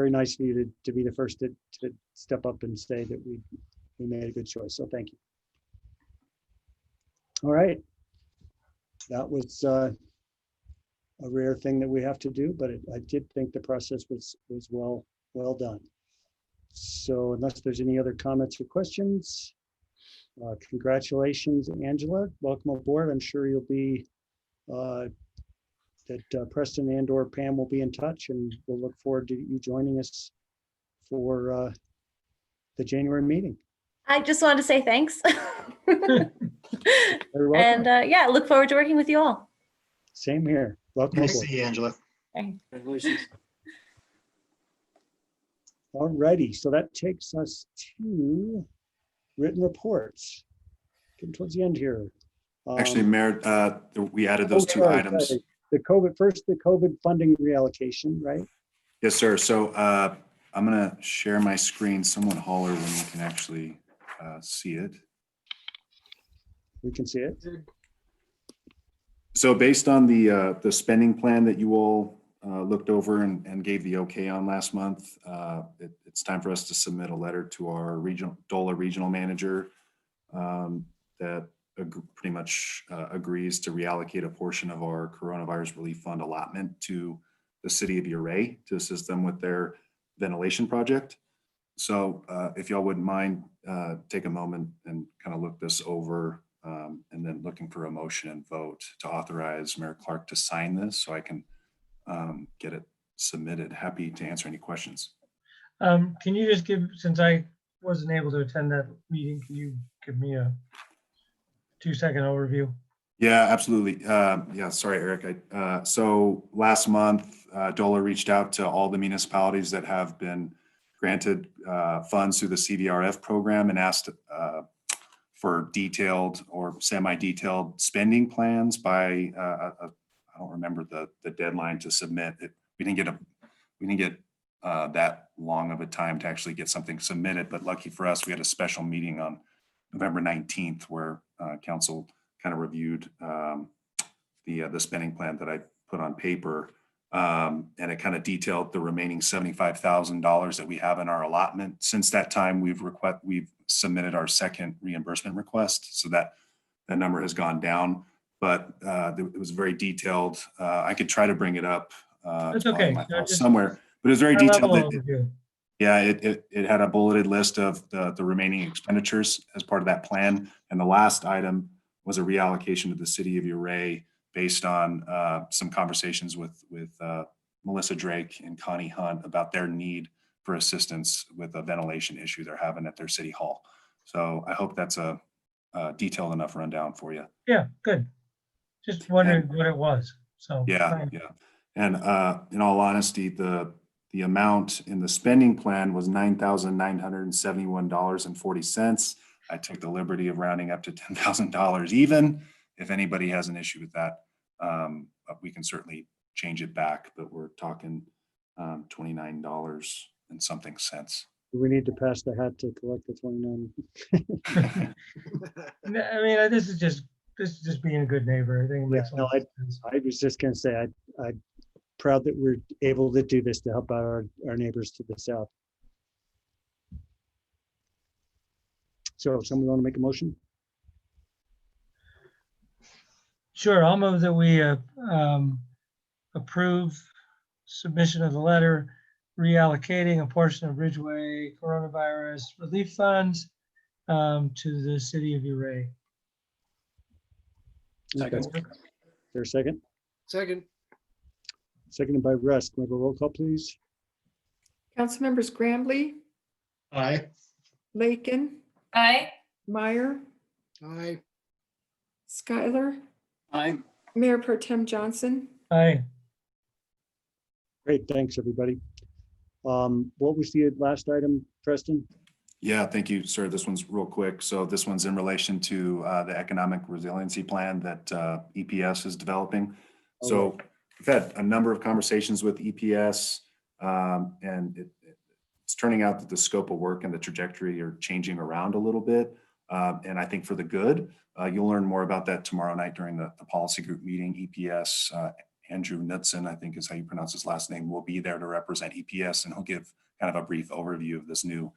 nice for you to be the first to step up and say that we made a good choice. So thank you. All right. That was a rare thing that we have to do, but I did think the process was well done. So unless there's any other comments or questions, congratulations, Angela. Welcome aboard. I'm sure you'll be that Preston and/or Pam will be in touch, and we'll look forward to you joining us for the January meeting. I just wanted to say thanks. Very welcome. And yeah, look forward to working with you all. Same here. Welcome Nice to aboard. see you, Angela. Congratulations. All righty, so that takes us to written reports. Getting towards the end here. Actually, Mayor, we added those 2 sorry, items. sorry. The COVID funding reallocation, right? Yes, sir. So I'm going to share my screen. Someone holler when you can actually see it. We can see it. So based on the spending plan that you all looked over and gave the okay on last month, it's time for us to submit a letter to our DOLA regional manager that pretty much agrees to reallocate a portion of our coronavirus relief fund allotment to the city of Ouray to assist them with their ventilation project. So if y'all wouldn't mind, take a moment and kind of look this over, and then looking for a motion and vote to authorize Mayor Clark to sign this so I can get it submitted. Happy to answer any questions. Can you just give, since I wasn't able to attend that meeting, can you give me a 2-second overview? Yeah, absolutely. Yeah, sorry, Eric. So last month, DOLA reached out to all the municipalities that have been granted funds through the CVRF program and asked for detailed or semi-detailed spending plans by, I don't remember the deadline to submit it. We didn't get that long of a time to actually get something submitted, but lucky for us, we had a special meeting on November 19th where council kind of reviewed the spending plan that I put on paper. And it kind of detailed the remaining $75,000 that we have in our allotment. Since that time, we've submitted our second reimbursement request. So that number has gone down, but it was very detailed. I could try to bring it up That's okay. somewhere, but it was very detailed. Overview. Yeah, it had a bulleted list of the remaining expenditures as part of that plan. And the last item was a reallocation to the city of Ouray based on some conversations with Melissa Drake and Connie Hunt about their need for assistance with a ventilation issue they're having at their city hall. So I hope that's a detailed enough rundown for you. Yeah, good. Just wondering what it was. So. Yeah, fine. yeah. And in all honesty, the amount in the spending plan was $9,971.40. I took the liberty of rounding up to $10,000 even. If anybody has an issue with that, we can certainly change it back, but we're talking $29 and something cents. Do we need to pass the hat to collect the 29? I mean, this is just being a good neighbor. I think it makes a lot of sense. I was just going to say, I'm proud that we're able to do this to help out our neighbors to the south. So if someone want to make a motion? Sure, I'll move that we approve submission of the letter reallocating a portion of Ridgway coronavirus relief funds to the city of Uray. Second. Is there a second? Second. Seconded by Russ. Can we have a roll call, please? Councilmembers Grambly, Aye. Lakin, Aye. Meyer, Aye. Schuyler, Aye. Mayor Pro Tem Johnson. Aye. Great, thanks, everybody. What was the last item, Preston? Yeah, thank you, sir. This one's real quick. So this one's in relation to the economic resiliency plan that EPS is developing. So we've had a number of conversations with EPS, and it's turning out that the scope of work and the trajectory are changing around a little bit. And I think for the good, you'll learn more about that tomorrow night during the policy group meeting. EPS, Andrew Knudsen, I think is how you pronounce his last name, will be there to represent EPS, and he'll give kind of a brief overview of this new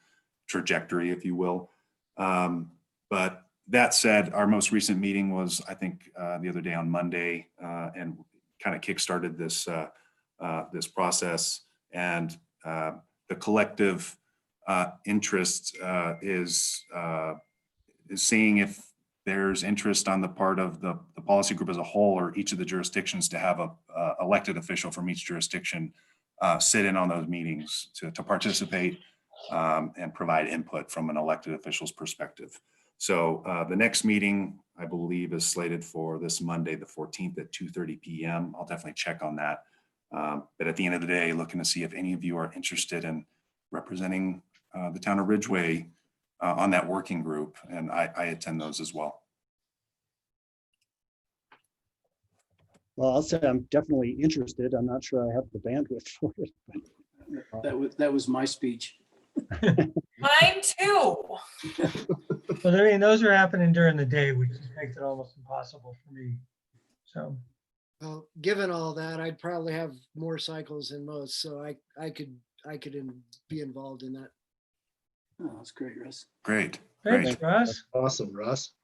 trajectory, if you will. But that said, our most recent meeting was, I think, the other day on Monday, and kind of kickstarted this this process. And the collective interest is seeing if there's interest on the part of the policy group as a whole, or each of the jurisdictions, to have a elected official from each jurisdiction sit in on those meetings to participate and provide input from an elected official's perspective. So the next meeting, I believe, is slated for this Monday, the 14th at 2:30 p.m. I'll definitely check on that. But at the end of the day, looking to see if any of you are interested in representing the town of Ridgway on that working group, and I attend those as well. Well, I'll say I'm definitely interested. I'm not sure I have the bandwidth for it. But, That was my speech. Mine too. Well, I mean, those are happening during the day, which makes it almost impossible for me. So. Well, given all that, I'd probably have more cycles than most, so I could be involved in that. Oh, that's great, Russ. Great. Thanks, Russ. Awesome, Russ.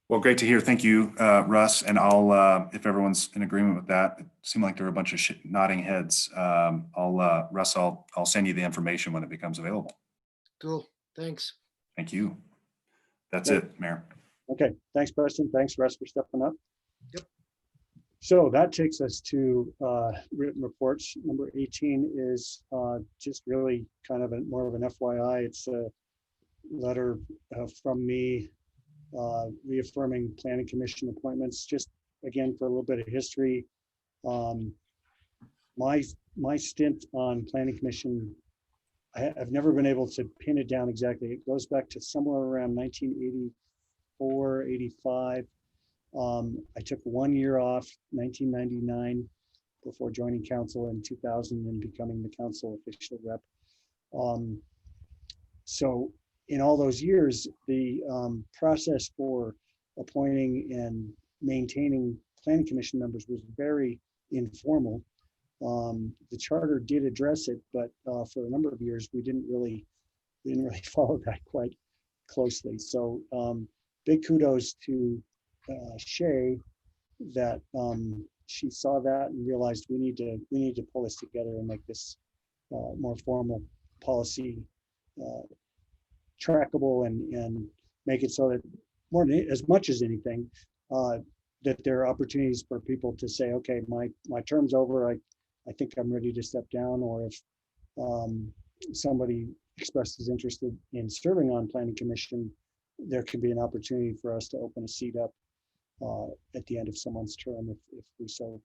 Well, great to hear. Thank you, Russ. And I'll, if everyone's in agreement with that, it seemed like there were a bunch of nodding heads. Russ, I'll send you the information when it becomes available. Cool. Thanks. Thank you. That's it, Mayor. okay, thanks, Preston. Thanks, Russ, for stepping up. Yep. So that takes us to written reports. Number 18 is just really kind of more of an FYI. It's a letter from me reaffirming planning commission appointments. Just again, for a little bit of history, my stint on planning commission, I've never been able to pin it down exactly. It goes back to somewhere around 1984, 85. I took 1 year off, 1999, before joining council in 2000 and becoming the council official rep. So in all those years, the process for appointing and maintaining planning commission members was very informal. The charter did address it, but for a number of years, we didn't really follow that quite closely. So big kudos to Shay that she saw that and realized we need to pull this together and make this more formal policy, trackable, and make it so that more than as much as anything, that there are opportunities for people to say, okay, my term's over. I think I'm ready to step down, or if somebody expresses interest in serving on planning commission, there could be an opportunity for us to open a seat up at the end of someone's term if we so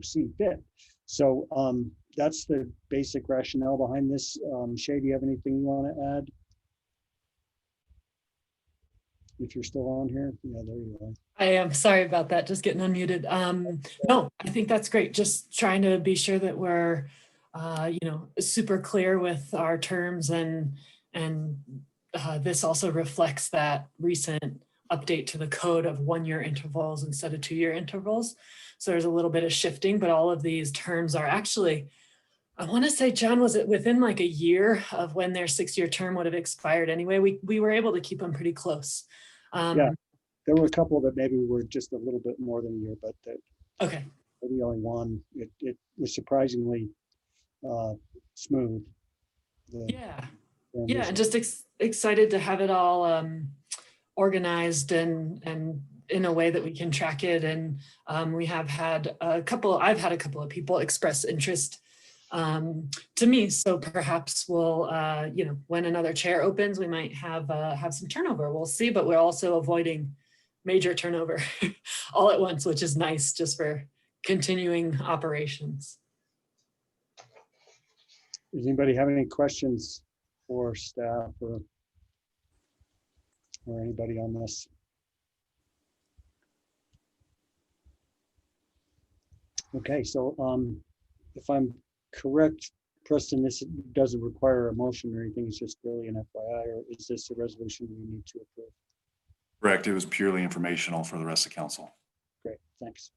see fit. So that's the basic rationale behind this. Shay, do you have anything you want to add? If you're still on here, yeah, there you are. I am sorry about that, just getting unmuted. No, I think that's great. Just trying to be sure that we're, super clear with our terms, and this also reflects that recent update to the code of 1-year intervals instead of 2-year intervals. So there's a little bit of shifting, but all of these terms are actually, I want to say, John, was it within like a year of when their 6-year term would have expired anyway? We were able to keep them pretty close. Yeah, there were a couple that maybe were just a little bit more than a year, but okay, maybe only one. It was surprisingly smooth. Yeah, and just excited to have it all organized and in a way that we can track it. And I've had a couple of people express interest to me. So perhaps we'll, when another chair opens, we might have some turnover. We'll see, but we're also avoiding major turnover all at once, which is nice just for continuing operations. Does anybody have any questions for staff or anybody on this? Okay, so if I'm correct, Preston, this doesn't require a motion or anything. It's just really an FYI, or is this a resolution we need to approve? Correct. It was purely informational for the rest of council. Great, thanks.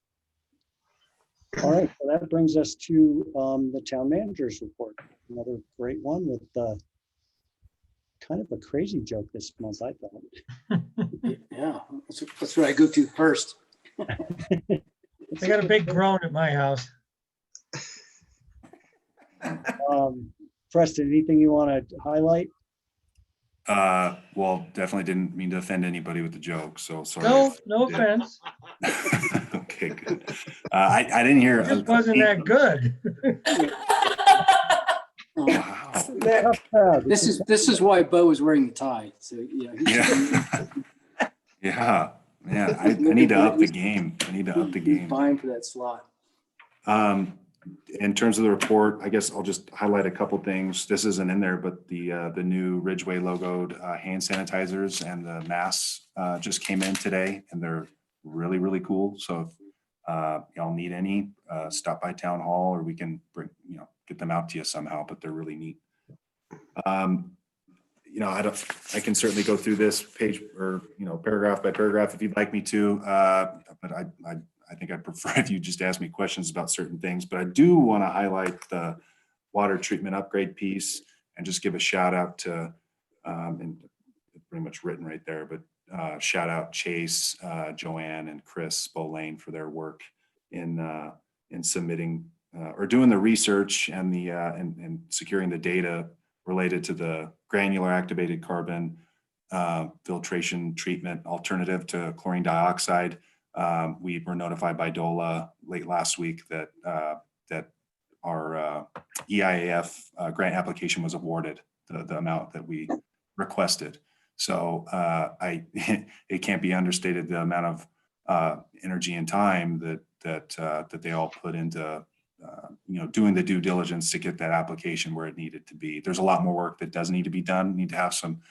All right, so that brings us to the town manager's report. Another great one with kind of a crazy joke this month, I thought. Yeah, that's what I go to first. I got a big groan at my house. Preston, anything you want to highlight? Well, definitely didn't mean to offend anybody with the joke, so sorry. No offense. Okay, good. I didn't hear. It just wasn't that good. Wow. This is why Bo is wearing the tie. So yeah. I need to up the game. Vying for that slot. In terms of the report, I guess I'll just highlight a couple things. This isn't in there, but the new Ridgway logoed hand sanitizers and the masks just came in today, and they're really, really cool. So if y'all need any, stop by town hall, or we can bring, get them out to you somehow, but they're really neat. I can certainly go through this page or, paragraph by paragraph if you'd like me to, but I think I'd prefer if you just ask me questions about certain things. But I do want to highlight the water treatment upgrade piece and just give a shout out to, and it's pretty much written right there, but shout out Chase, Joanne, and Chris Bolane for their work in submitting or doing the research and the and securing the data related to the granular activated carbon filtration treatment alternative to chlorine dioxide. We were notified by DOLA late last week that our EIAF grant application was awarded the amount that we requested. So it can't be understated the amount of energy and time that they all put into doing the due diligence to get that application where it needed to be. There's a lot more work that does need to be done. Need to have some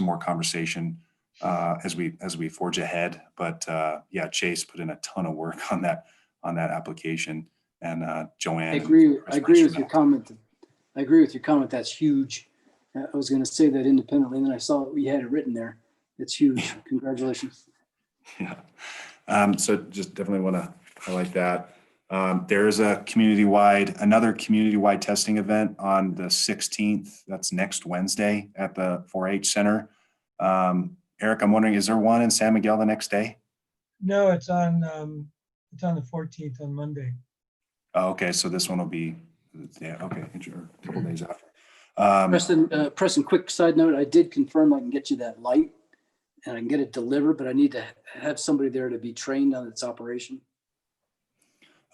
more conversation as we forge ahead. But yeah, Chase put in a ton of work on that application, and Joanne. I agree with your comment. I agree with your comment. That's huge. I was going to say that independently, and then I saw we had it written there. It's huge. Yeah. Congratulations. Yeah. So just definitely want to highlight that. There's another community-wide testing event on the 16th. That's next Wednesday at the 4-H Center. Eric, I'm wondering, is there one in San Miguel the next day? No, it's on the 14th on Monday. Oh, okay, so this one will be, yeah, okay, a couple days after. Preston, quick side note, I did confirm I can get you that light and I can get it delivered, but I need to have somebody there to be trained on its operation.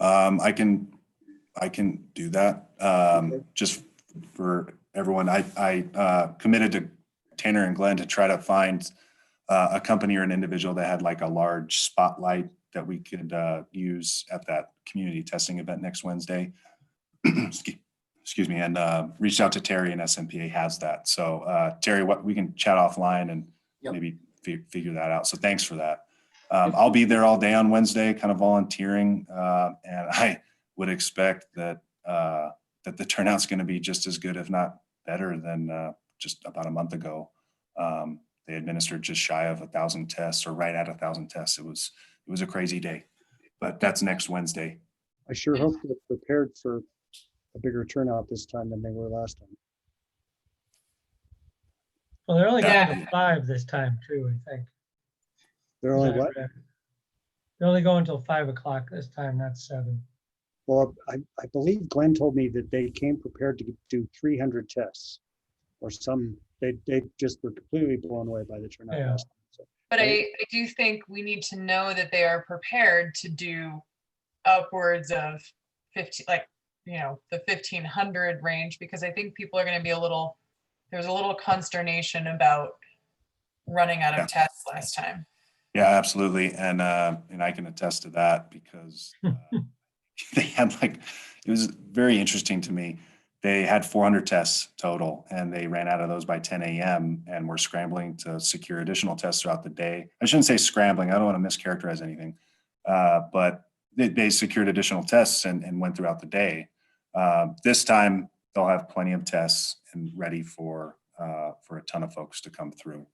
I can I can do that. Just for everyone, I committed to Tanner and Glenn to try to find a company or an individual that had like a large spotlight that we could use at that community testing event next Wednesday. Excuse me, and reached out to Terry, and SMPA has that. So Terry, what we can chat offline and maybe figure that out. So thanks for that. I'll be there all day on Wednesday, kind of volunteering, and I would expect that that the turnout's going to be just as good, if not better, than just about a month ago. They administered just shy of 1,000 tests, or right at 1,000 tests. It was a crazy day, but that's next Wednesday. I sure hope they're prepared for a bigger turnout this time than they were last time. Well, they're only Yeah. going to 5 this time too, I think. They're only what? They're only going until 5 o'clock this time, not 7. Well, I believe Glenn told me that they came prepared to do 300 tests, or some. They just were completely blown away by the turnout last time. So, But I do think we need to know that they are prepared to do upwards of 50, like, you know, the 1,500 range, because I think people are going to be there's a little consternation about running out of tests last time. Yeah, absolutely. And I can attest to that, because they had it was very interesting to me. They had 400 tests total, and they ran out of those by 10 a.m. and were scrambling to secure additional tests throughout the day. I shouldn't say scrambling. I don't want to mischaracterize anything, but they secured additional tests and went throughout the day. This time they'll have plenty of tests and ready for a ton of folks to come through.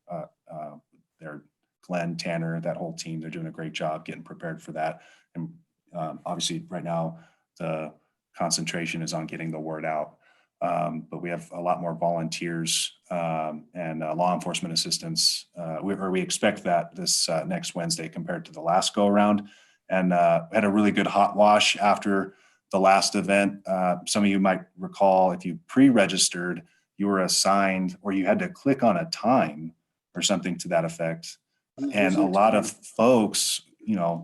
They're Glenn, Tanner, that whole team, they're doing a great job getting prepared for that. And obviously right now the concentration is on getting the word out. But we have a lot more volunteers and law enforcement assistants. We expect that this next Wednesday compared to the last go around, and had a really good hot wash after the last event. Some of you might recall, if you pre-registered, you were assigned, or you had to click on a time or something to that effect. And a lot of folks,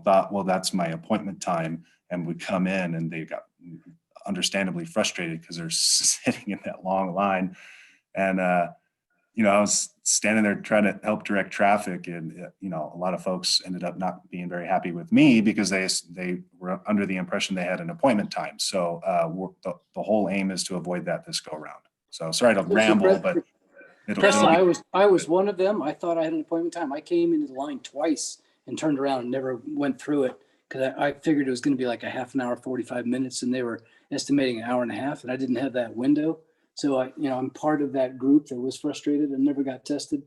thought, well, that's my appointment time, and would come in, and they got understandably frustrated because they're sitting in that long line. And, I was standing there trying to help direct traffic, and, a lot of folks ended up not being very happy with me because they were under the impression they had an appointment time. So the whole aim is to avoid that this go around. So sorry to ramble, but Preston, I was one of them. I thought I had an appointment time. I came into the line twice and turned around and never went through it, because I figured it was going to be like a half an hour, 45 minutes, and they were estimating an hour and a half, and I didn't have that window. So I'm part of that group that was frustrated and never got tested.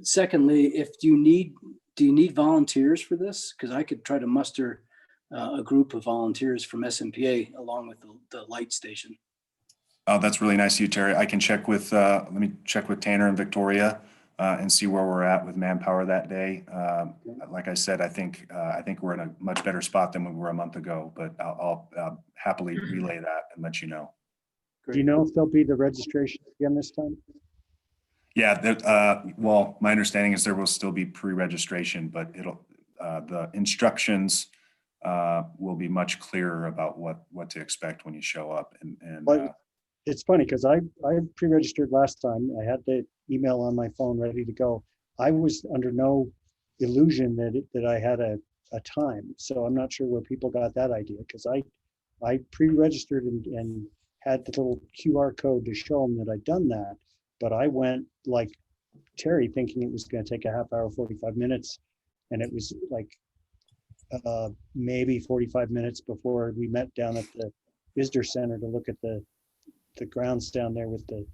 Secondly, do you need volunteers for this? Because I could try to muster a group of volunteers from SMPA along with the light station. Oh, that's really nice of you, Terry. I can check with, let me check with Tanner and Victoria and see where we're at with manpower that day. Like I said, I think we're in a much better spot than we were a month ago, but I'll happily relay that and let you know. do you know if there'll be the registration again this time? Yeah, well, my understanding is there will still be pre-registration, but the instructions will be much clearer about what to expect when you show up. But it's funny because I pre-registered last time. I had the email on my phone ready to go. I was under no illusion that I had a time. So I'm not sure where people got that idea, because I pre-registered and had the little QR code to show them that I'd done that. But I went like Terry, thinking it was going to take a half hour, 45 minutes. And it was like maybe 45 minutes before we met down at the visitor center to look at the grounds down there with the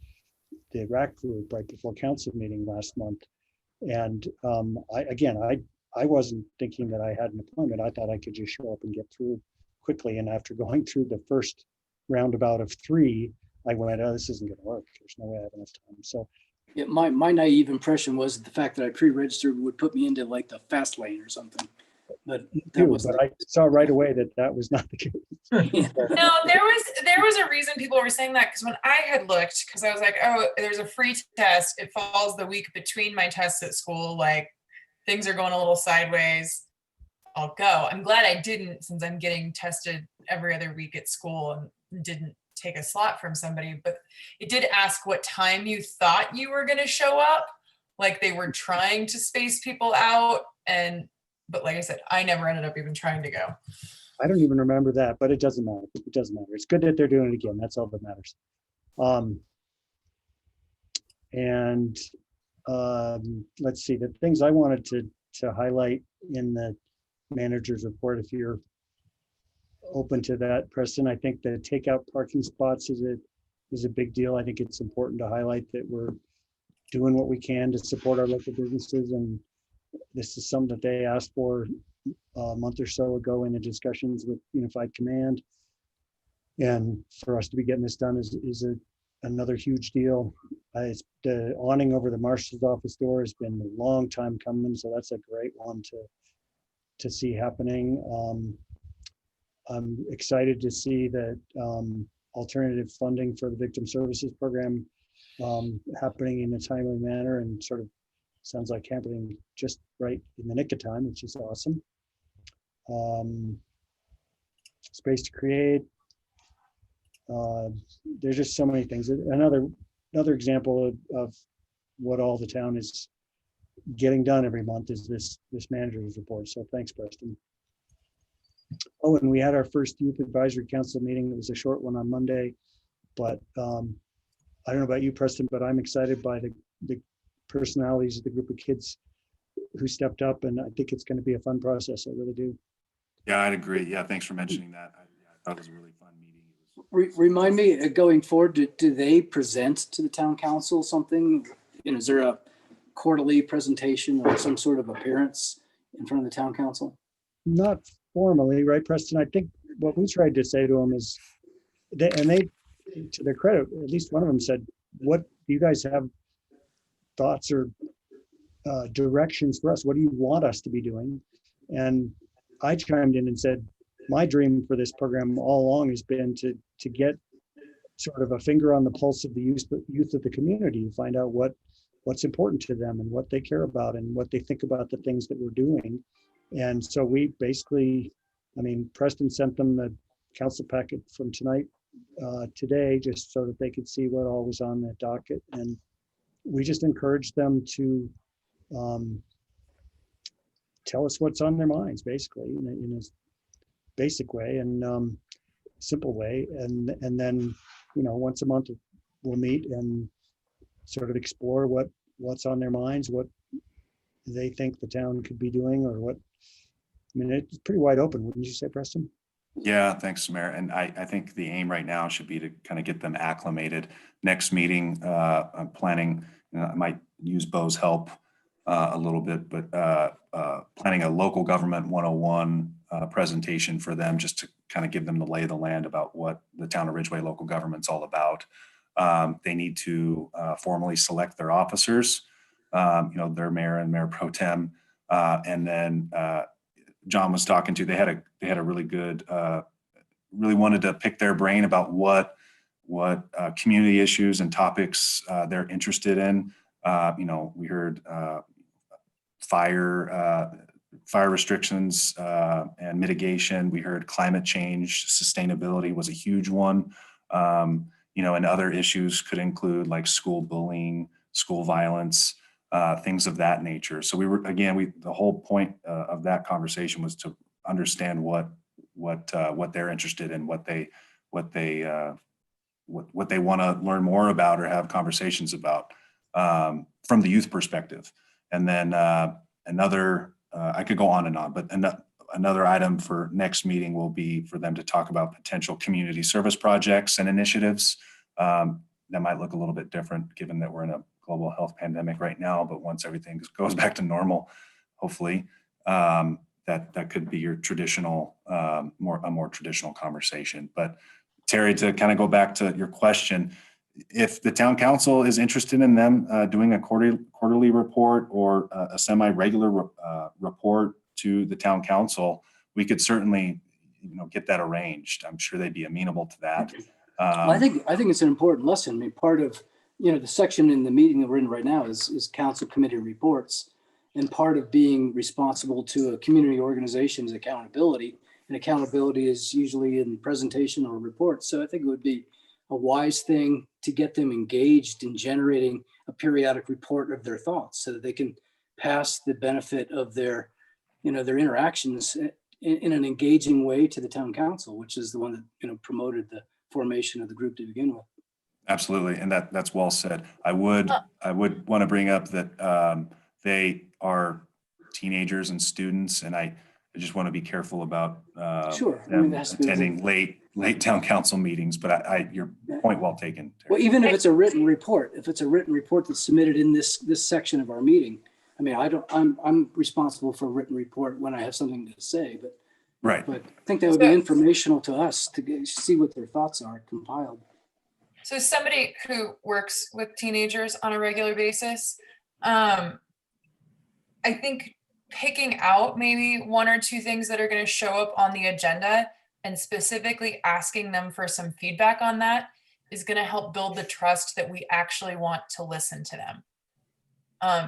RAC group right before council meeting last month. And I wasn't thinking that I had an appointment. I thought I could just show up and get through quickly. And after going through the first roundabout of 3, I went, oh, this isn't going to work. There's no way I have enough time. So yeah, my naive impression was the fact that I pre-registered would put me into like the fast lane or something. But I saw right away that was not the case. No, there was a reason people were saying that, because when I had looked, because I was like, oh, there's a free test. It falls the week between my tests at school. Like, things are going a little sideways. I'll go. I'm glad I didn't, since I'm getting tested every other week at school and didn't take a slot from somebody, but it did ask what time you thought you were going to show up. Like they were trying to space people out. But like I said, I never ended up even trying to go. I don't even remember that, but it doesn't matter. It doesn't matter. It's good that they're doing it again. That's all that matters. Let's see, the things I wanted to highlight in the manager's report, if you're open to that, Preston, I think the takeout parking spots is a big deal. I think it's important to highlight that we're doing what we can to support our local businesses, and this is something that they asked for a month or so ago in the discussions with Unified Command, and for us to be getting this done is another huge deal. The awning over the marshal's office door has been a long time coming, so that's a great one to see happening. I'm excited to see that alternative funding for the victim services program happening in a timely manner, and sort of sounds like happening just right in the nick of time, which is awesome. Space to create. There's just so many things. Another example of what all the town is getting done every month is this manager's report. So thanks, Preston. Oh, and we had our first youth advisory council meeting. It was a short one on Monday, but I don't know about you, Preston, but I'm excited by the personalities of the group of kids who stepped up, and I think it's going to be a fun process. I really do. Yeah, I'd agree. Yeah, thanks for mentioning that. I thought it was a really fun meeting. Remind me, going forward, do they present to the town council something? Is there a quarterly presentation or some sort of appearance in front of the town council? Not formally, right, Preston? I think what we tried to say to them is, they, to their credit, at least one of them said, what do you guys have thoughts or directions for us? What do you want us to be doing? And I chimed in and said, my dream for this program all along has been to get sort of a finger on the pulse of the youth of the community, to find out what's important to them and what they care about and what they think about the things that we're doing. And so we basically, Preston sent them the council packet from tonight, today, just so that they could see what all was on the docket. And we just encouraged them to tell us what's on their minds, basically, in a basic way and simple way. And then, once a month we'll meet and sort of explore what's on their minds, what they think the town could be doing, or what. It's pretty wide open, wouldn't you say, Preston? Yeah, thanks, Mayor. And I think the aim right now should be to kind of get them acclimated. Next meeting, I'm planning, I might use Bo's help a little bit, but planning a local government 101 presentation for them, just to kind of give them the lay of the land about what the town of Ridgway local government's all about. They need to formally select their officers, their mayor and mayor pro tem, and then John was talking to, they had a really good, really wanted to pick their brain about what community issues and topics they're interested in. We heard fire restrictions and mitigation. We heard climate change, sustainability was a huge one. And other issues could include like school bullying, school violence, things of that nature. So the whole point of that conversation was to understand what they're interested in, what they want to learn more about or have conversations about from the youth perspective. And then I could go on and on, but another item for next meeting will be for them to talk about potential community service projects and initiatives. That might look a little bit different given that we're in a global health pandemic right now, but once everything goes back to normal, hopefully, that could be your traditional, a more traditional conversation. But Terry, to kind of go back to your question, if the town council is interested in them doing a quarterly report or a semi-regular report to the town council, we could certainly, get that arranged. I'm sure they'd be amenable to that. Well, I think it's an important lesson. Part of the section in the meeting that we're in right now is council committee reports, And part of being responsible to a community organization is accountability, and accountability is usually in presentation or report. So I think it would be a wise thing to get them engaged in generating a periodic report of their thoughts so that they can pass the benefit of their, their interactions in an engaging way to the town council, which is the one that, promoted the formation of the group to begin with. Absolutely, and that's well said. I would want to bring up that they are teenagers and students, and I just want to be careful about Sure. them that has to be attending late town council meetings. But your point well taken. Well, even if it's a written report, that's submitted in this section of our meeting, I mean, I'm responsible for a written report when I have something to say, but right. But I think that would be informational to us to see what their thoughts are compiled. So somebody who works with teenagers on a regular basis, I think picking out maybe one or two things that are going to show up on the agenda and specifically asking them for some feedback on that is going to help build the trust that we actually want to listen to them.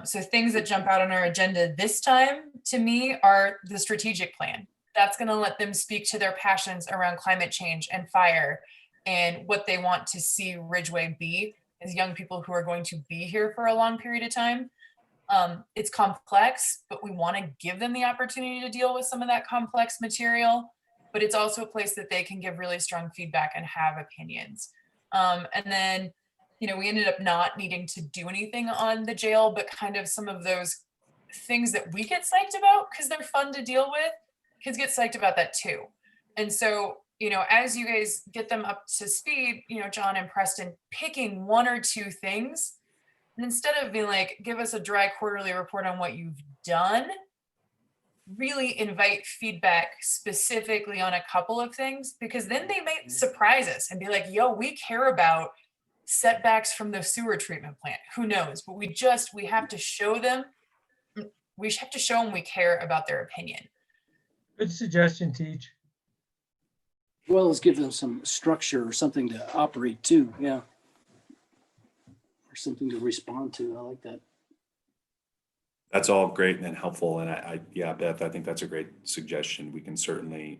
So things that jump out on our agenda this time to me are the strategic plan. That's going to let them speak to their passions around climate change and fire and what they want to see Ridgway be as young people who are going to be here for a long period of time. It's complex, but we want to give them the opportunity to deal with some of that complex material, but it's also a place that they can give really strong feedback and have opinions. And then, we ended up not needing to do anything on the jail, but kind of some of those things that we get psyched about because they're fun to deal with. Kids get psyched about that too. And so, as you guys get them up to speed, John and Preston, picking one or two things, and instead of being like, give us a dry quarterly report on what you've done, really invite feedback specifically on a couple of things, because then they might surprise us and be like, yo, we care about setbacks from the sewer treatment plant. Who knows? But we have to show them, we care about their opinion. Good suggestion, Teach. Well, as give them some structure or something to operate to, yeah. Or something to respond to. I like that. That's all great and helpful. And yeah, Beth, I think that's a great suggestion. We can certainly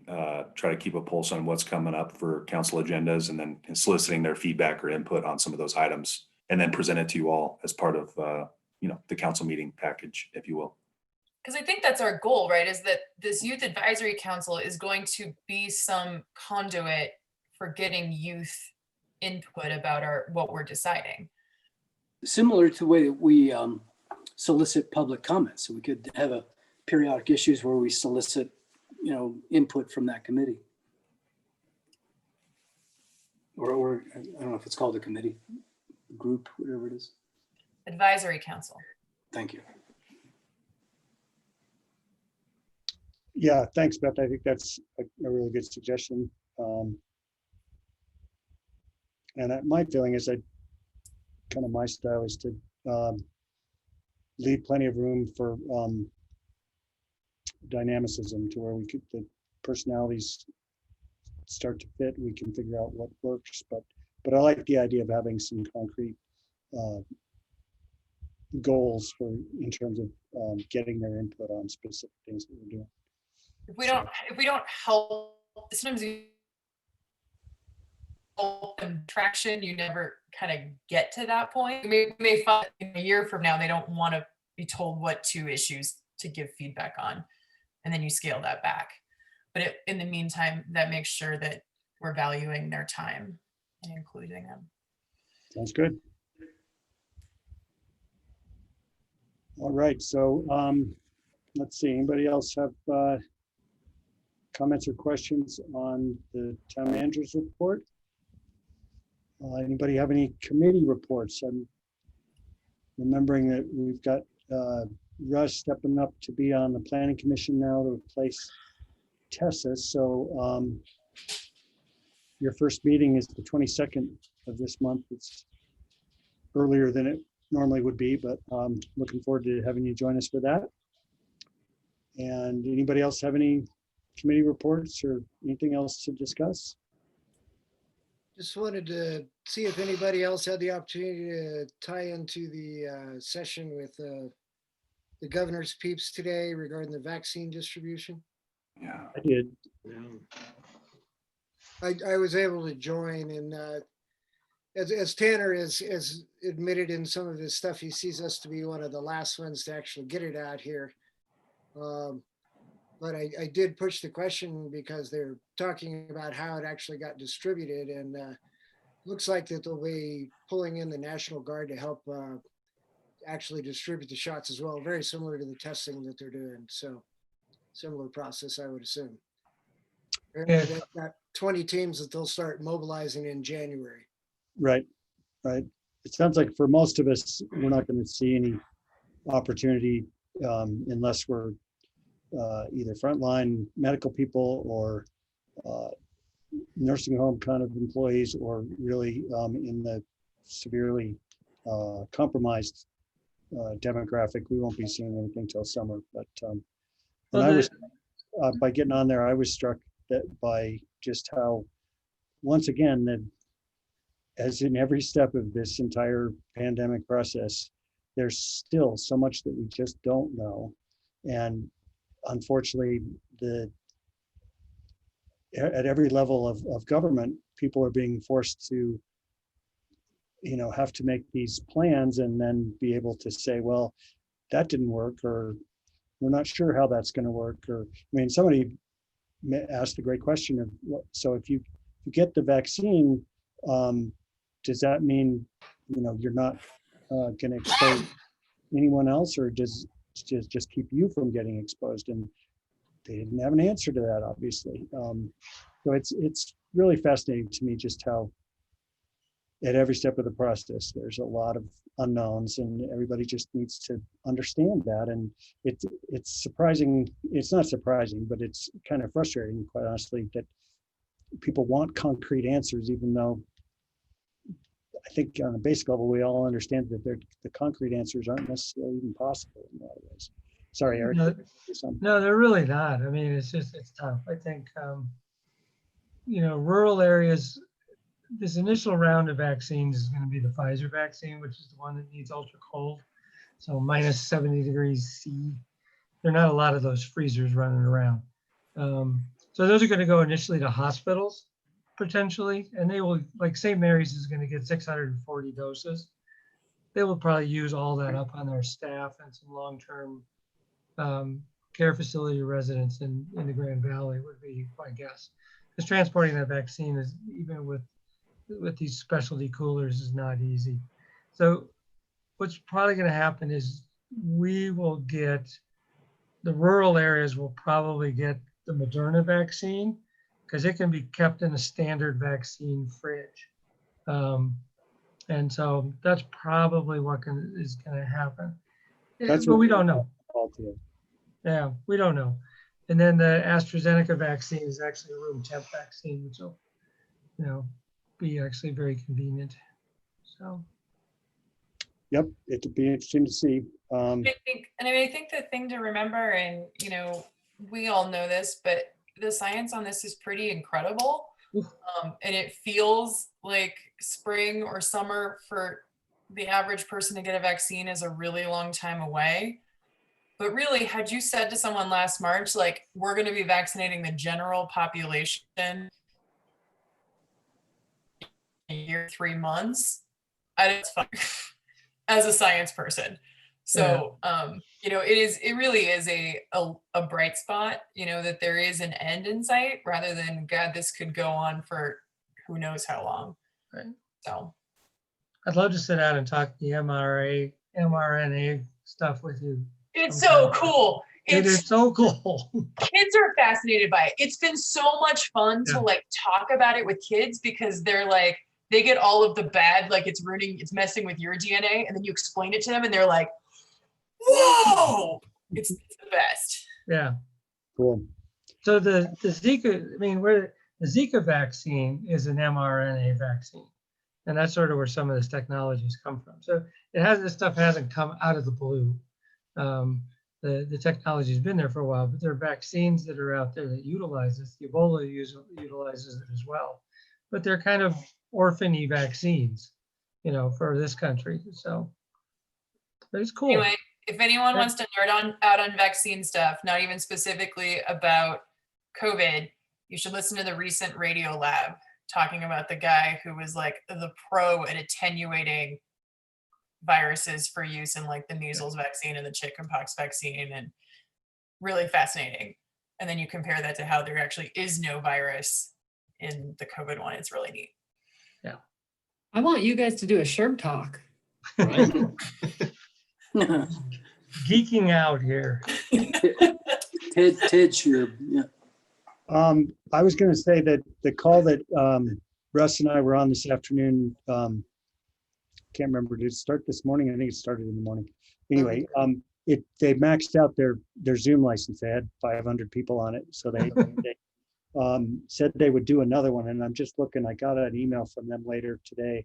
try to keep a pulse on what's coming up for council agendas and then soliciting their feedback or input on some of those items and then present it to you all as part of, the council meeting package, if you will. Because I think that's our goal, right? Is that this youth advisory council is going to be some conduit for getting youth input about what we're deciding. Similar to the way that we solicit public comments. So we could have a periodic issues where we solicit, input from that committee. Or I don't know if it's called a committee, group, whatever it is. Advisory council. Thank you. Yeah, thanks, Beth. I think that's a really good suggestion. And my feeling is my style is to leave plenty of room for dynamicism to where the personalities start to fit. We can figure out what works, but I like the idea of having some concrete goals in terms of getting their input on specific things that we're doing. If we don't help, sometimes you help them traction, you never kind of get to that point. You may find a year from now they don't want to be told what two issues to give feedback on, and then you scale that back. But in the meantime, that makes sure that we're valuing their time and including them. Sounds good. All right, so let's see. Anybody else have comments or questions on the town manager's report? Anybody have any committee reports? I'm remembering that we've got Russ stepping up to be on the planning commission now to replace Tessa. So your first meeting is the 22nd of this month. It's earlier than it normally would be, but looking forward to having you join us for that. And anybody else have any committee reports or anything else to discuss? Just wanted to see if anybody else had the opportunity to tie into the session with the governor's peeps today regarding the vaccine distribution? Yeah. I did. I was able to join, and as Tanner has admitted in some of his stuff, he sees us to be one of the last ones to actually get it out here. But I did push the question because they're talking about how it actually got distributed, and looks like that they'll be pulling in the National Guard to help actually distribute the shots as well, very similar to the testing that they're doing. So similar process, I would assume. Yeah. They've got 20 teams that they'll start mobilizing in January. Right, right. It sounds like for most of us, we're not going to see any opportunity unless we're either frontline medical people or nursing home kind of employees, or really in the severely compromised demographic. We won't be seeing anything till summer. But and Well, I was by getting on there, I was struck that by just how, once again, that as in every step of this entire pandemic process, there's still so much that we just don't know. And unfortunately, at every level of government, people are being forced to, have to make these plans and then be able to say, well, that didn't work, or we're not sure how that's going to work. Or, somebody asked the great question of, so if you get the vaccine, does that mean, you're not going to expose anyone else, or does just keep you from getting exposed? And they didn't have an answer to that, obviously. So it's really fascinating to me just how at every step of the process, there's a lot of unknowns, and everybody just needs to understand that. And it's surprising. It's not surprising, but it's kind of frustrating, quite honestly, that people want concrete answers, even though I think on a basic level, we all understand that the concrete answers aren't necessarily even possible in a lot of ways. Sorry, Eric. No, they're really not. It's tough. I think, rural areas, this initial round of vaccines is going to be the Pfizer vaccine, which is the one that needs ultra cold. So minus 70 degrees C. There are not a lot of those freezers running around. So those are going to go initially to hospitals, potentially, and they will, like St. Mary's is going to get 640 doses. They will probably use all that up on their staff and some long-term care facility residents in the Grand Valley would be my guess. Because transporting that vaccine is, even with these specialty coolers, is not easy. So what's probably going to happen is the rural areas will probably get the Moderna vaccine, because it can be kept in a standard vaccine fridge. And so that's probably what is going to happen. But we don't know. Yeah, we don't know. And then the AstraZeneca vaccine is actually a room temp vaccine, which will, be actually very convenient. So. Yep, it'll be interesting to see. I think the thing to remember, and we all know this, but the science on this is pretty incredible. And it feels like spring or summer for the average person to get a vaccine is a really long time away. But really, had you said to someone last March, like, we're going to be vaccinating the general population in a year, 3 months, it's fun as a science person. So, it really is a bright spot, that there is an end in sight, rather than, God, this could go on for who knows how long. Right. So I'd love to sit down and talk the mRNA stuff with you. It's so cool. It is so cool. Kids are fascinated by it. It's been so much fun to talk about it with kids, because they're like, they get all of the bad, like it's messing with your DNA, and then you explain it to them and they're like, whoa, it's the best. Yeah. Cool. So the Zika, the Zika vaccine is an mRNA vaccine, and that's sort of where some of this technologies come from. So this stuff hasn't come out of the blue. The technology has been there for a while, but there are vaccines that are out there that utilize this. The Ebola utilizes it as well, but they're kind of orphan-y vaccines, for this country. So, but it's cool. Anyway, if anyone wants to nerd out on vaccine stuff, not even specifically about COVID, you should listen to the recent Radio Lab talking about the guy who was like the pro at attenuating viruses for use in like the measles vaccine and the chickenpox vaccine, and really fascinating. And then you compare that to how there actually is no virus in the COVID one. It's really neat. Yeah. I want you guys to do a SHRB talk. Right? Geeking out here. Ted Sherb, yeah. I was going to say that the call that Russ and I were on this afternoon, can't remember, did it start this morning? I think it started in the morning. Anyway, they maxed out their Zoom license. They had 500 people on it. So they said they would do another one. And I'm just looking, I got an email from them later today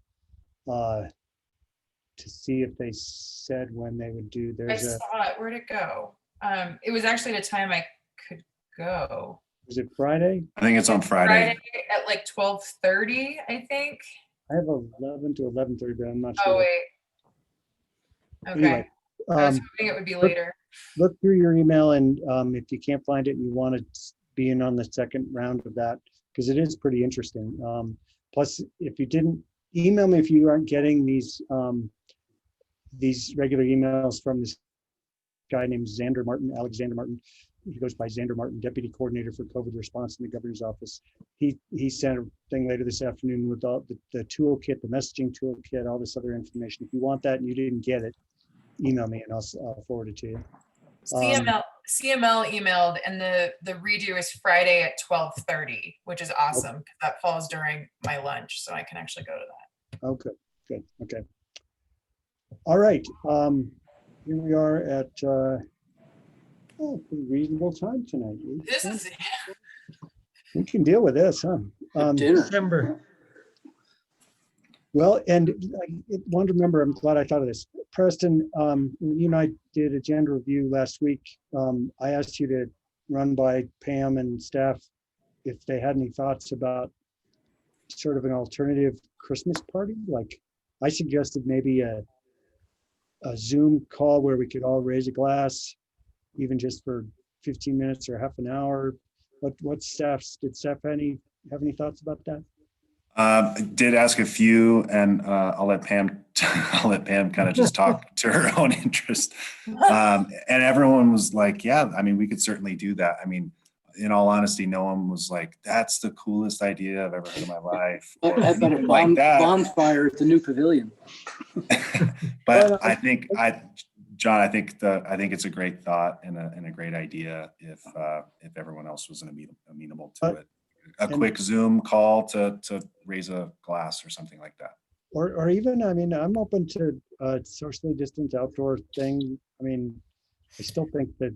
to see if they said when they would do. I saw it. Where'd it go? It was actually at a time I could go. Was it Friday? I think it's on Friday. Friday at like 12:30, I think. I have 11 to 11:30, but I'm not Oh, sure. wait. Okay. Anyway, I was hoping it would be later. Look through your email, and if you can't find it and you want to be in on the second round of that, because it is pretty interesting. Plus, if you didn't email me, if you aren't getting these regular emails from this guy named Alexander Martin. He goes by Xander Martin, Deputy Coordinator for COVID Response in the Governor's Office. He sent a thing later this afternoon with all the toolkit, the messaging toolkit, all this other information. If you want that and you didn't get it, email me and I'll forward it to you. CML emailed, and the redo is Friday at 12:30, which is awesome because that falls during my lunch, so I can actually go to that. Okay, good. Okay. All right. Here we are at pretty reasonable time tonight. This is We can deal with this, huh? December. Well, and I want to remember, I'm glad I thought of this. Preston, when you and I did agenda review last week, I asked you to run by Pam and staff if they had any thoughts about sort of an alternative Christmas party. Like I suggested maybe a Zoom call where we could all raise a glass, even just for 15 minutes or half an hour. Did staff have any thoughts about that? Did ask a few, and I'll let Pam kind of just talk to her own interest. And everyone was like, yeah, I mean, we could certainly do that. I mean, in all honesty, no one was like, that's the coolest idea I've ever heard in my life. How about a bonfire at the new pavilion? But I think John, I think it's a great thought and a great idea if everyone else was amenable to it. A quick Zoom call to raise a glass or something like that. Or even, I mean, I'm open to a socially distanced outdoor thing. I mean, I still think that.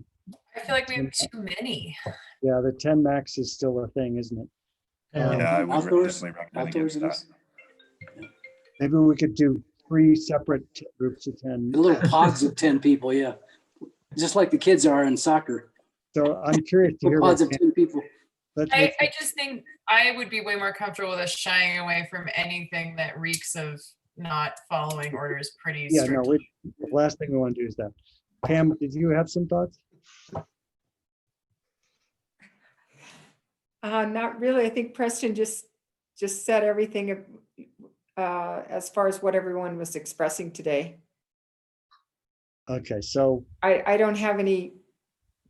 I feel like we have too many. Yeah, the 10 max is still a thing, isn't it? Yeah, I would definitely recommend against that. Maybe we could do 3 separate groups of 10. Little pods of 10 people, yeah. Just like the kids are in soccer. So I'm curious to hear. Pods of 10 people. I just think I would be way more comfortable with us shying away from anything that reeks of not following orders pretty strictly. The last thing we want to do is that. Pam, did you have some thoughts? Not really. I think Preston just said everything as far as what everyone was expressing today. Okay, so I don't have any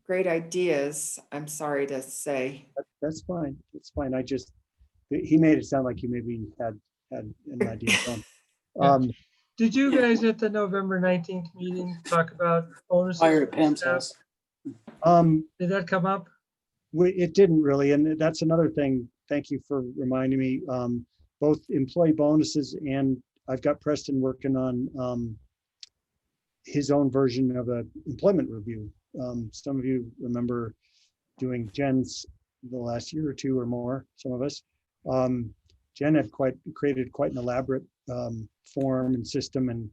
great ideas, I'm sorry to say. That's fine. It's fine. He made it sound like you maybe had an idea. Did you guys at the November 19th meeting talk about bonuses? Fire at Pam's house. Did that come up? It didn't really, and that's another thing. Thank you for reminding me. Both employee bonuses and I've got Preston working on his own version of an employment review. Some of you remember doing Jen's the last year or two or more, some of us. Jen had created quite an elaborate form and system, and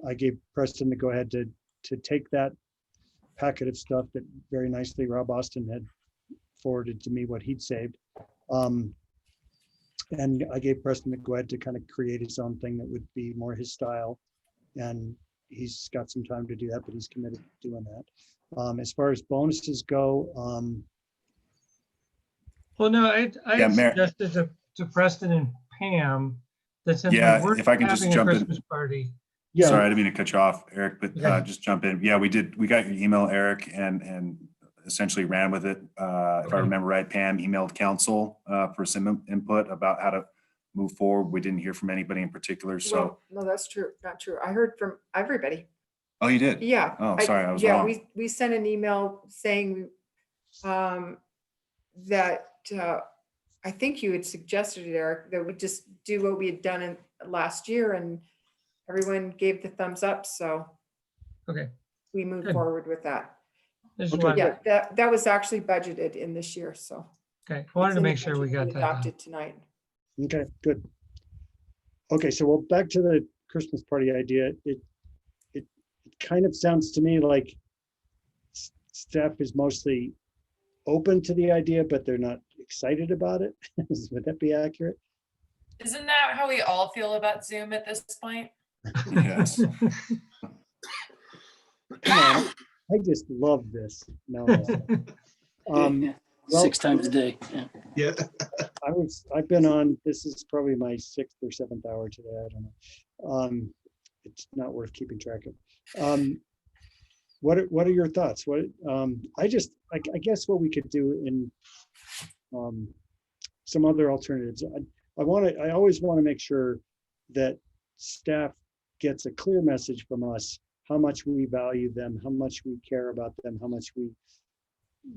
I gave Preston the go ahead to take that packet of stuff that very nicely Rob Austin had forwarded to me what he'd saved. And I gave Preston the go ahead to kind of create his own thing that would be more his style. And he's got some time to do that, but he's committed to doing that. As far as bonuses go, Well, no, I Yeah, Mayor. suggested to Preston and Pam that since we Yeah, weren't if I can just having a jump in. Christmas party. Yeah. Sorry, I didn't mean to cut you off, Eric, but Okay. just jump in. Yeah, we got your email, Eric, and essentially ran with it. If I Okay. remember right, Pam emailed council for some input about how to move forward. We didn't hear from anybody in particular, so. Well, no, that's true. Not true. I heard from everybody. Oh, you did? Yeah. Oh, sorry, I was yeah, wrong. we sent an email saying that I think you had suggested it, Eric, that we just do what we had done in last year, and everyone gave the thumbs up. So Okay. we moved Good. forward with that. This is Okay, why- Yeah, that was actually budgeted in this year. So Okay, I wanted it's to in the make sure we budget got we that done. adopted tonight. Okay, good. Okay, so well, back to the Christmas party idea. It kind of sounds to me like staff is mostly open to the idea, but they're not excited about it. Would that be accurate? Isn't that how we all feel about Zoom at this point? Yes. Come on, I just love this. No. Yeah, well, 6 times a day. Yeah. Yeah. I've been on, this is probably my 6th or 7th hour today. I don't know. It's not worth keeping track of. What are your thoughts? I guess what we could do in some other alternatives. I always want to make sure that staff gets a clear message from us, how much we value them, how much we care about them, how much we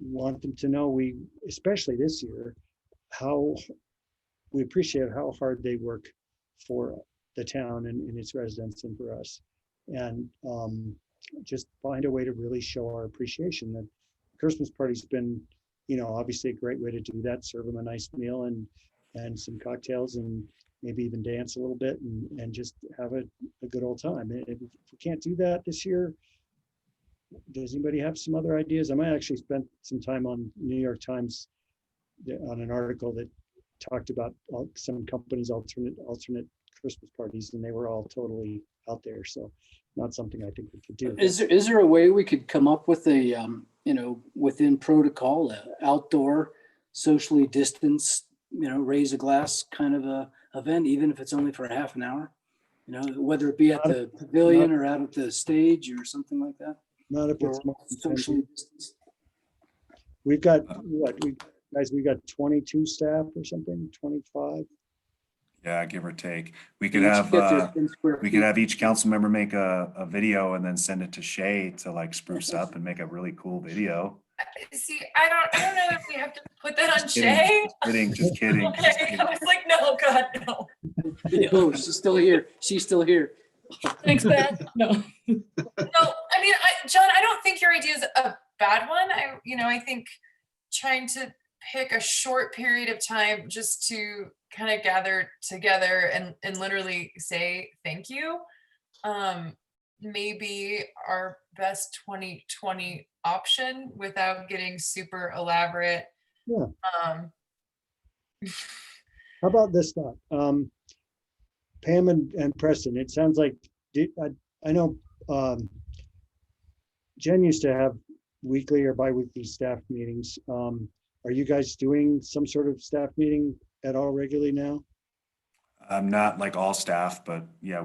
want them to know, especially this year, how we appreciate how hard they work for the town and its residents and for us. And just find a way to really show our appreciation. The Christmas party's been, obviously a great way to do that, serve them a nice meal and some cocktails and maybe even dance a little bit and just have a good old time. If we can't do that this year, does anybody have some other ideas? I might actually spend some time on New York Times on an article that talked about some companies' alternate Christmas parties, and they were all totally out there. So not something I think we could do. Is there a way we could come up with a, within protocol, outdoor, socially distanced, raise a glass kind of a event, even if it's only for a half an hour? Whether it be at the pavilion or out at the stage or something like that? Not if it's Or socially distanced. We've got we got 22 staff or something, 25. Yeah, give or take. We could Each have get their 10 square we feet. could have each council member make a video and then send it to Shay to like spruce up and make a really cool video. See, I don't know if we have to put that on Just kidding, Shay. just kidding, just kidding. Just Okay, kidding. I was like, no, God, no. Oh, she's still here. She's still here. Thanks, Ben. No. No, I mean, John, I don't think your idea is a bad one. I think trying to pick a short period of time just to kind of gather together and literally say thank you maybe our best 2020 option without getting super elaborate. Yeah. How about this thought? Pam and Preston, it sounds like, I know Jen used to have weekly or bi-weekly staff meetings. Are you guys doing some sort of staff meeting at all regularly now? Not like all staff, but yeah,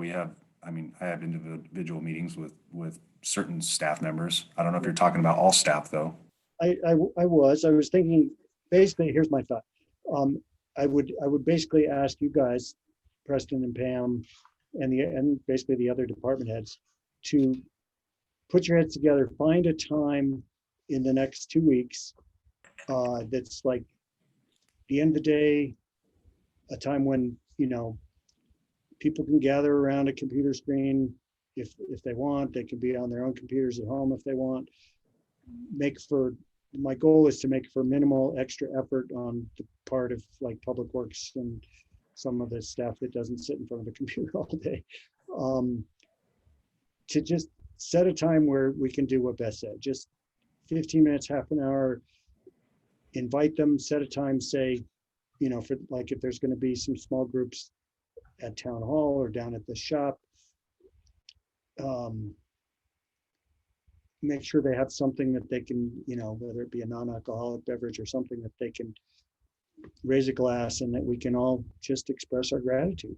I have individual meetings with certain staff members. I don't know if you're talking about all staff though. I was thinking, basically, here's my thought. I would basically ask you guys, Preston and Pam, and basically the other department heads, to put your heads together, find a time in the next 2 weeks that's like the end of the day, a time when people can gather around a computer screen if they want. They can be on their own computers at home if they want. My goal is to make for minimal extra effort on the part of like Public Works and some of the staff that doesn't sit in front of a computer all day, to just set a time where we can do what Beth said, just 15 minutes, half an hour, invite them, set a time, say, for like if there's going to be some small groups at town hall or down at the shop, make sure they have something that they can, whether it be a non-alcoholic beverage or something that they can raise a glass and that we can all just express our gratitude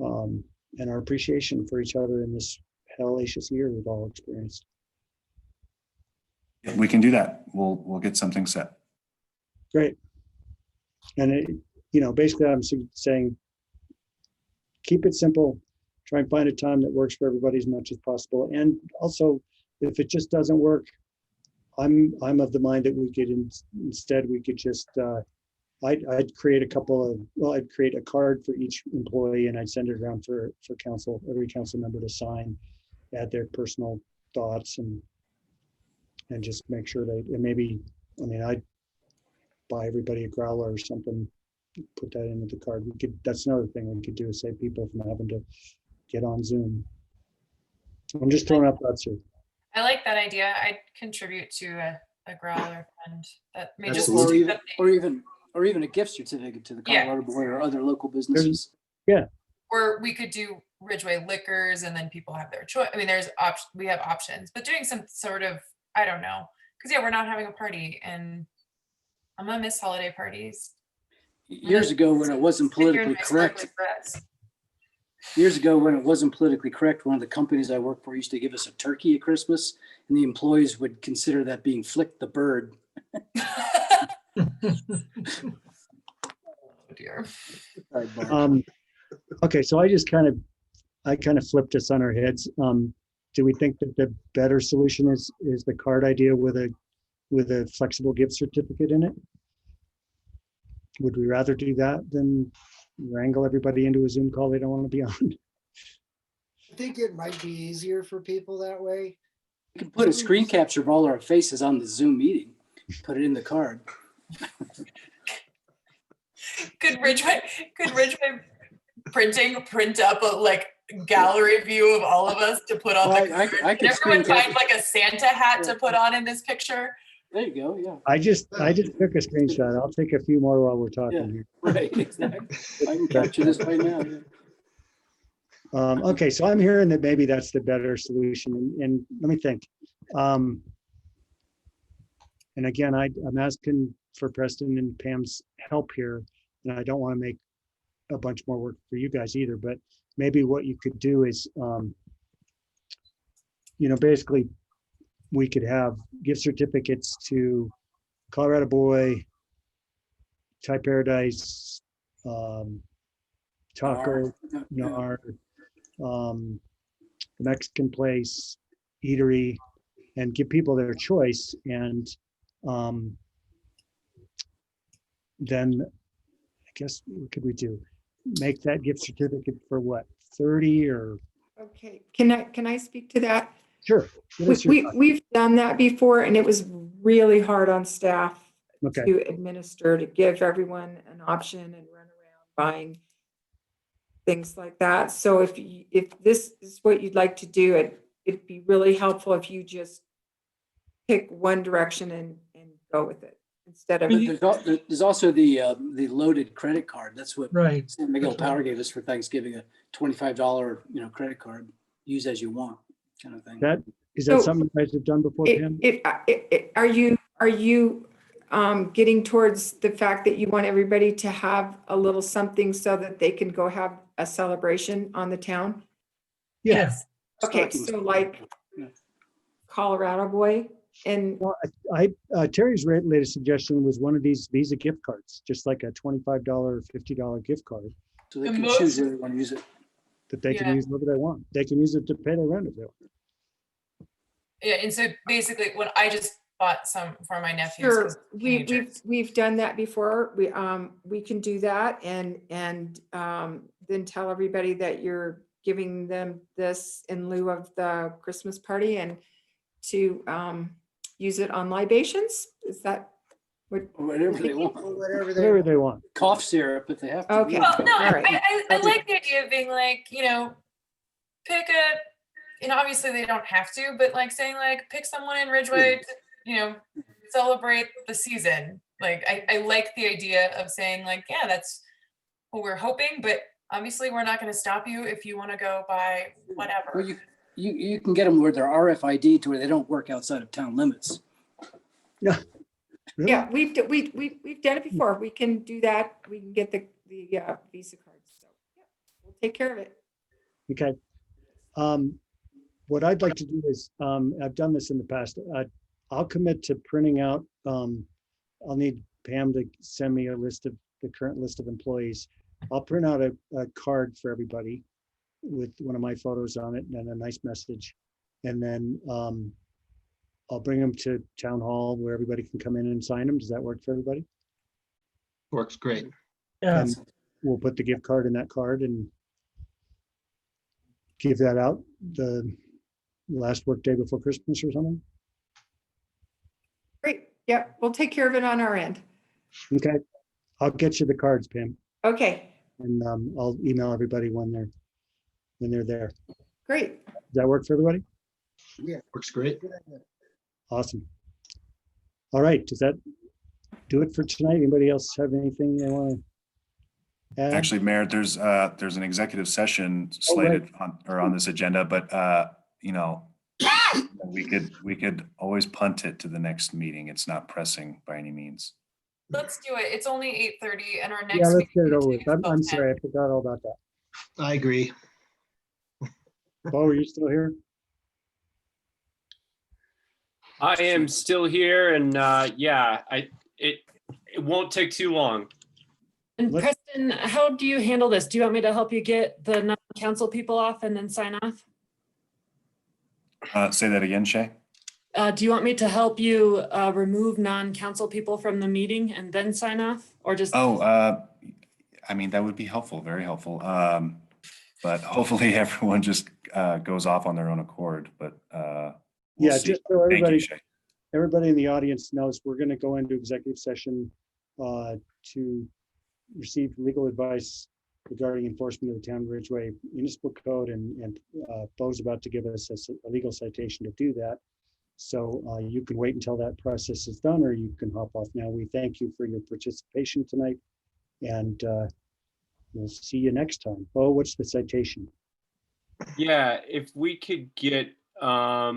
and our appreciation for each other in this hellacious year we've all experienced. We can do that. We'll get something set. Great. And basically I'm saying, keep it simple, try and find a time that works for everybody as much as possible. And also, if it just doesn't work, I'm of the mind that we could instead we could just I'd create I'd create a card for each employee and I'd send it around for council, every council member to sign, add their personal thoughts and just make sure I'd buy everybody a growler or something, put that into the card. That's another thing we could do is save people from having to get on Zoom. I'm just throwing out thoughts here. I like that idea. I'd contribute to a growler fund that may just or even a gift certificate to the Colorado Boy or other local businesses. Yeah. Or we could do Ridgway liquors and then people have their choice. I mean, we have options, but doing some sort of, I don't know. Because we're not having a party and I'm gonna miss holiday parties. Years ago when it wasn't politically correct. One of the companies I worked for used to give us a turkey at Christmas and the employees would consider that being Flick the Bird. Oh dear. Okay, so I kind of flipped us on our heads. Do we think that the better solution is the card idea with a flexible gift certificate in it? Would we rather do that than wrangle everybody into a Zoom call they don't want to be on? I think it might be easier for people that way. You can put a screen capture of all our faces on the Zoom meeting, put it in the card. Could Ridgway print up a gallery view of all of us to put on the card? I could everyone find a Santa hat to put on in this picture. There you go. Yeah. I just took a screenshot. I'll take a few more while we're talking here. Right. Exactly. I can capture this right now. Yeah. Okay, so I'm hearing that maybe that's the better solution. And let me think. And again, I'm asking for Preston and Pam's help here, and I don't want to make a bunch more work for you guys either. But maybe what you could do is, basically, we could have gift certificates to Colorado Boy, Thai Paradise, Taco, Yard, the Mexican Place, Eatery, and give people their choice. And then I guess what could we do? Make that gift certificate for what, 30 or? Okay, can I speak to that? Sure. We've done that before and it was really hard on staff to administer, to give everyone an option and run around buying things like that. So if this is what you'd like to do, it'd be really helpful if you just pick one direction and go with it instead of. There's also the loaded credit card. That's what San Miguel Power gave us for Thanksgiving, a $25 credit card, use as you want kind of thing. Is that something you guys have done before, Pam? Are you getting towards the fact that you want everybody to have a little something so that they can go have a celebration on the town? Yes. Okay, so like Colorado Boy and. Well, Terry's latest suggestion was one of these Visa gift cards, just like a $25, $50 gift card. So they can choose where they want to use it. That they can use whatever they want. They can use it to pay their rent if they want. Yeah, and so basically, when I just bought some for my nephews. Sure, we've done that before. We can do that and then tell everybody that you're giving them this in lieu of the Christmas party and to use it on libations. Is that whatever they want? Whatever they want. Cough syrup if they have to. Okay. Well, no, All right. I like the idea of being pick obviously they don't have to, but saying pick someone in Ridgway to, celebrate the season. I like the idea of saying yeah, that's what we're hoping, but obviously we're not going to stop you if you want to go buy whatever. Well, you can get them where they're RFID to where they don't work outside of town limits. Yeah. Really? Yeah, we've done it before. We can do that. We can get the Visa cards. So yeah, we'll take care of it. Okay. What I'd like to do is, I've done this in the past. I'll commit to printing out, I'll need Pam to send me a list of the current list of employees. I'll print out a card for everybody with one of my photos on it and a nice message. And then I'll bring them to town hall where everybody can come in and sign them. Does that work for everybody? Works great. Yeah. And we'll put the gift card in that card and give that out the last work day before Christmas or something. Great. Yep, we'll take care of it on our end. Okay, I'll get you the cards, Pam, Okay, and I'll email everybody when they're there. great. Does that work for everybody? Yeah, works great. Awesome. All right, does that do it for tonight? Anybody else have anything they want to add? Actually, Mayor, there's an executive session slated on this agenda, but you know, we could always punt it to the next meeting. It's not pressing by any means. Let's do it. It's only 8:30 and our next Yeah, let's meeting get it is over with. I'm 12:10. sorry, I forgot all about that. I agree. Bo, are you still here? I am still here, and yeah, it won't take too long. And Preston, how do you handle this? Do you want me to help you get the non-council people off and then sign off? Say that again, Shay. Do you want me to help you remove non-council people from the meeting and then sign off, or just? Oh, I mean, that would be helpful, very helpful. But hopefully everyone just goes off on their own accord, but we'll Yeah, see. just so Thank you, Shay. everybody in the audience knows, we're going to go into executive session to receive legal advice regarding enforcement of the town of Ridgway municipal code, and Bo's about to give us a legal citation to do that. So you can wait until that process is done, or you can hop off now. We thank you for your participation tonight, and we'll see you next time. Bo, what's the citation? Yeah, if we could get a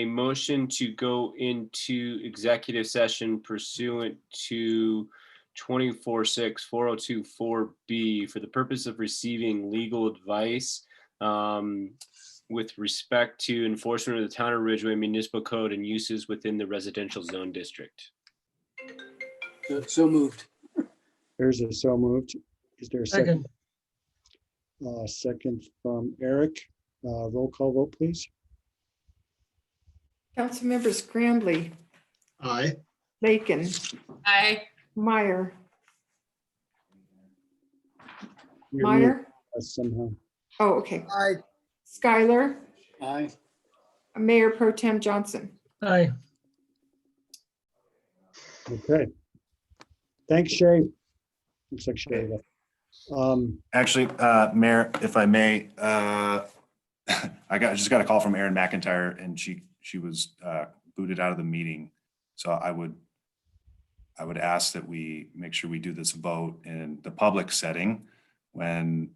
motion to go into executive session pursuant to 24-6-4024B for the purpose of receiving legal advice with respect to enforcement of the town of Ridgway municipal code and uses within the residential zone district. So moved. There's a so moved. Is there a second? Second from Eric. Roll call vote, please. Councilmembers Grandly, Aye. Lakin, Aye. Meyer, You're Meyer. muted somehow. Oh, okay. Aye. Skylar, Aye. Mayor Pro Tem Johnson. Aye. Okay. Thanks, Shay. Looks like Shay left. Actually, Mayor, if I may, I just got a call from Erin McIntyre, and she was booted out of the meeting. So I would ask that we make sure we do this vote in the public setting when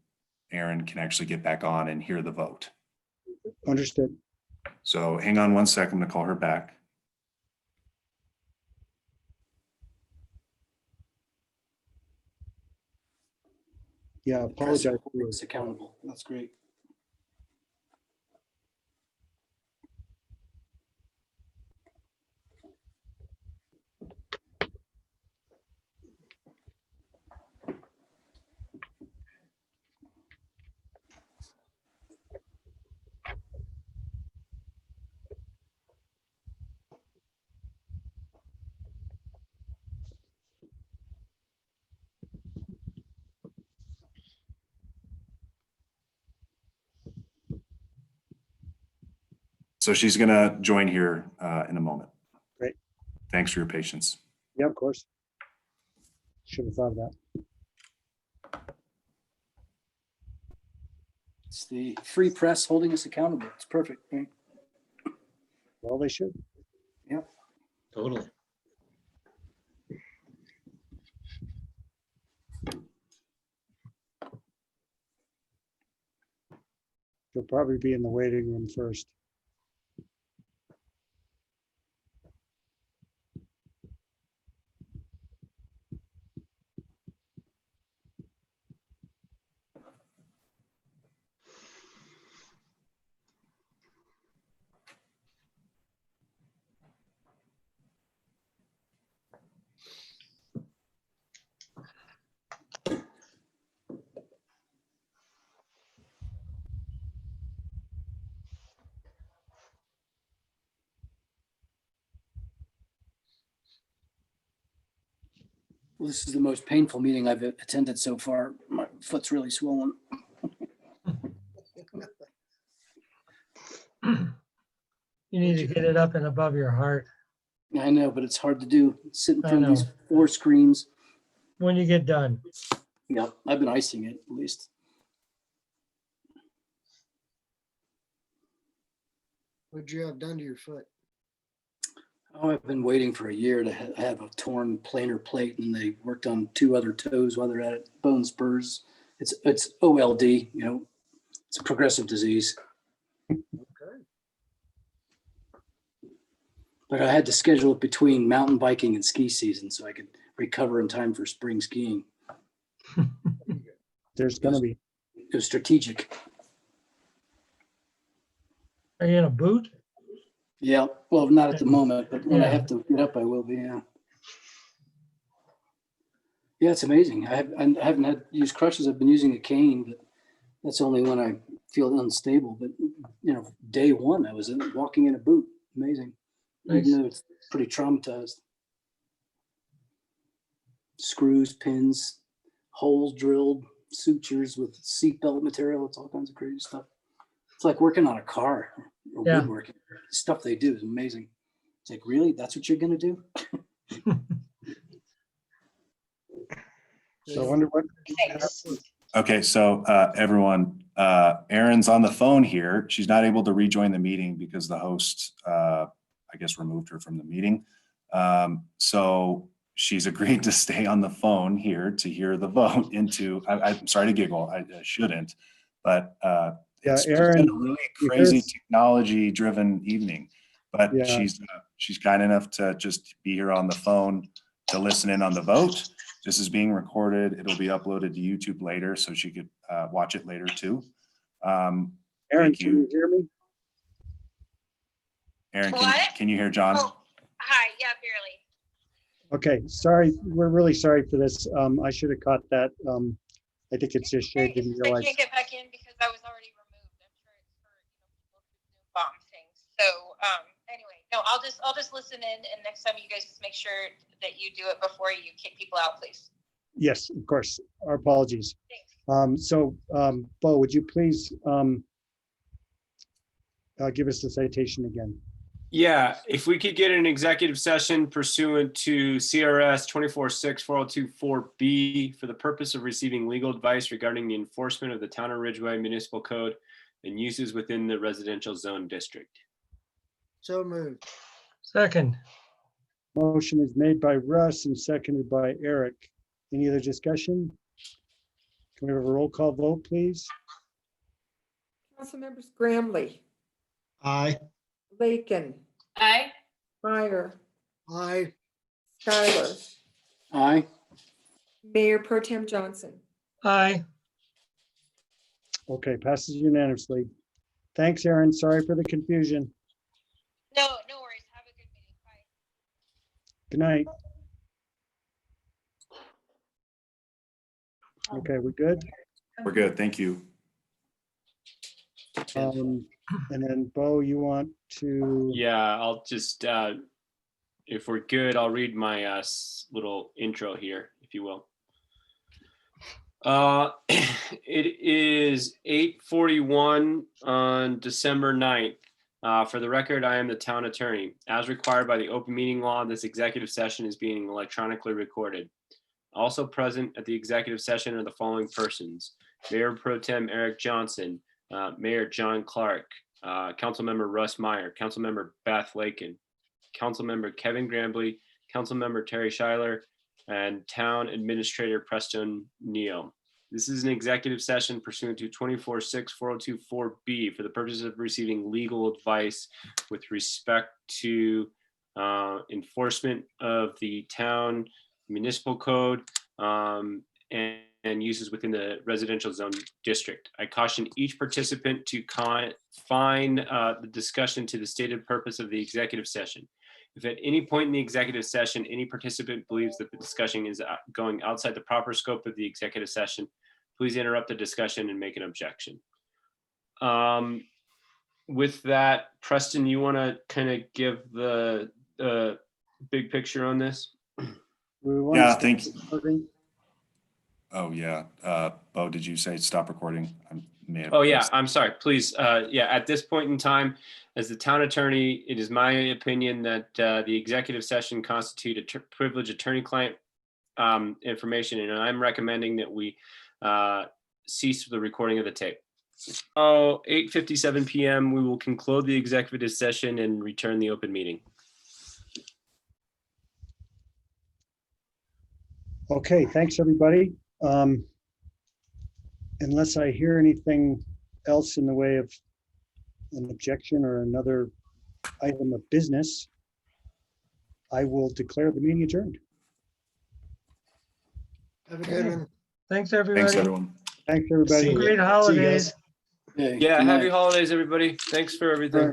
Erin can actually get back on and hear the vote. Understood. So hang on one second to call her back. Yeah, apologize. It's accountable. That's great. So she's gonna join here in a moment. Great. Thanks for your patience. Yeah, of course. Should have thought of that. It's the free press holding us accountable. It's perfect. Right? Well, they should. Yeah. Totally. She'll probably be in the waiting room first. Well, this is the most painful meeting I've attended so far. My foot's really swollen. You need to get it up and above your heart. I know, but it's hard to do. Sit in I front of these know. 4 screens. When you get done. Yeah, I've been icing it at least. What'd you have done to your foot? Oh, I've been waiting for a year to have a torn planar plate, and they worked on 2 other toes while they're at it. Bone spurs. It's OLD. You know, it's a progressive disease. Okay. But I had to schedule it between mountain biking and ski season so I could recover in time for spring skiing. There's going to be. It was strategic. Are you in a boot? Yeah, well, not at the moment, but when I Yeah. have to get up, I will be. Yeah. Yeah, it's amazing. I haven't had used crutches. I've been using a cane, but that's only when I feel unstable. But you know, day one, I was walking in a boot. Amazing. Nice. Even though it's pretty traumatized. Screws, pins, holes drilled, sutures with seatbelt material. It's all kinds of crazy stuff. It's like working on a car or Yeah. woodworking. The stuff they do is amazing. It's like, really? That's what you're going to do? So I wonder what. Okay, so everyone, Erin's on the phone here. She's not able to rejoin the meeting because the host, I guess, removed her from the meeting. So she's agreed to stay on the phone here to hear the vote into, I'm sorry to giggle, I shouldn't, but it's Erin, been a really crazy technology-driven evening. But Yeah. she's kind enough to just be here on the phone to listen in on the vote. This is being recorded. It'll be uploaded to YouTube later, so she could watch it later too. Erin, Thank can you hear me? Erin, can you hear John? Hi, yeah, barely. Okay, sorry. We're really sorry for this. I should have caught that. I think it's just I didn't I realize. can't get back in because I was already removed. I'm sure it's for people who do bomb things. So anyway, no, I'll just listen in, and next time you guys just make sure that you do it before you kick people out, please. Yes, of course. Our apologies. Bo, would you please give us the citation again? Yeah, if we could get an executive session pursuant to CRS 246402-4B for the purpose of receiving legal advice regarding the enforcement of the Town of Ridgway Municipal Code and uses within the residential zone district. So moved. Second. Motion is made by Russ and seconded by Eric. Any other discussion? Can we have a roll call vote, please? Councilmembers Graham-Lee, Aye. Lakin, Aye. Meyer, Aye. Schuyler, Aye. Mayor Pro Tem Johnson. Aye. Okay, passes unanimously. Thanks, Erin. Sorry for the confusion. No worries. Have a good meeting. Bye. Good night. Okay, we good? We're good. Thank you. And then Bo, you want to? Yeah, I'll just, if we're good, I'll read my little intro here, if you will. It is 8:41 on December 9th. For the record, I am the town attorney. As required by the open meeting law, this executive session is being electronically recorded. Also present at the executive session are the following persons: Mayor Pro Tem Eric Johnson, Mayor John Clark, Councilmember Russ Meyer, Councilmember Beth Lakin, Councilmember Kevin Grambly, Councilmember Terry Schuyler, and Town Administrator Preston Neal. This is an executive session pursuant to 24-6-4024B for the purpose of receiving legal advice with respect to enforcement of the town municipal code and uses within the residential zone district. I caution each participant to confine the discussion to the stated purpose of the executive session. If at any point in the executive session, any participant believes that the discussion is going outside the proper scope of the executive session, please interrupt the discussion and make an objection. With that, Preston, you want to kind of give the big picture on this? Yeah, thank you. Oh, yeah. Bo, did you say stop recording? Oh, yeah, I'm sorry. Please, yeah, at this point in time, as the town attorney, it is my opinion that the executive session constitute a privileged attorney-client information, and I'm recommending that we cease the recording of the tape. 8:57 p.m. We will conclude the executive session and return the open meeting. Okay, thanks, everybody. Unless I hear anything else in the way of an objection or another item of business, I will declare the meeting adjourned. Have a good one. Thanks, everybody. Thanks, everyone. Thanks, everybody. Great holidays. Yeah, happy holidays, everybody. Thanks for everything.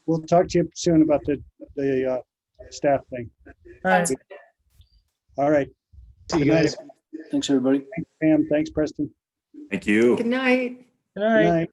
We'll talk to you soon about the staff thing. All right. All right. See you Good night. guys. Thanks, everybody. Thanks, Pam. Thanks, Preston. Thank you. Good night. Good night. Good night.